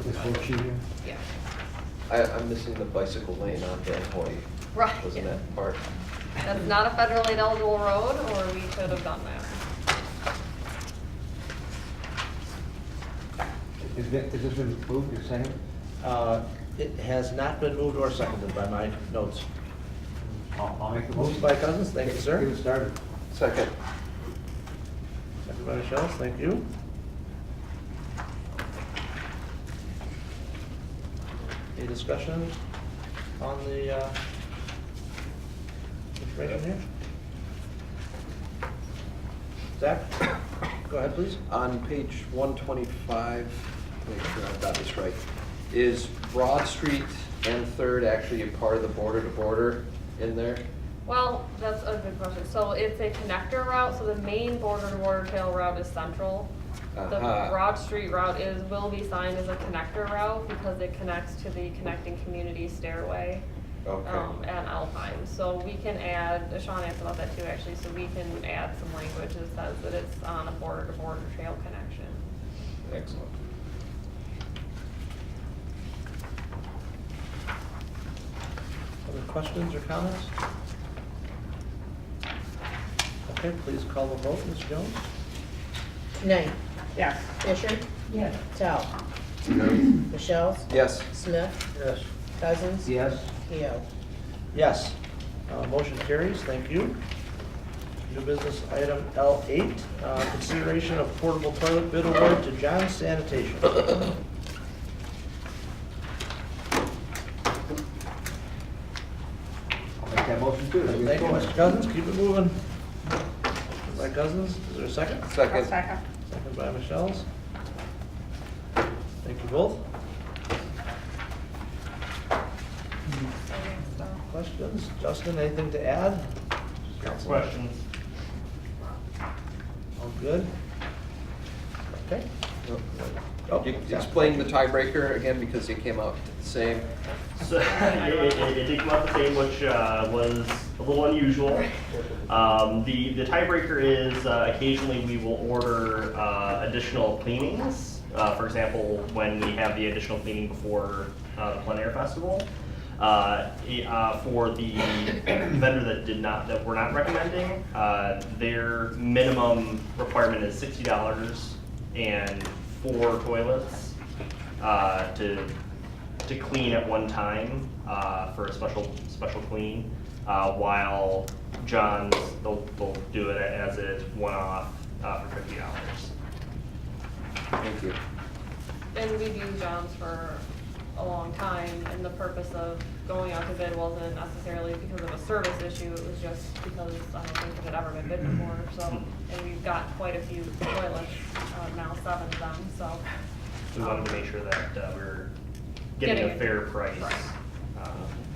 This worksheet here? Yeah. I'm missing the bicycle lane on Van Hoy. Right. Wasn't that part? That's not a federal aid eligible road, or we could have done that. Is this been moved, you're saying? It has not been moved or seconded by my notes. I'll make the Moved motion. by Cousins, thank you, sir. Get it started. Second. Seconded by Michelle, thank you. Any discussion on the information here? Zach, go ahead, please. On page 125, make sure I've got this right, is Broad Street and Third actually a part of the border-to-border in there? Well, that's a good question. So it's a connector route, so the main border-to-border trail route is Central. The Aha. Broad Street route will be signed as a connector route because it connects to the connecting community stairway Okay. at Alpine. So we can add, Sean asked about that too actually, so we can add some language that says that it's on a border-to-border trail connection. Excellent. Other questions or comments? Okay, please call the vote, Ms. Jones. Knight, Yes. Fisher, Yes. Tell, Michelle's, Yes. Smith, Yes. Cousins, Yes. Keo. Yes. Motion carries, thank you. New business item L8, consideration of portable toilet bid award to John Sanitation. I'll make that motion too. Thank you, Mr. Cousins, keep it moving. Motion by Cousins, is there a second? Second. Second by Michelle's. Thank you both. Questions? Justin, anything to add? Questions? All good? Okay. Oh, You yeah. explain the tiebreaker again because it came out the same. So it did come out the same, which was a little unusual. The tiebreaker is occasionally we will order additional cleanings. For example, when we have the additional cleaning before the plein air festival. For the vendor that we're not recommending, their minimum requirement is $60 and 4 toilets to clean at one time for a special clean. While John's they'll do it as a one-off for $50. Thank you. And we've used John's for a long time, and the purpose of going out to bid wasn't necessarily because of a service issue, it was just because I don't think it had ever been bid before, so, and we've got quite a few toilets, now 7 of them, so. We wanted to make sure that we're getting Getting a it. fair price, Right.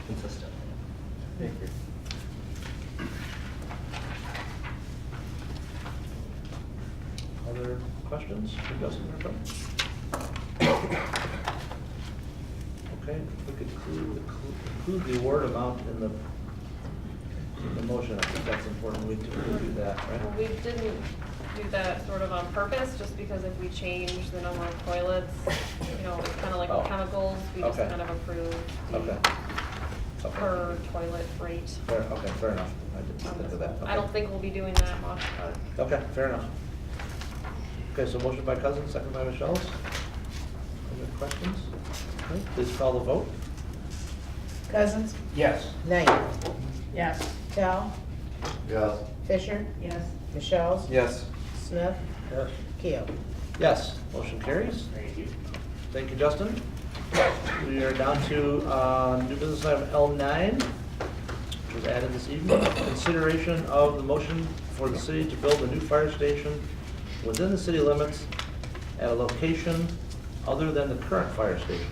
consistent. Thank you. Other questions for Justin or Tom? Okay, if we could include the award amount in the motion, I think that's important, we do that, Well, right? we didn't do that sort of on purpose, just because if we change the number of toilets, it's kind of like Oh. with chemicals, we just Okay. kind of approve Okay. the Okay. per toilet rate. Okay, fair enough. I didn't think of that. I don't think we'll be doing that much, but. Okay, fair enough. Okay, so motion by Cousins, second by Michelle's. Any questions? Okay, please call the vote. Cousins, Yes. Knight, Yes. Tell, Yes. Fisher, Yes. Michelle's, Yes. Smith? Yes. Keel? Yes, motion carries. Thank you. Thank you, Justin. We are down to new business item L9, which was added this evening. Consideration of the motion for the city to build a new fire station within the city limits at a location other than the current fire station.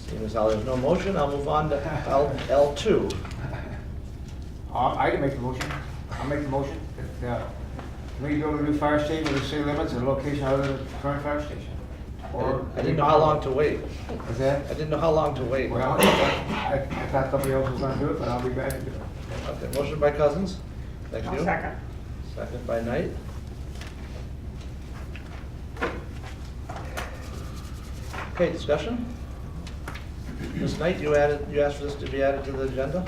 Seeing as how there's no motion, I'll move on to L2. I can make the motion. I'll make the motion. We build a new fire station within the city limits at a location other than the current fire station. Or I didn't know how long to wait. Is that? I didn't know how long to wait. Well, I thought somebody else was gonna do it, but I'll be back to do it. Okay, motion by Cousins. Thank you. Second. Second by Knight. Okay, discussion? Ms. Knight, you asked for this to be added to the agenda?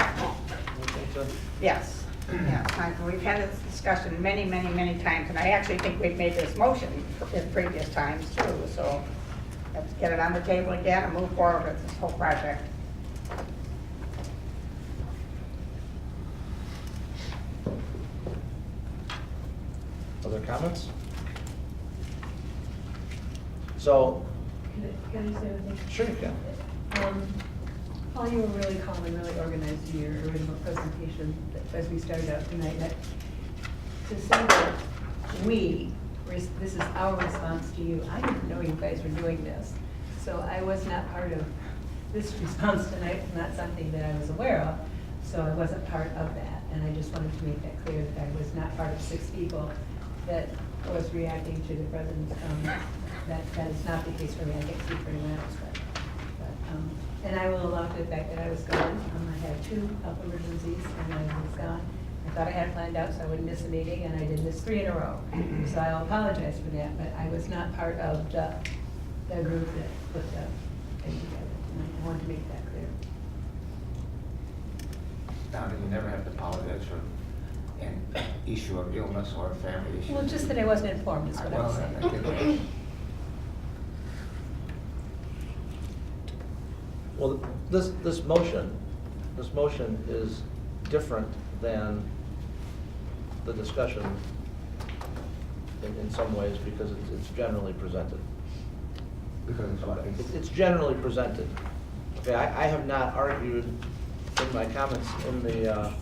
Yes, yes. We've had this discussion many, many, many times, and I actually think we've made this motion in previous times too, so let's get it on the table again and move forward with this whole project. Other comments? So, Can I say anything? sure you can. Paul, you were really calm and really organized in your original presentation as we started out tonight. To say that this is our response to you, I didn't know you guys were doing this. So I was not part of this response tonight, not something that I was aware of. So I wasn't part of that. And I just wanted to make that clear that I was not part of 6 people that was reacting to the president's comments. That is not the case for me. I can't speak for anyone else. And I will allow for the fact that I was gone. I had 2 health emergencies and I was gone. I thought I had it planned out so I wouldn't miss a meeting, and I did miss 3 in a row. So I'll apologize for that, but I was not part of the group that put the thing together. And I want to make that clear. Now, you never have to apologize for an issue of illness or a family issue. Well, just that I wasn't informed is what I was saying. I get that. Well, this motion is different than the discussion in some ways because it's generally presented. Because It's generally presented. Okay, I have not argued in my comments in the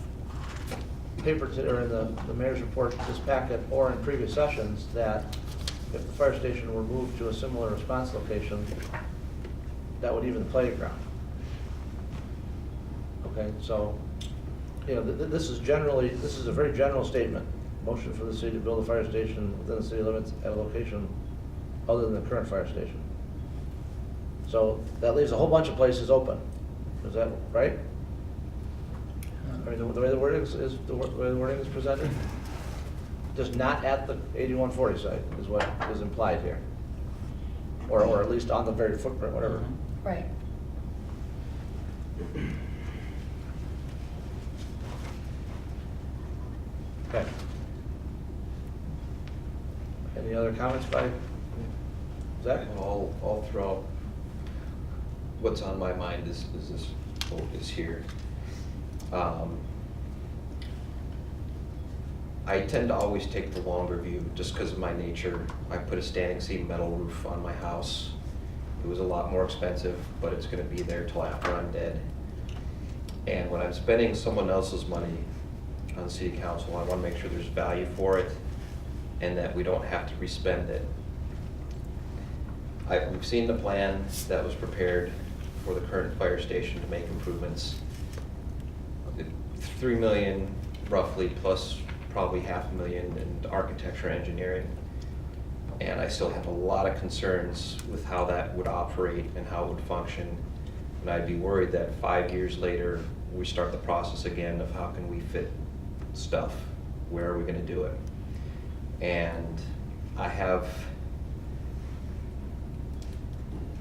paper, or in the mayor's report, this packet, or in previous sessions, that if the fire station were moved to a similar response location, that would even the playground. Okay, so, you know, this is a very general statement. Motion for the city to build a fire station within the city limits at a location other than the current fire station. So that leaves a whole bunch of places open. Is that right? I mean, the way the wording is presented? Just not at the 8140 site is what is implied here. Or at least on the very footprint, whatever. Right. Okay. Any other comments by Zach? All throughout, what's on my mind is this vote is here. I tend to always take the longer view just because of my nature. I put a standing seam metal roof on my house. It was a lot more expensive, but it's gonna be there till after I'm dead. And when I'm spending someone else's money on city council, I wanna make sure there's value for it and that we don't have to respend it. We've seen the plan that was prepared for the current fire station to make improvements. $3 million roughly, plus probably $500,000 in architecture engineering. And I still have a lot of concerns with how that would operate and how it would function. And I'd be worried that 5 years later, we start the process again of how can we fit stuff? Where are we gonna do it? And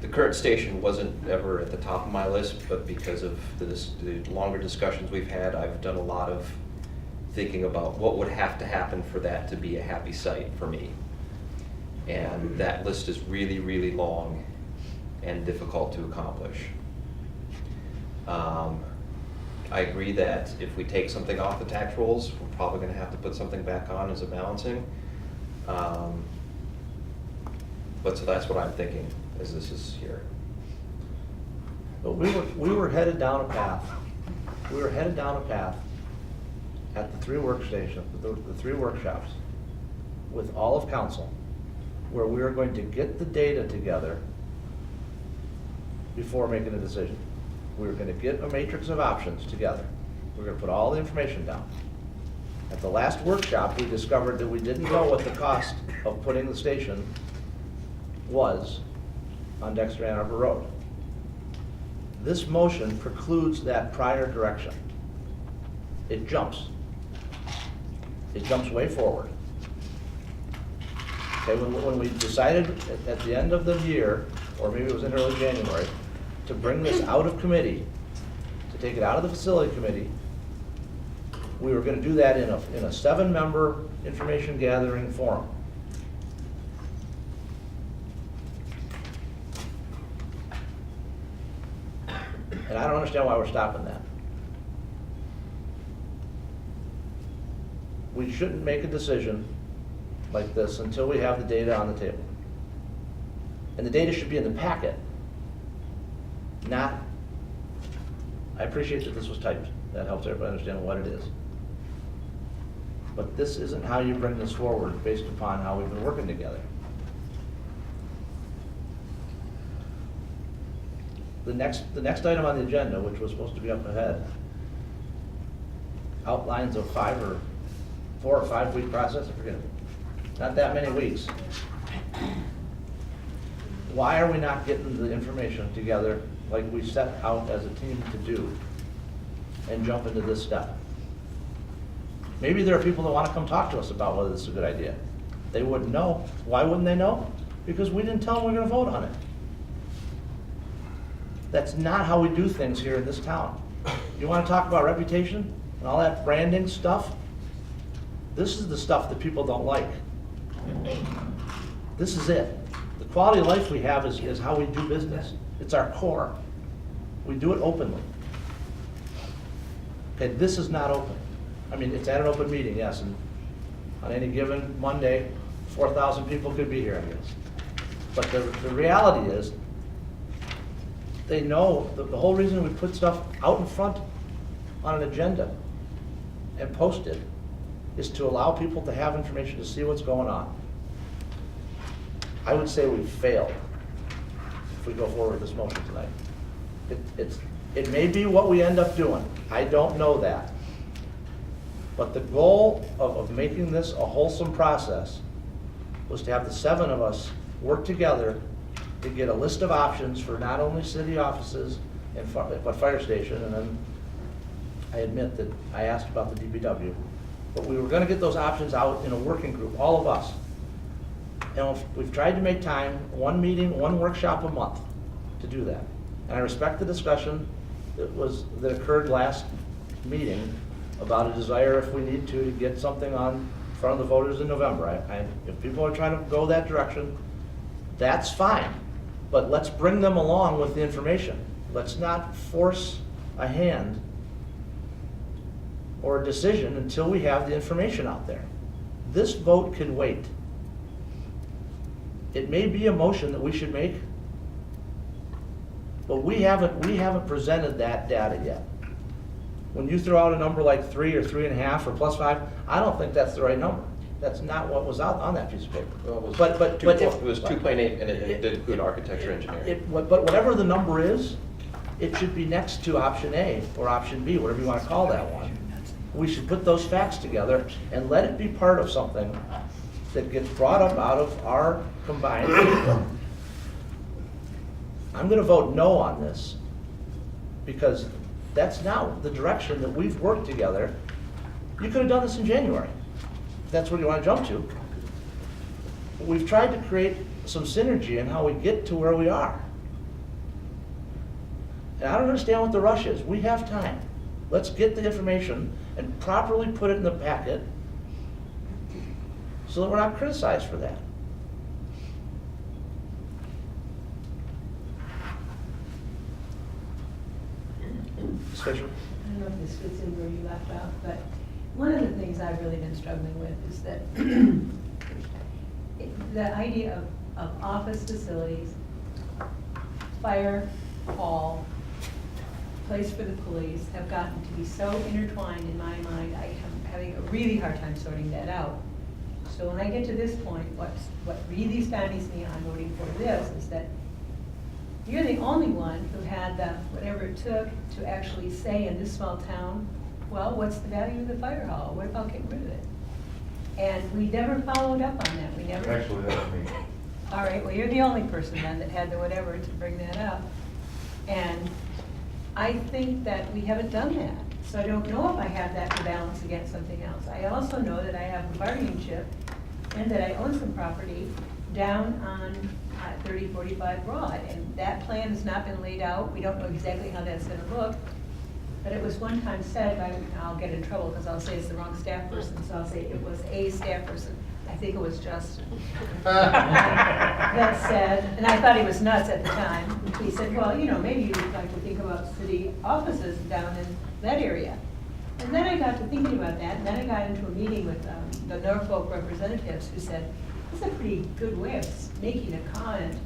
the current station wasn't ever at the top of my list, but because of the longer discussions we've had, I've done a lot of thinking about what would have to happen for that to be a happy site for me. And that list is really, really long and difficult to accomplish. I agree that if we take something off the tax rolls, we're probably gonna have to put something back on as a balancing. But so that's what I'm thinking, as this is here. But we were headed down a path. We were headed down a path at the three workstations, the three workshops, with all of council, where we were going to get the data together before making a decision. We were gonna get a matrix of options together. We were gonna put all the information down. At the last workshop, we discovered that we didn't know what the cost of putting the station was on Dexter Ann Arbor Road. This motion precludes that prior direction. It jumps. It jumps way forward. Okay, when we decided at the end of the year, or maybe it was in early January, to bring this out of committee, to take it out of the facility committee, we were gonna do that in a 7-member information gathering forum. And I don't understand why we're stopping that. We shouldn't make a decision like this until we have the data on the table. And the data should be in the packet, not, I appreciate that this was typed. That helps everybody understand what it is. But this isn't how you bring this forward based upon how we've been working together. The next item on the agenda, which was supposed to be up ahead, outlines a 4 or 5 week process, I forget. Not that many weeks. Why are we not getting the information together like we set out as a team to do and jump into this step? Maybe there are people that want to come talk to us about whether this is a good idea. They wouldn't know. Why wouldn't they know? Because we didn't tell them we're going to vote on it. That's not how we do things here in this town. You want to talk about reputation and all that branding stuff? This is the stuff that people don't like. This is it. The quality of life we have is how we do business. It's our core. We do it openly. Okay, this is not open. I mean, it's at an open meeting, yes, and on any given Monday, 4,000 people could be here, I guess. But the reality is, they know the whole reason we put stuff out in front on an agenda and post it is to allow people to have information to see what's going on. I would say we failed if we go forward with this motion tonight. It may be what we end up doing. I don't know that. But the goal of making this a wholesome process was to have the 7 of us work together to get a list of options for not only city offices but fire station, and then I admit that I asked about the DPW. But we were going to get those options out in a working group, all of us. And we've tried to make time, 1 meeting, 1 workshop a month to do that. And I respect the discussion that occurred last meeting about a desire, if we need to get something on front of the voters in November. If people are trying to go that direction, that's fine. But let's bring them along with the information. Let's not force a hand or a decision until we have the information out there. This vote can wait. It may be a motion that we should make, but we haven't presented that data yet. When you throw out a number like 3 or 3.5 or +5, I don't think that's the right number. That's not what was out on that piece of paper. Well, it was But it was 2.8, and it did include architecture engineering. But whatever the number is, it should be next to option A or option B, whatever you want to call that one. We should put those facts together and let it be part of something that gets brought up out of our combined. I'm going to vote no on this because that's not the direction that we've worked together. You could have done this in January. If that's what you want to jump to. We've tried to create some synergy in how we get to where we are. And I don't understand what the rush is. We have time. Let's get the information and properly put it in the packet so that we're not criticized for that. Ms. Fisher? I don't know if this fits in where you left off, but one of the things I've really been struggling with is that the idea of office facilities, fire, hall, place for the police have gotten to be so intertwined in my mind, I am having a really hard time sorting that out. So when I get to this point, what really stymies me on voting for this is that you're the only one who had the, whatever it took to actually say in this small town, well, what's the value of the fire hall? What about getting rid of it? And we never followed up on that. We never. Actually, that was me. All right, well, you're the only person then that had the whatever to bring that up. And I think that we haven't done that. So I don't know if I have that to balance against something else. I also know that I have a bargaining chip and that I own some property down on 3045 Broad. And that plan has not been laid out. We don't know exactly how that's gonna look. But it was one time said by, I'll get in trouble because I'll say it's the wrong staff person, so I'll say it was a staff person. I think it was Justin. That said, and I thought he was nuts at the time. He said, well, you know, maybe you'd like to think about city offices down in that area. And then I got to thinking about that, and then I got into a meeting with the Norfolk representatives who said, this is a pretty good way of making a comment,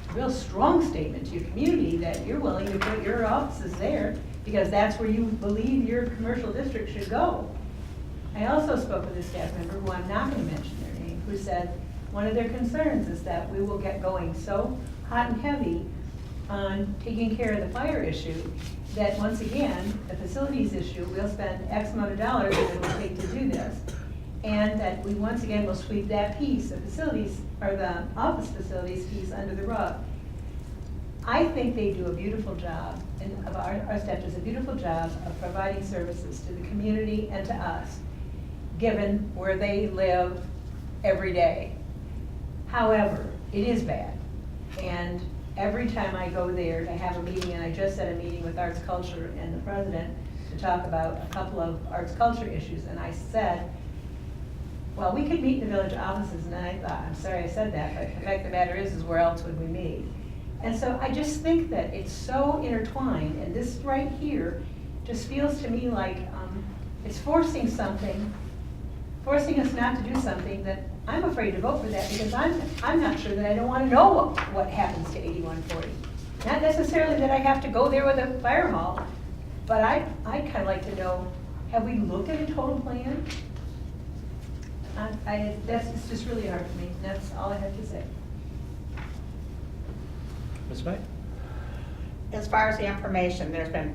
a real strong statement to your community that you're willing to put your offices there because that's where you believe your commercial district should go. I also spoke with a staff member, who I'm not going to mention their name, who said one of their concerns is that we will get going so hot and heavy on taking care of the fire issue that once again, the facilities issue, we'll spend X amount of dollars that it will take to do this. And that we once again will sweep that piece of facilities, or the office facilities piece under the rug. I think they do a beautiful job, and our staff does a beautiful job of providing services to the community and to us, given where they live every day. However, it is bad. And every time I go there to have a meeting, and I just had a meeting with Arts Culture and the president to talk about a couple of arts culture issues, and I said, well, we could meet in the village offices, and then I thought, I'm sorry I said that, but the fact of the matter is where else would we meet? And so I just think that it's so intertwined, and this right here just feels to me like it's forcing us not to do something that I'm afraid to vote for that because I'm not sure that I don't want to know what happens to 8140. Not necessarily that I have to go there with a fire hall, but I'd kind of like to know, have we looked at a total plan? It's just really hard for me. That's all I have to say. Ms. Knight? As far as the information, there's been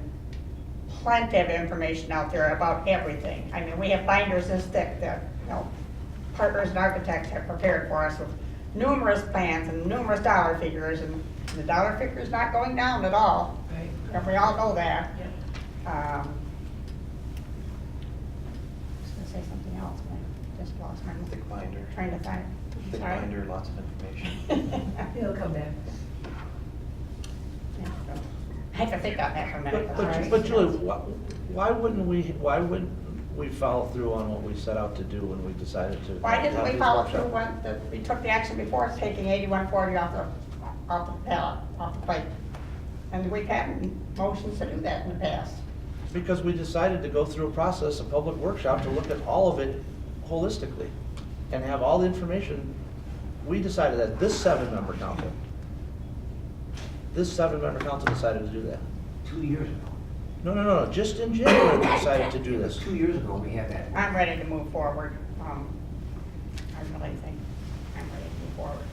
plenty of information out there about everything. I mean, we have binders this thick that, you know, partners and architects have prepared for us with numerous plans and numerous dollar figures, and the dollar figure is not going down at all. Right. And we all know that. Yep. I was gonna say something else, but I just lost my. Thick binder. Trying to find. Thick Sorry. binder, lots of information. It'll come back. I have to think on that for a minute. But Julie, why wouldn't we follow through on what we set out to do when we decided to? Why didn't have we these follow workshops? through when we took the action before taking 8140 off the plate? And we've had motions to do that in the past. Because we decided to go through a process, a public workshop, to look at all of it holistically and have all the information. We decided that this seven-member council decided to do that. 2 years ago. No, just in January we decided to do this. 2 years ago, we had that. I'm ready to move forward. I really think I'm ready to move forward.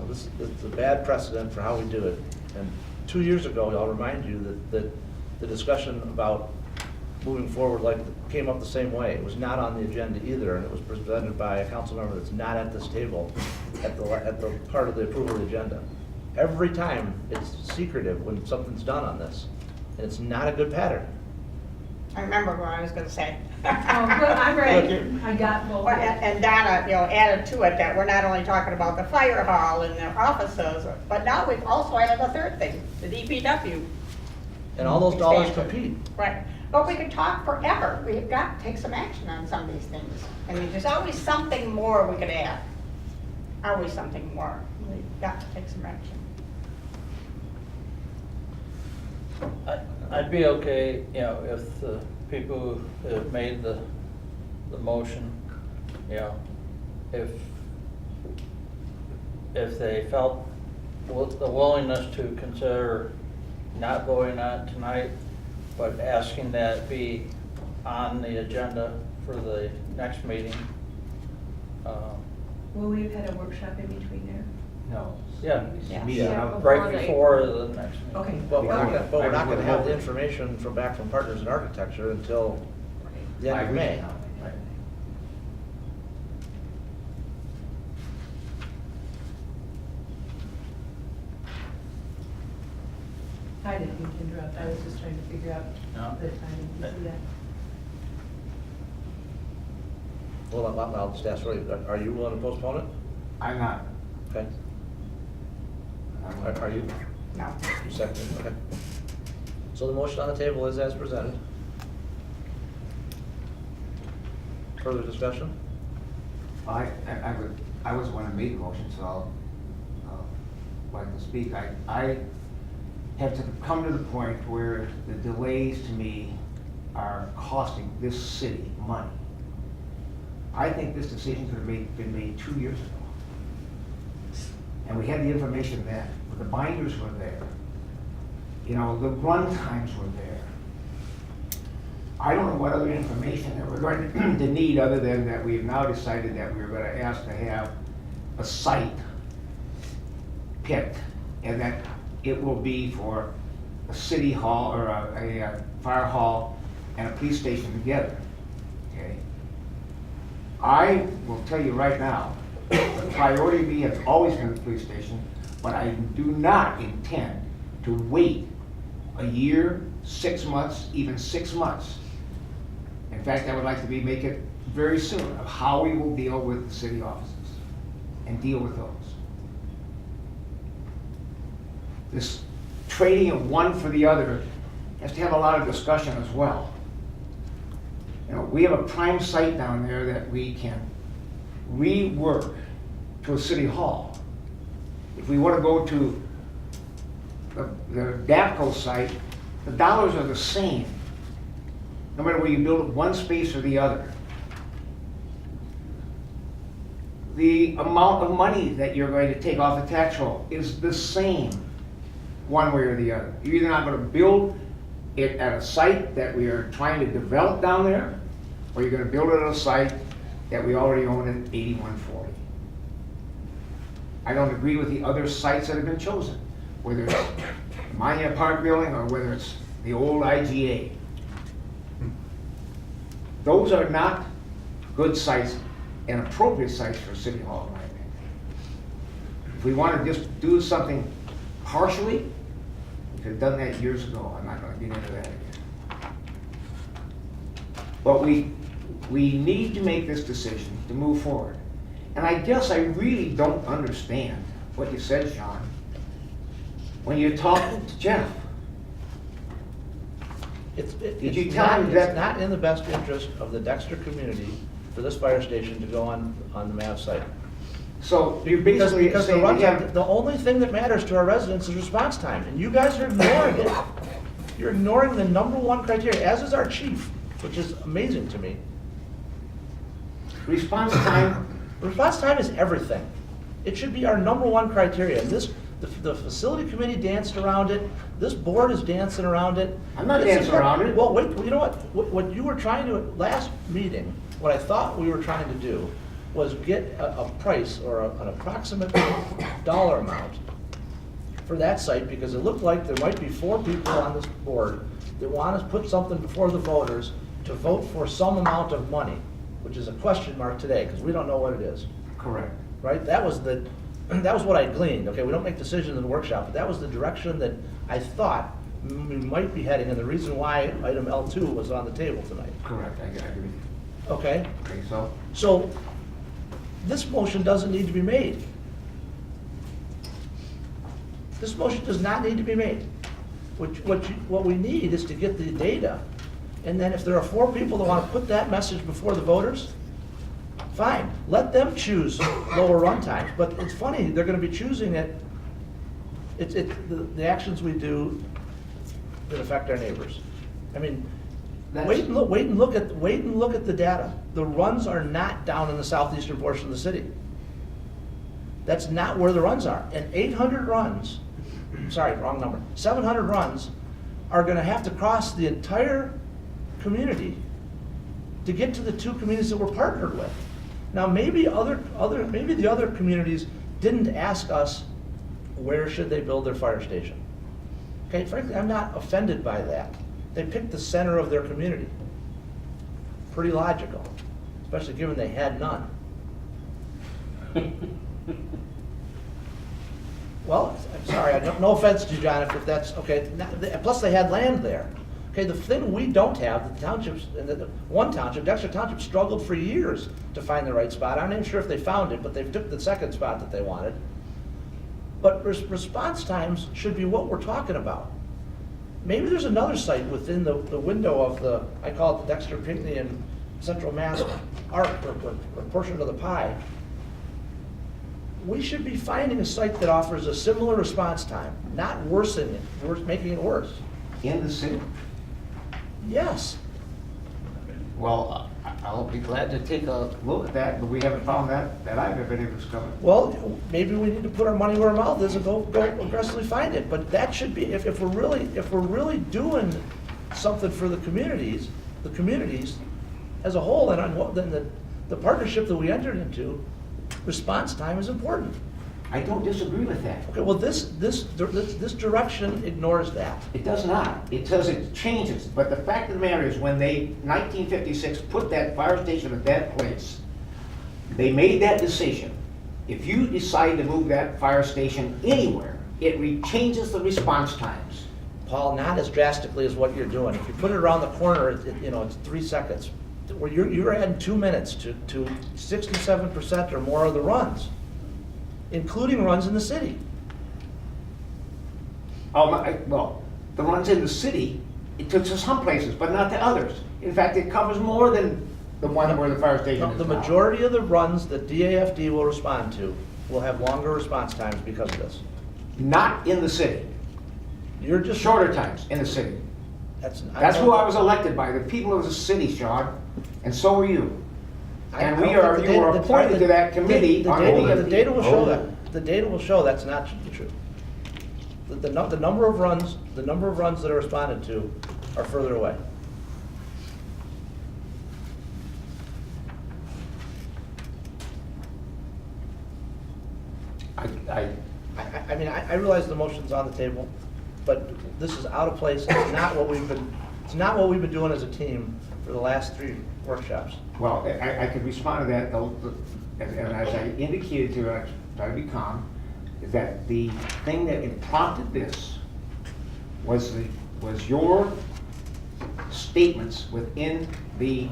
This is a bad precedent for how we do it. And 2 years ago, I'll remind you that the discussion about moving forward came up the same way. It was not on the agenda either, and it was presented by a council member that's not at this table at the part of the approval of the agenda. Every time it's secretive when something's done on this, and it's not a good pattern. I remember what I was going to say. Oh, good, I'm ready. I got both. And Donna, added to it that we're not only talking about the fire hall and the offices, but now we've also added a third thing, the DPW. And all those dollars expansion. compete. Right. But we could talk forever. We've got to take some action on some of these things. I mean, there's always something more we could add. Always something more. We've got to take some action. I'd be okay, you know, if the people who have made the motion, you know, if they felt the willingness to consider not voting on it tonight, but asking that be on the agenda for the next meeting. Will we have had a workshop in between there? No. Yeah, Yeah. right before the next meeting. Okay. But we're not gonna have the information back from Partners in Architecture until the end of May. Right. I didn't mean to interrupt, I was just trying to figure out No. the timing, you see that? Well, I'll just ask, are you willing to postpone it? I'm not. Okay. Are you? No. You second, okay. So the motion on the table is as presented. Further discussion? I was one to make a motion, so I'll like to speak. I have to come to the point where the delays to me are costing this city money. I think this decision could have been made 2 years ago. And we had the information then, the binders were there. You know, the run times were there. I don't know what other information that we're going to need other than that we've now decided that we're going to ask to have a site picked and that it will be for a city hall or a fire hall and a police station together, okay? I will tell you right now, the priority of me has always been the police station, but I do not intend to wait a year, 6 months, even 6 months. In fact, I would like to make it very soon of how we will deal with the city offices and deal with those. This trading of one for the other has to have a lot of discussion as well. You know, we have a prime site down there that we can rework to a city hall. If we want to go to the DAPCO site, the dollars are the same, no matter where you build one space or the other. The amount of money that you're going to take off the tax roll is the same one way or the other. You're either not going to build it at a site that we are trying to develop down there, or you're going to build it at a site that we already own at 8140. I don't agree with the other sites that have been chosen, whether it's the Monument Park building or whether it's the old IGA. Those are not good sites and appropriate sites for City Hall, in my opinion. If we want to just do something partially, we could have done that years ago. I'm not going to get into that again. But we need to make this decision to move forward. And I guess I really don't understand what you said, Sean, when you talked to Jeff. It's you tell him that- it's not in the best interest of the Dexter community for this fire station to go on the MAV site. So you're Because basically the saying we have, the only thing that matters to our residents is response time, and you guys are ignoring it. You're ignoring the #1 criteria, as is our chief, which is amazing to me. response time. Response time is everything. It should be our #1 criteria. The facility committee danced around it. This board is dancing around it. I'm not It's dancing around it. Well, wait, you know what? What you were trying to, last meeting, what I thought we were trying to do was get a price or an approximate dollar amount for that site, because it looked like there might be 4 people on this board that want to put something before the voters to vote for some amount of money, which is a question mark today, because we don't know what it is. Correct. Right? That was what I gleaned. Okay, we don't make decisions in the workshop, but that was the direction that I thought we might be heading, and the reason why item L2 was on the table tonight. Correct, I agree. Okay? Okay, so So, this motion doesn't need to be made. This motion does not need to be made. What we need is to get the data, and then if there are 4 people that want to put that message before the voters, fine, let them choose lower run times. But it's funny, they're going to be choosing it. The actions we do that affect our neighbors. I mean, That's- wait and look at the data. The runs are not down in the southeastern portion of the city. That's not where the runs are. And 800 runs, sorry, wrong number, 700 runs are gonna have to cross the entire community to get to the two communities that we're partnered with. Now, maybe the other communities didn't ask us where should they build their fire station. Okay, frankly, I'm not offended by that. They picked the center of their community. Pretty logical, especially given they had none. Well, I'm sorry, no offense to you, John, if that's, okay, plus they had land there. Okay, the thing we don't have, the townships, one township, Dexter Township, struggled for years to find the right spot. I'm not even sure if they found it, but they took the second spot that they wanted. But response times should be what we're talking about. Maybe there's another site within the window of the, I call it the Dexter Pinckney and Central Mass arc, or portion of the pie. We should be finding a site that offers a similar response time, not worsening it, making it worse. In the city? Yes. Well, I'll be glad to take a look at that, but we haven't found that I've ever been able to discover. Well, maybe we need to put our money where our mouth is and go aggressively find it. But that should be, if we're really doing something for the communities as a whole, and then the partnership that we entered into, response time is important. I don't disagree with that. Okay, well, this direction ignores that. It does not. It says it changes. But the fact of the matter is, when they, 1956, put that fire station at that place, they made that decision. If you decide to move that fire station anywhere, it changes the response times. Paul, not as drastically as what you're doing. If you put it around the corner, it's 3 seconds. Where you're adding 2 minutes to 67% or more of the runs, including runs in the city. Well, the runs in the city, it took to some places, but not to others. In fact, it covers more than the one where the fire station is The now. majority of the runs that DAFD will respond to will have longer response times because of this. Not in the city. You're just Shorter times in the city. That's who I was elected by, the people of the city, Sean, and so are you. And you were appointed to that committee. The data will show that. The data will show that's not true. The number of runs that are responded to are further away. I mean, I realize the motion's on the table, but this is out of place. It's not what we've been doing as a team for the last 3 workshops. Well, I could respond to that, and as I indicated to you, try to be calm, is that the thing that prompted this was your statements within the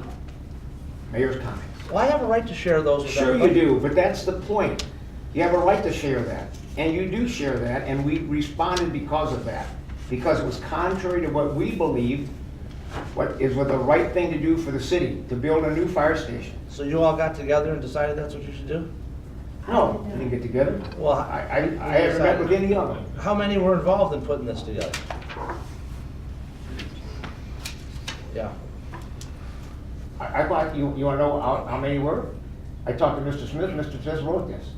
mayor's comments. Well, I have a right to share those with Sure everybody. you do, but that's the point. You have a right to share that, and you do share that, and we responded because of that, because it was contrary to what we believed what the right thing to do for the city, to build a new fire station. So you all got together and decided that's what you should do? No, we didn't get together. Well, I haven't met with any of them. How many were involved in putting this together? Yeah. I thought, you want to know how many were? I talked to Mr. Smith, Mr. Smith wrote this.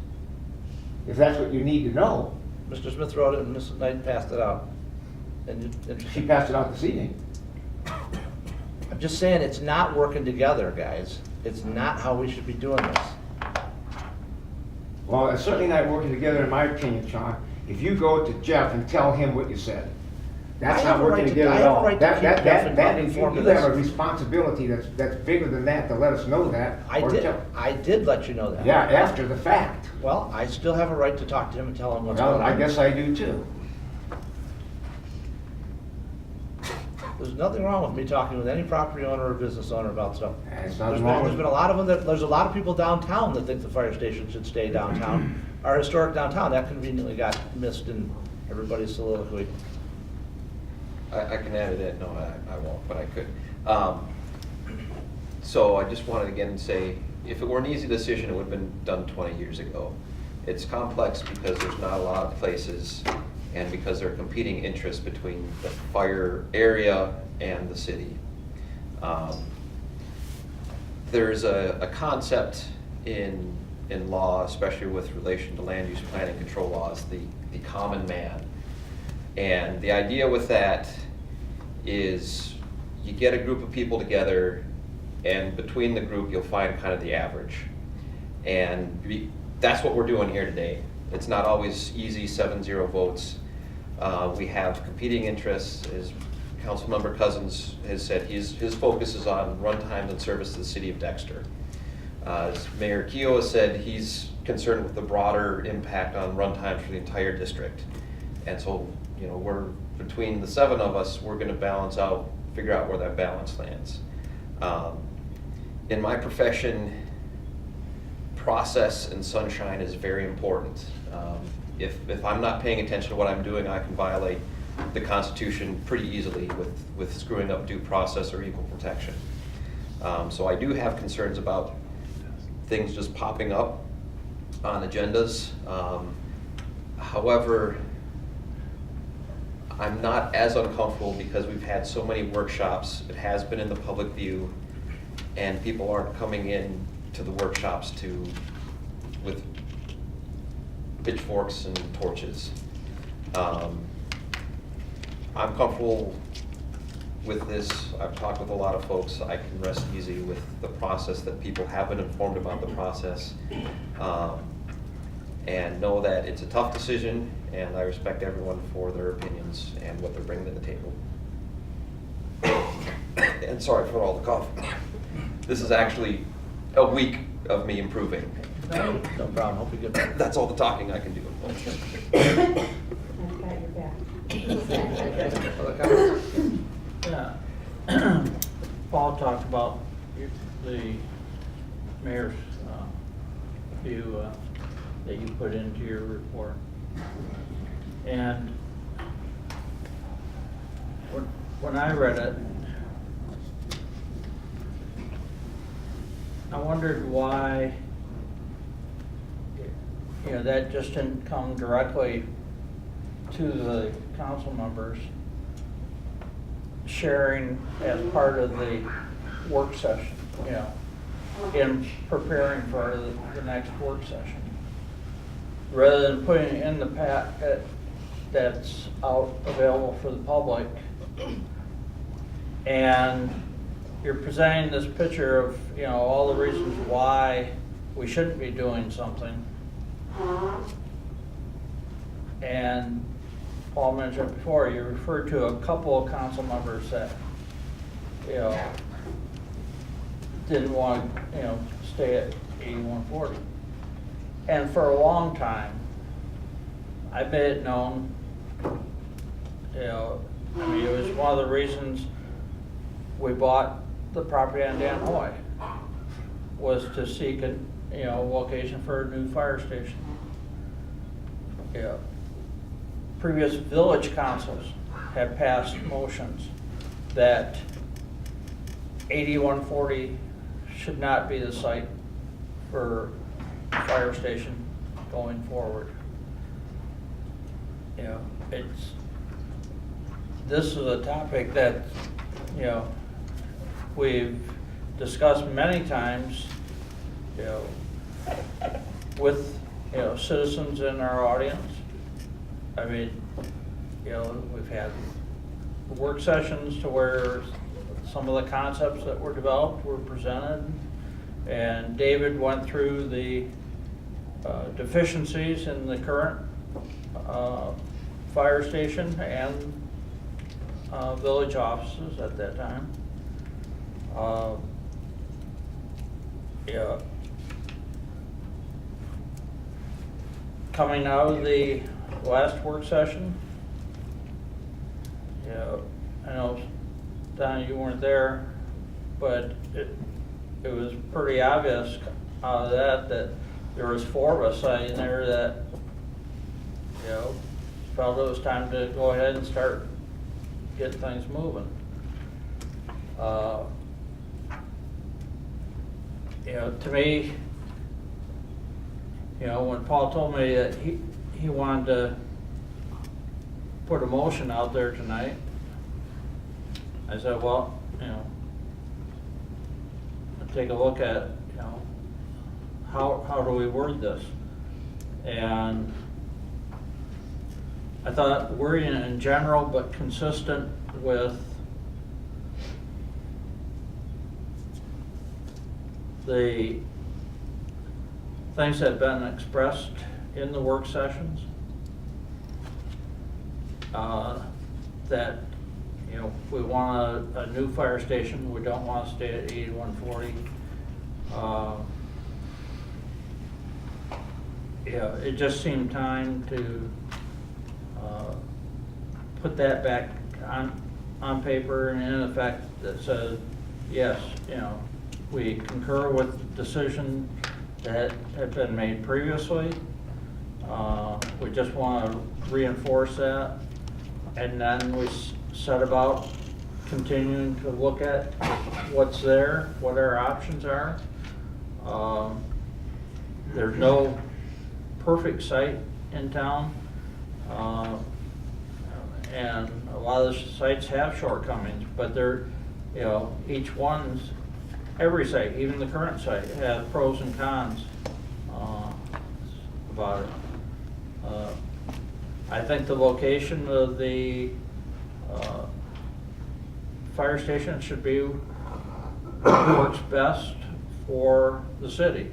If that's what you need to know. Mr. Smith wrote it and Mrs. Knight passed it out. And She passed it out this evening. I'm just saying, it's not working together, guys. It's not how we should be doing this. Well, it's certainly not working together in my opinion, Sean. If you go to Jeff and tell him what you said, that's not working together at all. You have a responsibility that's bigger than that to let us know that. I did let you know that. Yeah, after the fact. Well, I still have a right to talk to him and tell him what's going on. I guess I do too. There's nothing wrong with me talking with any property owner or business owner about stuff. There's nothing wrong with been a lot of them there's a lot of people downtown that think the fire station should stay downtown. Our historic downtown, that conveniently got missed in everybody's soliloquy. I can add it in, no, I won't, but I could. So I just wanted again to say, if it were an easy decision, it would have been done 20 years ago. It's complex because there's not a lot of places and because there are competing interests between the fire area and the city. There's a concept in law, especially with relation to land use planning control laws, the common man. And the idea with that is you get a group of people together, and between the group you'll find kind of the average. And that's what we're doing here today. It's not always easy 7-0 votes. We have competing interests. As Councilmember Cousins has said, his focus is on runtimes and service to the city of Dexter. As Mayor Keogh has said, he's concerned with the broader impact on runtimes for the entire district. And so, we're between the 7 of us, we're going to figure out where that balance lands. In my profession, process and sunshine is very important. If I'm not paying attention to what I'm doing, I can violate the Constitution pretty easily with screwing up due process or equal protection. So I do have concerns about things just popping up on agendas. However, I'm not as uncomfortable because we've had so many workshops. It has been in the public view, and people aren't coming in to the workshops with pitchforks and torches. I'm comfortable with this. I've talked with a lot of folks. I can rest easy with the process, that people have been informed about the process, and know that it's a tough decision, and I respect everyone for their opinions and what they're bringing to the table. And sorry for all the cough. This is actually a week of me improving. No problem, hope you get better. That's all the talking I can do. Pat your back. Yeah. Paul talked about the mayor's view that you put into your report. And when I read it, I wondered why that just didn't come directly to the council members, sharing as part of the work session, in preparing for the next work session, rather than putting it in the packet that's out available for the public. And you're presenting this picture of all the reasons why we shouldn't be doing something. And Paul mentioned before, you referred to a couple of council members that didn't want to stay at 8140. And for a long time, I made it known, it was one of the reasons we bought the property on Dan Hoy, was to seek a location for a new fire station. Previous village councils have passed motions that 8140 should not be the site for a fire station going forward. This is a topic that we've discussed many times with citizens in our audience. I mean, we've had work sessions to where some of the concepts that were developed were presented, and David went through the deficiencies in the current fire station and village offices at that time. Coming out of the last work session, I know, Donna, you weren't there, but it was pretty obvious out of that there was 4 of us in there that felt it was time to go ahead and start getting things moving. To me, when Paul told me that he wanted to put a motion out there tonight. I said, well, take a look at, how do we word this? And I thought wording it in general, but consistent with the things that have been expressed in the work sessions. That, we want a new fire station, we don't want to stay at 8140. It just seemed time to put that back on paper and in effect that says, yes, we concur with the decision that had been made previously. We just want to reinforce that. And then we set about continuing to look at what's there, what our options are. There's no perfect site in town. And a lot of the sites have shortcomings, but they're, every site, even the current site, has pros and cons about it. I think the location of the fire station should be what works best for the city.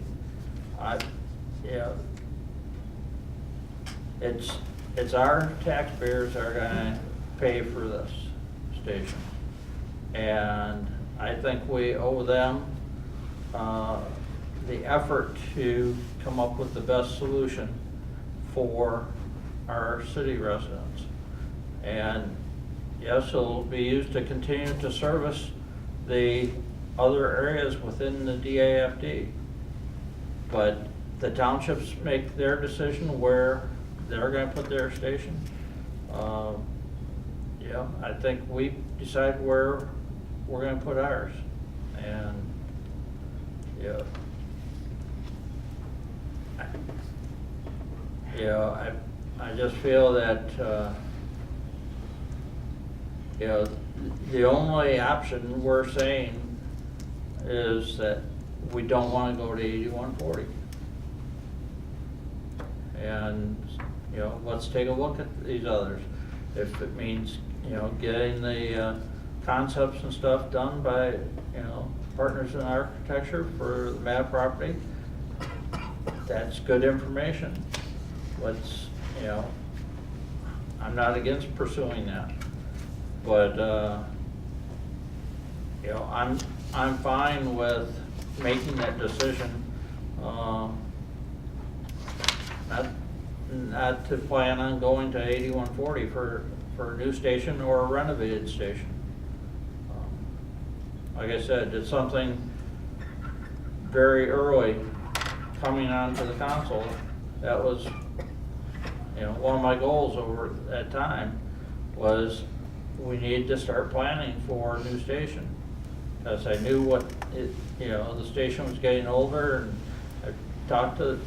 It's our taxpayers that are gonna pay for this station. And I think we owe them the effort to come up with the best solution for our city residents. And yes, it'll be used to continue to service the other areas within the DAFD. But the townships make their decision where they're gonna put their station. I think we decide where we're gonna put ours. And I just feel that the only option we're saying is that we don't want to go to 8140. And let's take a look at these others. If it means getting the concepts and stuff done by Partners in Architecture for the MAP property, that's good information. Let's I'm not against pursuing that, but I'm fine with making that decision. Not to plan on going to 8140 for a new station or a renovated station. Like I said, it's something very early coming onto the council. That was, one of my goals over that time was we need to start planning for a new station. Because I knew the station was getting older, and I talked to,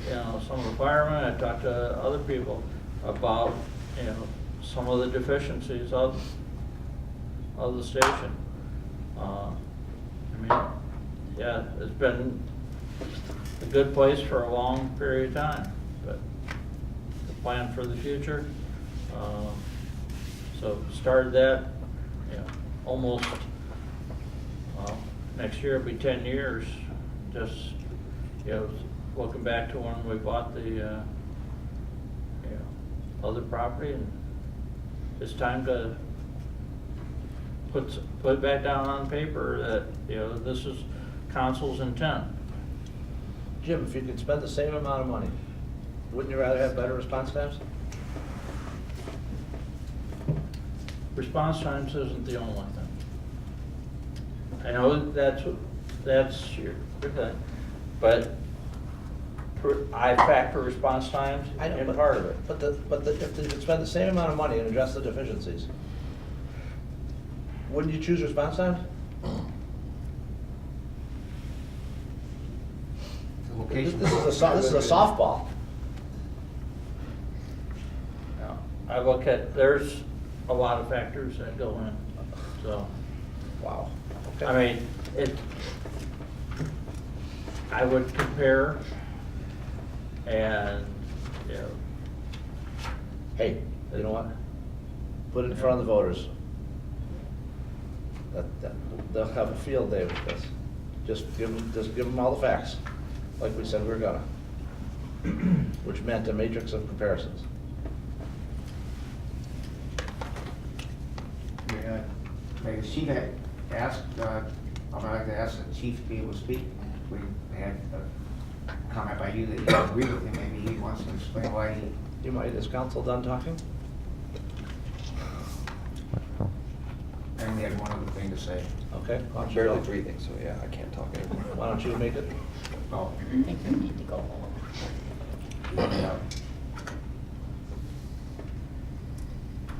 some of the firemen, I talked to other people about, some of the deficiencies of the station. It's been a good place for a long period of time, but the plan for the future. So started that, almost, next year it'll be 10 years, just, looking back to when we bought the, other property, and it's time to put it back down on paper that, this is council's intent. Jim, if you could spend the same amount of money, wouldn't you rather have better response times? Response times isn't the only thing. I know that's your thing, but I factor response times in part of it. But if you could spend the same amount of money and address the deficiencies, wouldn't you choose response times? This is a softball. I look at, there's a lot of factors that go in, so. Wow. Okay. I mean, I would compare and, you know. Hey, you know what? Put it in front of the voters. They'll have a field day with this. Just give them all the facts, like we said we were gonna. Which meant a matrix of comparisons. Yeah, the chief had asked, I'd like to ask the chief to be able to speak. We had a comment by you that you agree with him, maybe he wants to explain why he. Is council done talking? I only had one other thing to say. Okay. I'm barely breathing, so yeah, I can't talk anymore. Why don't you make it? Oh. I think you need to go home.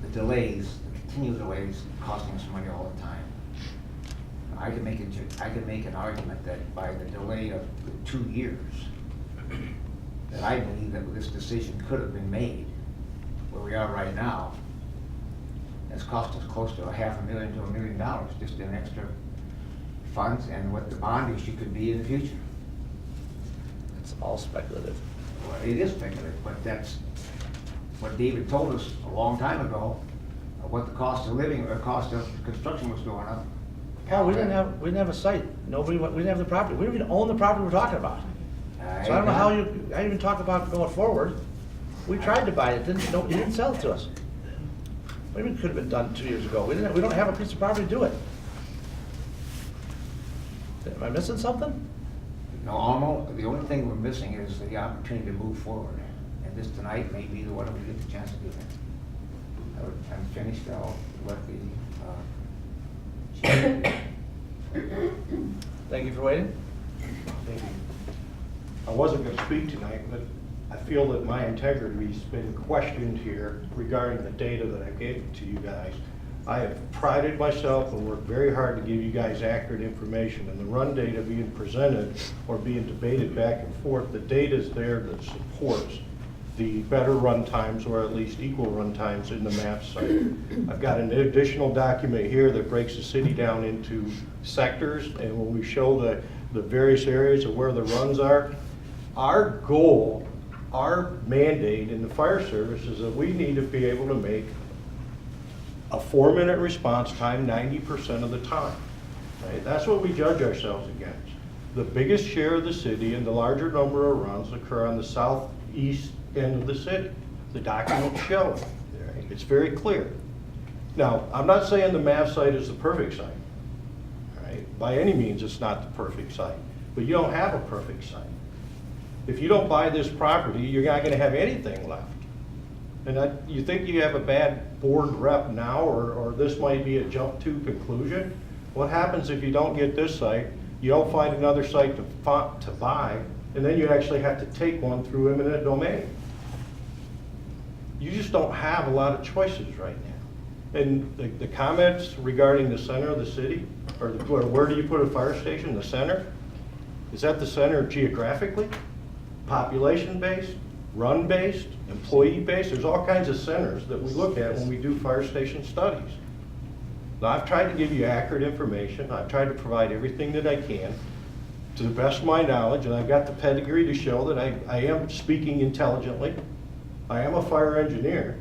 The delays, the continued delays, costing us money all the time. I could make an argument that by the delay of 2 years, that I believe that this decision could have been made where we are right now. It's cost us close to $500,000 to $1 million just in extra funds and what the bond issue could be in the future. It's all speculative. Well, it is speculative, but that's what David told us a long time ago, what the cost of living or cost of construction was going up. Paul, we didn't have a site. We didn't have the property. We didn't even own the property we're talking about. So I don't know how I even talk about going forward. We tried to buy it, you didn't sell it to us. Maybe it could have been done 2 years ago. We don't have a piece of property to do it. Am I missing something? No, almost, the only thing we're missing is the opportunity to move forward. And this tonight may be the one we get the chance to do that. I'm finished, I'll let the, Thank you for waiting. Thank you. I wasn't going to speak tonight, but I feel that my integrity's been questioned here regarding the data that I gave to you guys. I have prided myself and worked very hard to give you guys accurate information, and the run data being presented or being debated back and forth, the data's there that supports the better run times or at least equal run times in the map site. I've got an additional document here that breaks the city down into sectors, and when we show the various areas of where the runs are, our goal, our mandate in the fire service is that we need to be able to make a 4-minute response time 90% of the time. Right? That's what we judge ourselves against. The biggest share of the city and the larger number of runs occur on the southeast end of the city. The documents show it. Right? It's very clear. Now, I'm not saying the MAV site is the perfect site. Right? By any means, it's not the perfect site. But you don't have a perfect site. If you don't buy this property, you're not going to have anything left. And you think you have a bad board rep now, or this might be a jump to conclusion? What happens if you don't get this site, you don't find another site to buy, and then you actually have to take one through eminent domain? You just don't have a lot of choices right now. And the comments regarding the center of the city, or where do you put a fire station, the center? Is that the center geographically? Population-based? Run-based? Employee-based? There's all kinds of centers that we look at when we do fire station studies. Now, I've tried to give you accurate information. I've tried to provide everything that I can to the best of my knowledge, and I've got the pedigree to show that I am speaking intelligently. I am a fire engineer.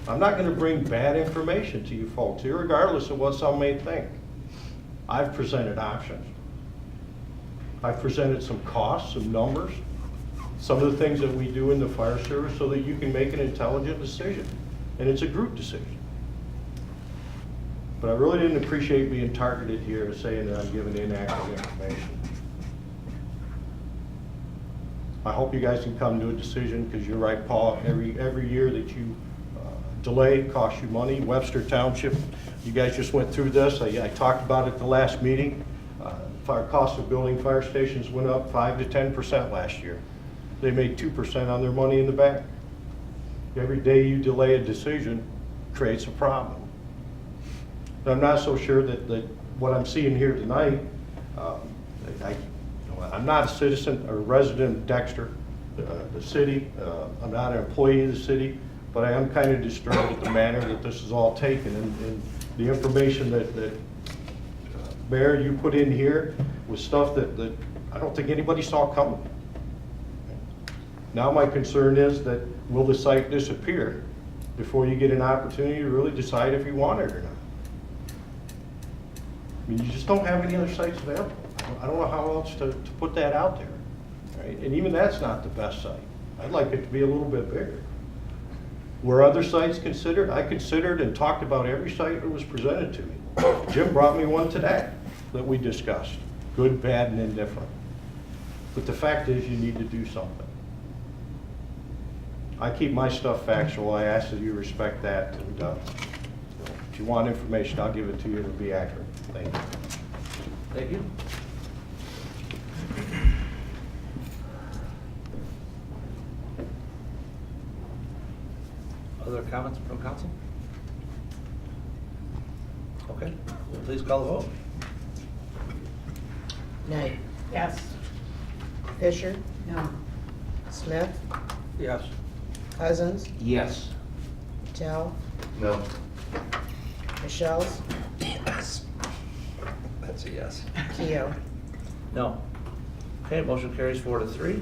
I'm not going to bring bad information to you folks here, regardless of what some may think. I've presented options. I've presented some costs, some numbers, some of the things that we do in the fire service so that you can make an intelligent decision. And it's a group decision. But I really didn't appreciate being targeted here as saying that I'm giving inaccurate information. I hope you guys can come to a decision, because you're right, Paul, every year that you delay costs you money. Webster Township, you guys just went through this. I talked about it at the last meeting. Fire cost of building fire stations went up 5 to 10% last year. They made 2% on their money in the bank. Every day you delay a decision creates a problem. And I'm not so sure that what I'm seeing here tonight, I'm not a citizen or resident of Dexter, the city. I'm not an employee of the city. but I am kind of disturbed at the manner that this is all taken, and the information that Mayor, you put in here was stuff that I don't think anybody saw coming. Now my concern is that will the site disappear before you get an opportunity to really decide if you want it or not? I mean, you just don't have any other sites available. I don't know how else to put that out there, right? And even that's not the best site. I'd like it to be a little bit bigger. Were other sites considered? I considered and talked about every site that was presented to me. Jim brought me one today that we discussed, good, bad, and indifferent. But the fact is, you need to do something. I keep my stuff factual. I ask that you respect that. And if you want information, I'll give it to you. It'll be accurate. Thank you. Thank you. Other comments from council? Okay, please call the vote. Knight, Yes. Fisher, No. Smith, Yes. Cousins, Yes. Tell, No. Michelle's, Yes. That's a yes. Keo. No. Okay, motion carries 4-3.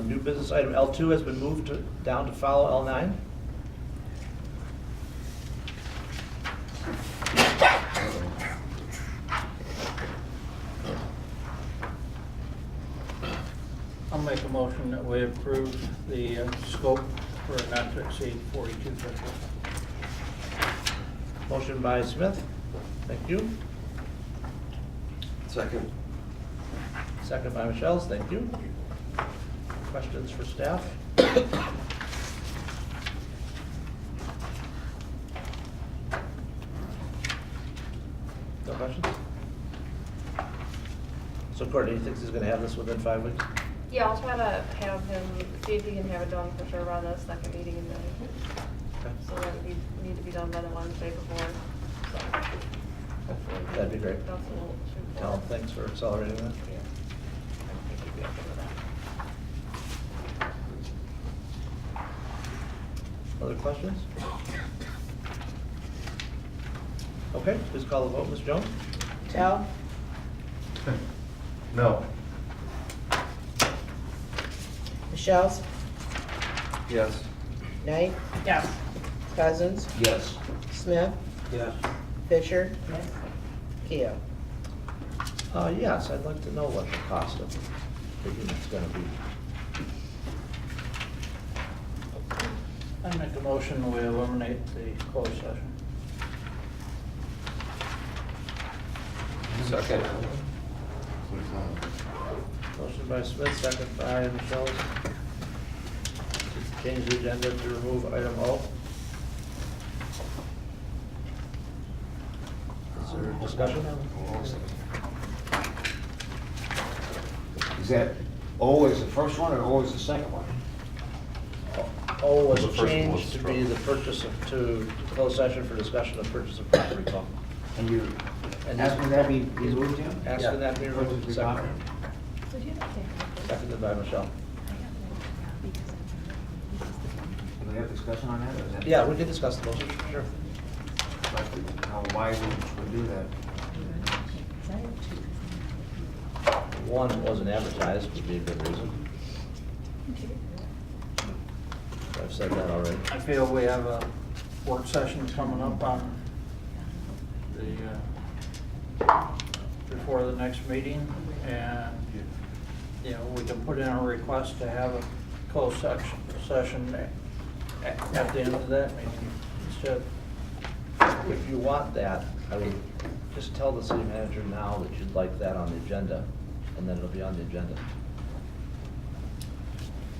New business item L2 has been moved down to follow L9. I'll make a motion that we approve the scope for not to exceed 4250. Motion by Smith. Thank you. Second. Second by Michelle's. Thank you. Questions for staff? No questions? So Courtney, you think he's gonna have this within 5 weeks? Yeah, I'll try to have him, see if he can have it done for sure by the second meeting in May. Okay. So that would need to be done by the Wednesday before, so. hopefully That'd be great. That's a little shoot for. Tell him thanks for accelerating that. Yeah. I think he'd be up for that. Other questions? Okay, please call the vote, Ms. Jones. Tell, No. Michelle's, Yes. Knight, Yes. Cousins, Yes. Smith, Yes. Fisher, Yes. Keo. Yes, I'd like to know what the cost of the unit's gonna be. I make a motion that we eliminate the closed session. Second. Motion by Smith, second by Michelle. Change the agenda to remove item O. Is there discussion? Is that always the first one or always the second one? O was The first one changed was to struck. be the purchase of, to close session for discussion of purchase of property call. And you And asking that be removed, Jim? Asking that be removed, Purchase second. property? Seconded by Michelle. Do we have discussion on that, or is that? Yeah, we can discuss the motion, sure. Why would we do that? One wasn't advertised, would be a good reason. I've said that already. I feel we have a work session coming up on the, before the next meeting, and, you know, we can put in a request to have a closed session at the end of that meeting instead. If you want that, I would just tell the city manager now that you'd like that on the agenda, and then it'll be on the agenda.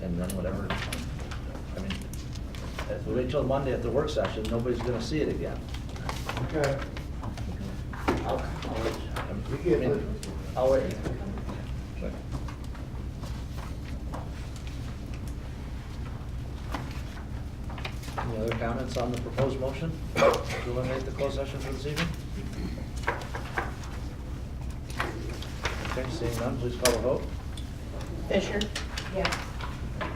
And then whatever, I mean, if we wait till Monday at the work session, nobody's gonna see it again. Okay. I'll wait. I'll wait. Any other comments on the proposed motion to eliminate the closed session for this evening? Okay, seeing none, please call the vote. Fisher, Yes.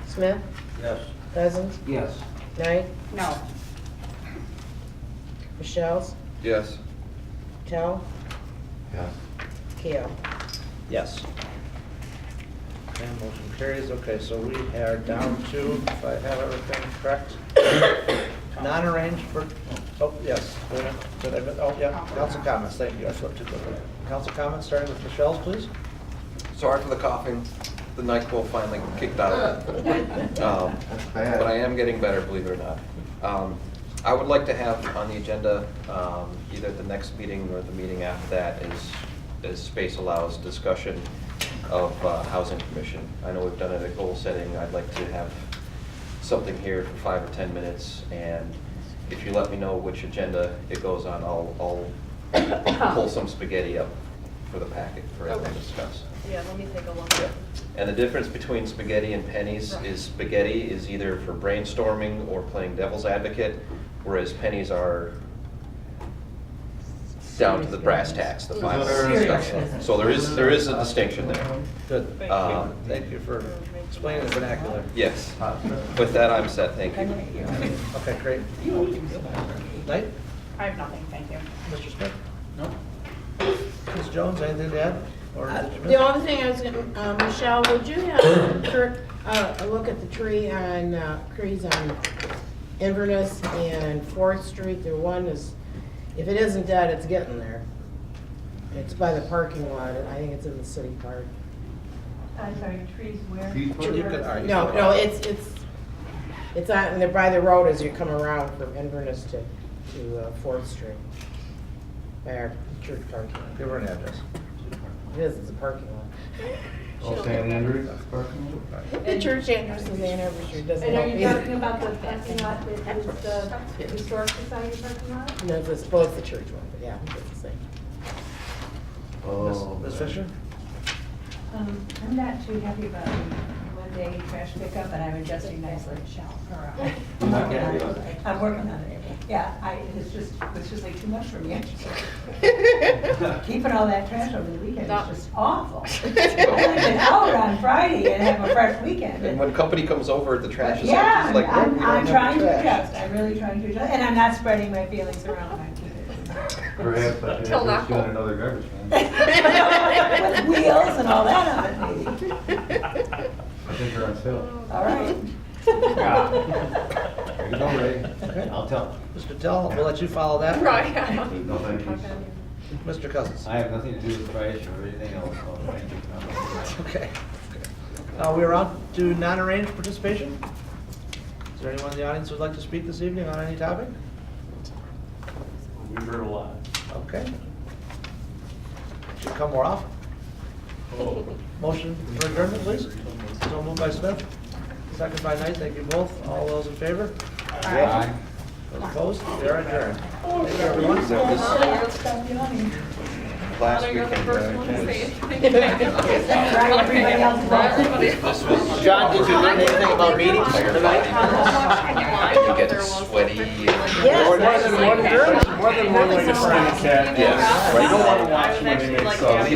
Smith, Yes. Cousins, Yes. Knight, No. Michelle's, Yes. Tell, Yes. Keel. Yes. Okay, motion carries. Okay, so we are down to, if I have everything correct, non-arranged for, oh, yes. Wait a minute. Did I miss- Oh, yeah, council comments. Thank you. I flipped too quickly. Council comments, starting with Michelle's, please. Sorry for the coughing. The NyQuil finally kicked out. That's bad. But I am getting better, believe it or not. I would like to have on the agenda, either the next meeting or the meeting after that, as space allows, discussion of Housing Commission. I know we've done it at goal setting. I'd like to have something here for 5 or 10 minutes, and if you let me know which agenda it goes on, I'll pull some spaghetti up for the packet for everyone to discuss. Yeah, let me take a look. Yeah. And the difference between spaghetti and pennies is spaghetti is either for brainstorming or playing devil's advocate, whereas pennies are down to the brass tacks, the final stuff. So there is a distinction there. Good. Thank you for explaining the vernacular. Yes. With that, I'm set. Thank you. Okay, great. Knight? I have nothing, thank you. Mr. Smith? No. Ms. Jones, anything to add? Or did you miss? The only thing I was gonna, Michelle, would you have Kirk, a look at the trees on Inverness and 4th Street? The one is, if it isn't dead, it's getting there. It's by the parking lot, and I think it's in the city park. I'm sorry, trees where? You can- all right, you No, can- no, it's on, they're by the road as you come around from Inverness to 4th Street. By our church parking lot. Give her an address. It is, it's a parking lot. Oh, St. Andrews parking lot? The church enters in Ann Arbor Street, doesn't And help are you either. talking about the parking lot that is the historic society parking lot? No, it's both the church one, but yeah, it's the same. Oh. Ms. Fisher? I'm not too happy about the one-day trash pickup, and I'm adjusting nicely, Michelle. I'm working on it. I'm working on it. Yeah, it's just like too much for me. Keeping all that trash over the weekend is just awful. I've only been out on Friday and have a fresh weekend. And when company comes over, the trash is Yeah, empty. It's like, I'm we don't have trying to trash. adjust. I'm really trying to adjust, and I'm not spreading my feelings around. I'm keeping it. Perhaps I should Till now. have doing another garbage man. With wheels and all that on it, maybe. I think they're on sale. All right. There you go, Ray. Okay. I'll tell. Mr. Tell, we'll let you follow that. Right. No, thank you. Mr. Cousins? I have nothing to do with price or anything else, so thank you. Okay. We are on to non-arranged participation. Is there anyone in the audience who would like to speak this evening on any topic? We've heard a lot. Okay. Should come more often. Motion for adjournment, please. So moved by Smith, second by Knight. Thank you both. All those in favor? Aye. Those opposed? We are adjourned. Thank you, everyone. Stop yawning. Last You're the weekend. first one to say it. Right, everybody else is off. John, did you learn anything about meetings tonight? You get sweaty. More than one way to skin a cat. Yes. You don't want to watch when they make sauce.